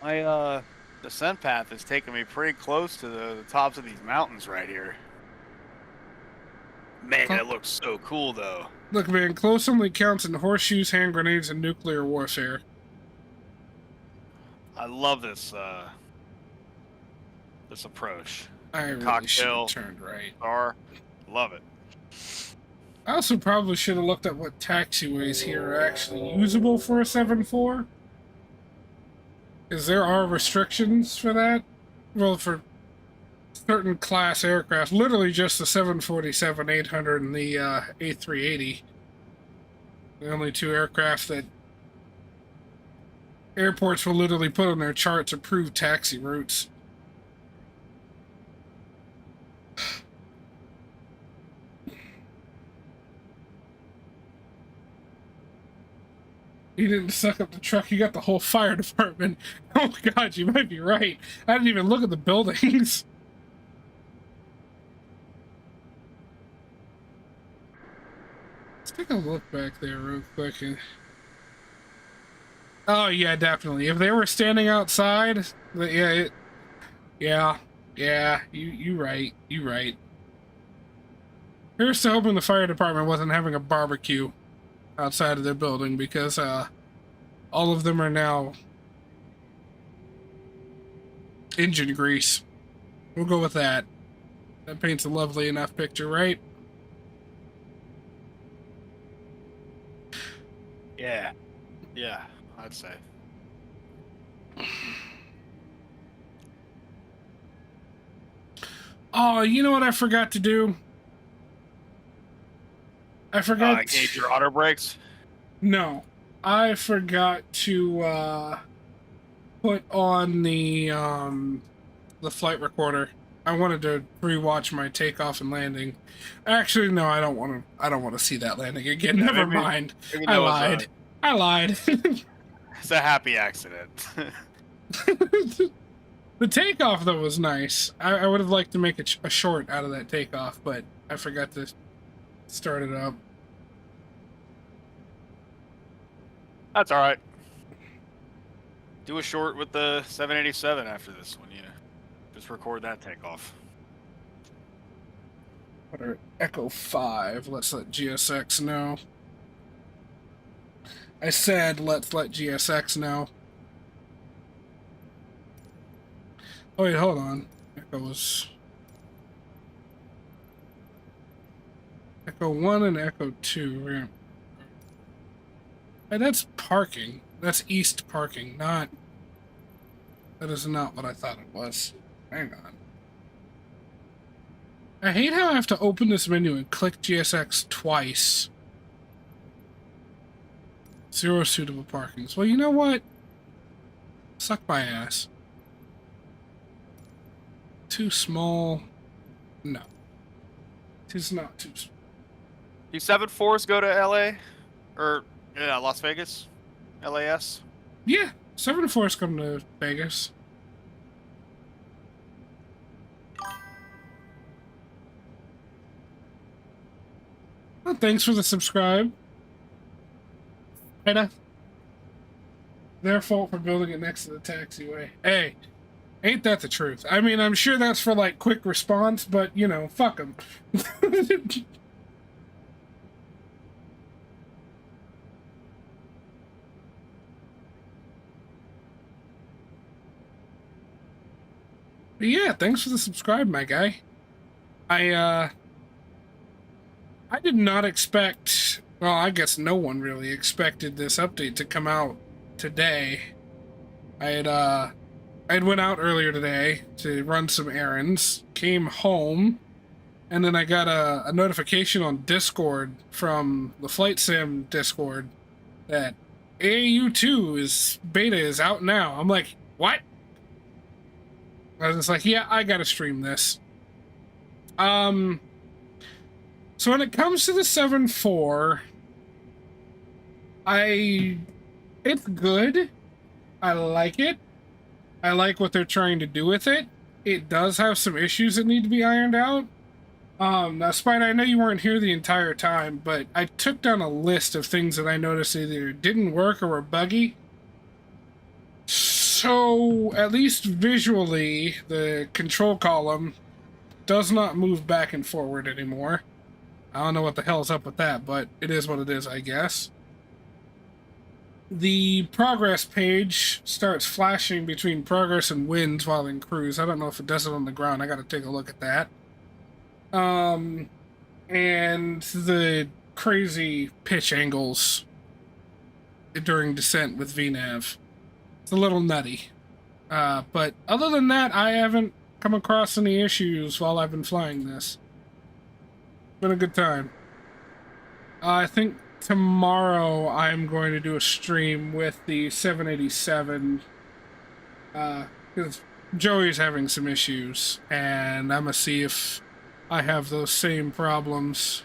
My descent path is taking me pretty close to the tops of these mountains right here. Man, that looks so cool though. Look, man, close only counts in horseshoes, hand grenades, and nuclear warfare. I love this this approach. I really should Cocktail, have turned right. star, love it. I also probably should have looked at what taxiways here are actually usable for a 7.4. Because there are restrictions for that. Well, for certain class aircraft, literally just the 747-800 and the A380. The only two aircraft that airports will literally put on their charts approved taxi routes. He didn't suck up the truck, he got the whole fire department. Oh God, you might be right. I didn't even look at the buildings. Let's take a look back there real quick. Oh yeah, definitely. If they were standing outside, yeah, you right. Here's to hoping the fire department wasn't having a barbecue outside of their building, because all of them are now engine grease. We'll go with that. That paints a lovely enough picture, right? Yeah, I'd say. Oh, you know what I forgot to do? I forgot. Gauge your auto brakes. No, I forgot to put on the flight recorder. I wanted to rewatch my takeoff and landing. Actually, no, I don't want to. I don't want to see that landing again. Yeah, Never maybe mind. maybe I that was lied. I lied. it's a happy accident. The takeoff though was nice. I would have liked to make a short out of that takeoff, but I forgot to start it up. That's all right. Do a short with the 787 after this one, you know. Just record that takeoff. What are Echo 5? Let's let GSX know. I said let's let GSX know. Oh wait, hold on. Echo 1 and Echo 2. Right? Hey, that's parking. That's east parking, not... That is not what I thought it was. Hang on. I hate how I have to open this menu and click GSX twice. 0 suitable parkings. Well, you know what? Suck my ass. Too small. No. It's not too small. Do 7-4s go to LA? Or, yeah, Las Vegas? LAS? Yeah, 7-4s come to Vegas. Well, thanks for the subscribe. Ida. Their fault for building it next to the taxiway. Hey, ain't that the truth? I mean, I'm sure that's for, like, quick response, but, you know, fuck them. But yeah, thanks for the subscribe, my guy. I did not expect... Well, I guess no one really expected this update to come out today. I had went out earlier today to run some errands, came home, and then I got a notification on Discord from the Flight Sim Discord that AAU2 beta is out now. I'm like, what? I was just like, yeah, I gotta stream this. So when it comes to the 7.4, it's good. I like it. I like what they're trying to do with it. It does have some issues that need to be ironed out. Now, Spite, I know you weren't here the entire time, but I took down a list of things that I noticed either didn't work or were buggy. So, at least visually, the control column does not move back and forward anymore. I don't know what the hell's up with that, but it is what it is, I guess. The progress page starts flashing between progress and winds while in cruise. I don't know if it does it on the ground. I gotta take a look at that. And the crazy pitch angles during descent with VNAV. It's a little nutty. But other than that, I haven't come across any issues while I've been flying this. Been a good time. I think tomorrow I'm going to do a stream with the 787 because Joey's having some issues, and I'm gonna see if I have those same problems.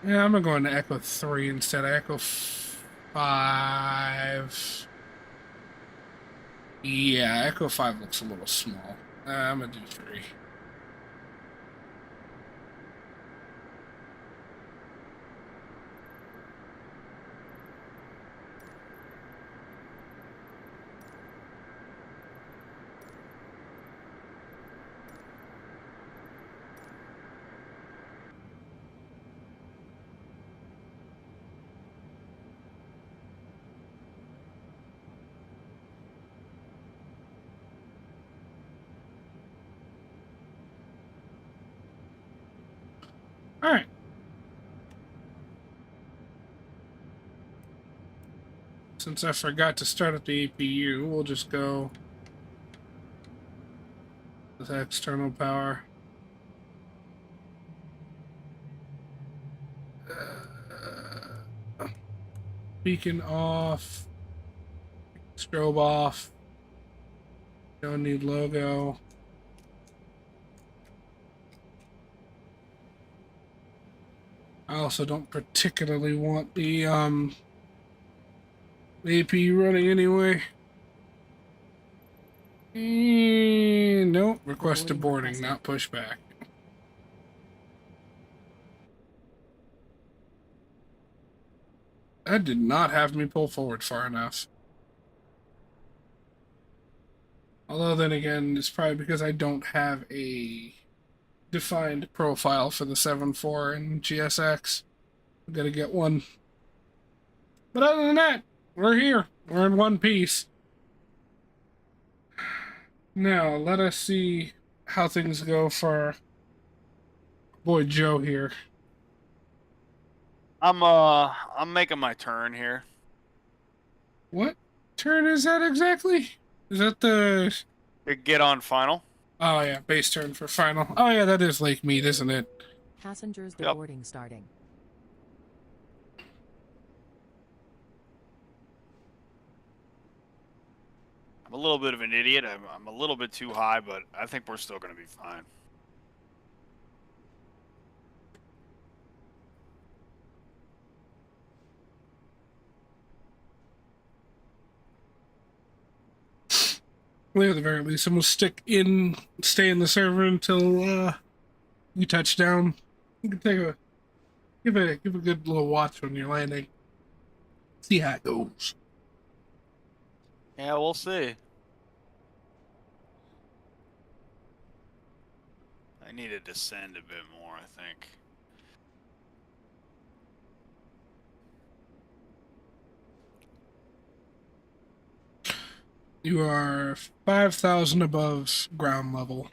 Yeah, I'm gonna go into Echo 3 instead of Echo 5. Yeah, Echo 5 looks a little small. I'm gonna do 3. Alright. Since I forgot to start at the APU, we'll just go with external power. Beacon off. Strobe off. Don't need logo. I also don't particularly want the AP running anyway. And nope, request to boarding, not pushback. That did not have me pull forward far enough. Although then again, it's probably because I don't have a defined profile for the 7.4 and GSX. I've got to get one. But other than that, we're here. We're in one piece. Now, let us see how things go for boy Joe here. I'm making my turn here. What turn is that exactly? Is that the... To get on final. Oh yeah, base turn for final. Oh yeah, that is Lake Mead, isn't it? Passengers Yep. deboarding starting. I'm a little bit of an idiot. I'm a little bit too high, but I think we're still going to be fine. Well, at the very least, I'm gonna stay in the server until you touch down. You can give a good little watch when you're landing. See how it goes. Yeah, we'll see. I need to descend a bit more, I think. You are 5,000 above ground level.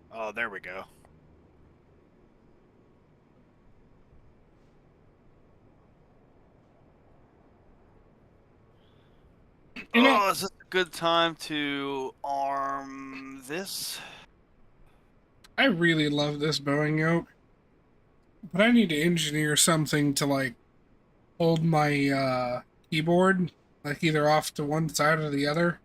Oh, there we go. You know, Oh, is this a good time to arm this? I really love this Boeing yoke, but I need to engineer something to like hold my keyboard like either off to one side or the other.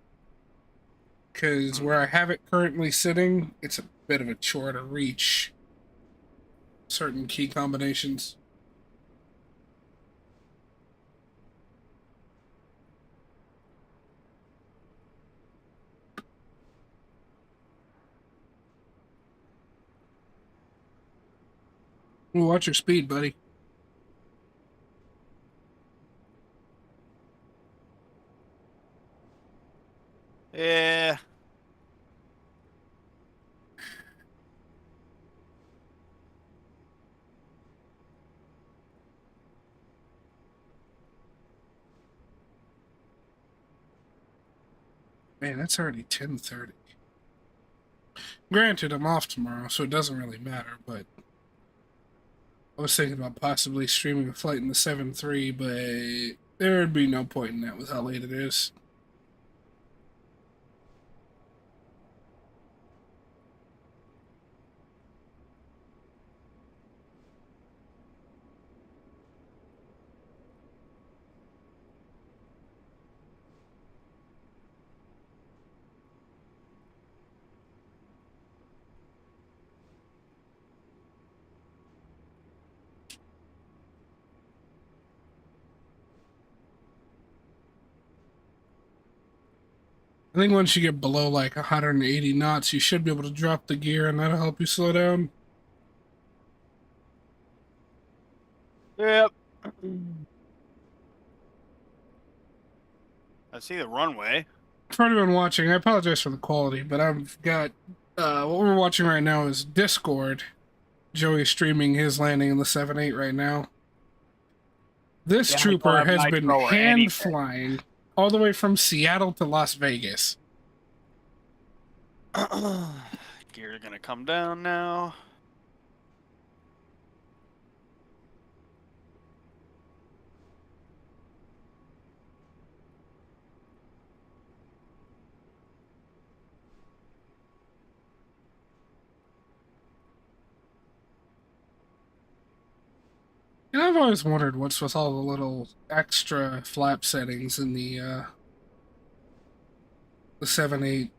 Because where I have it currently sitting, it's a bit of a chore to reach certain key combinations. Ooh, watch your speed, buddy. Yeah. Man, that's already 10:30. Granted, I'm off tomorrow, so it doesn't really matter, but I was thinking about possibly streaming a flight in the 7.3, but there would be no point in that with how late it is. I think once you get below like 180 knots, you should be able to drop the gear, and that'll help you slow down. Yep. I see the runway. For anyone watching, I apologize for the quality, but I've got what we're watching right now is Discord. Joey's streaming his landing in the 7.8 right now. This Yeah, I don't trooper have has been nitro or hand anything. flying all the way from Seattle to Las Vegas. Gear's gonna come down now. And I've always wondered what's with all the little extra flap settings in the 7.8.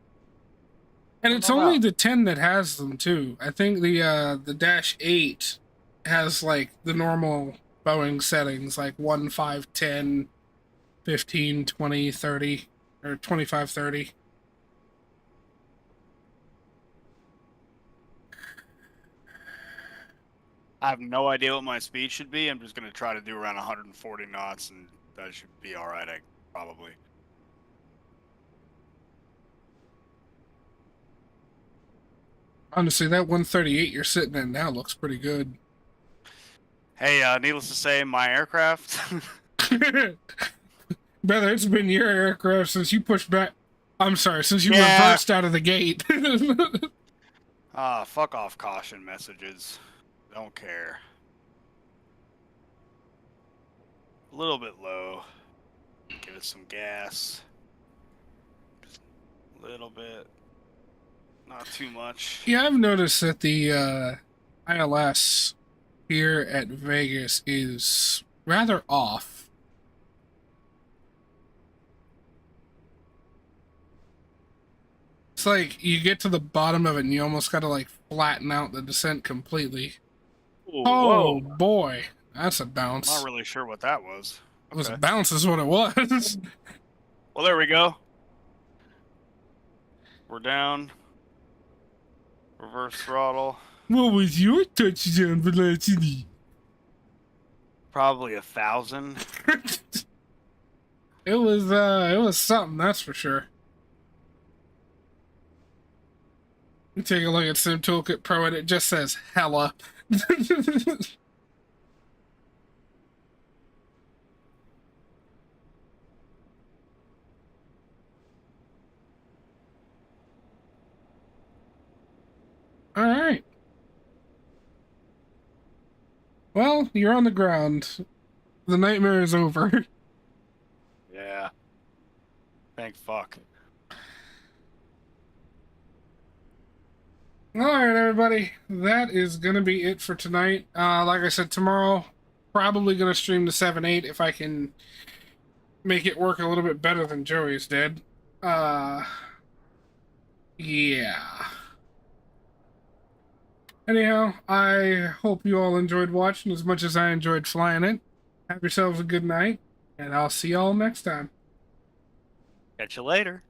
And it's don't only know. the 10 that has them too. I think the Dash 8 has like the normal Boeing settings like 1, 5, 10, 15, 20, 30, or 25, 30. I have no idea what my speed should be. I'm just going to try to do around 140 knots, and that should be all right, probably. Honestly, that 138 you're sitting in now looks pretty good. Hey, needless to say, my aircraft... Brother, it's been your aircraft since you pushed back. I'm sorry, since you Yeah. reversed out of the gate. Fuck off caution messages. Don't care. A little bit low. Give it some gas. Just a little bit. Not too much. Yeah, I've noticed that the ILS here at Vegas is rather off. It's like you get to the bottom of it and you almost gotta like flatten out the descent completely. Ooh, Oh whoa. boy, that's a bounce. Not really sure what that was. It was Okay. a bounce is what it was. Well, there we go. We're down. Reverse throttle. What was your touchdown velocity? Probably 1,000. It was something, that's for sure. You take a look at Sim Toolkit Pro and it just says hella. All right. Well, you're on the ground. The nightmare is over. Yeah. Thank fuck. All right, everybody. That is going to be it for tonight. Like I said, tomorrow, probably going to stream the 7.8 if I can make it work a little bit better than Joey's did. Yeah. Anyhow, I hope you all enjoyed watching as much as I enjoyed flying it. Have yourselves a good night, and I'll see y'all next time. Catch you later.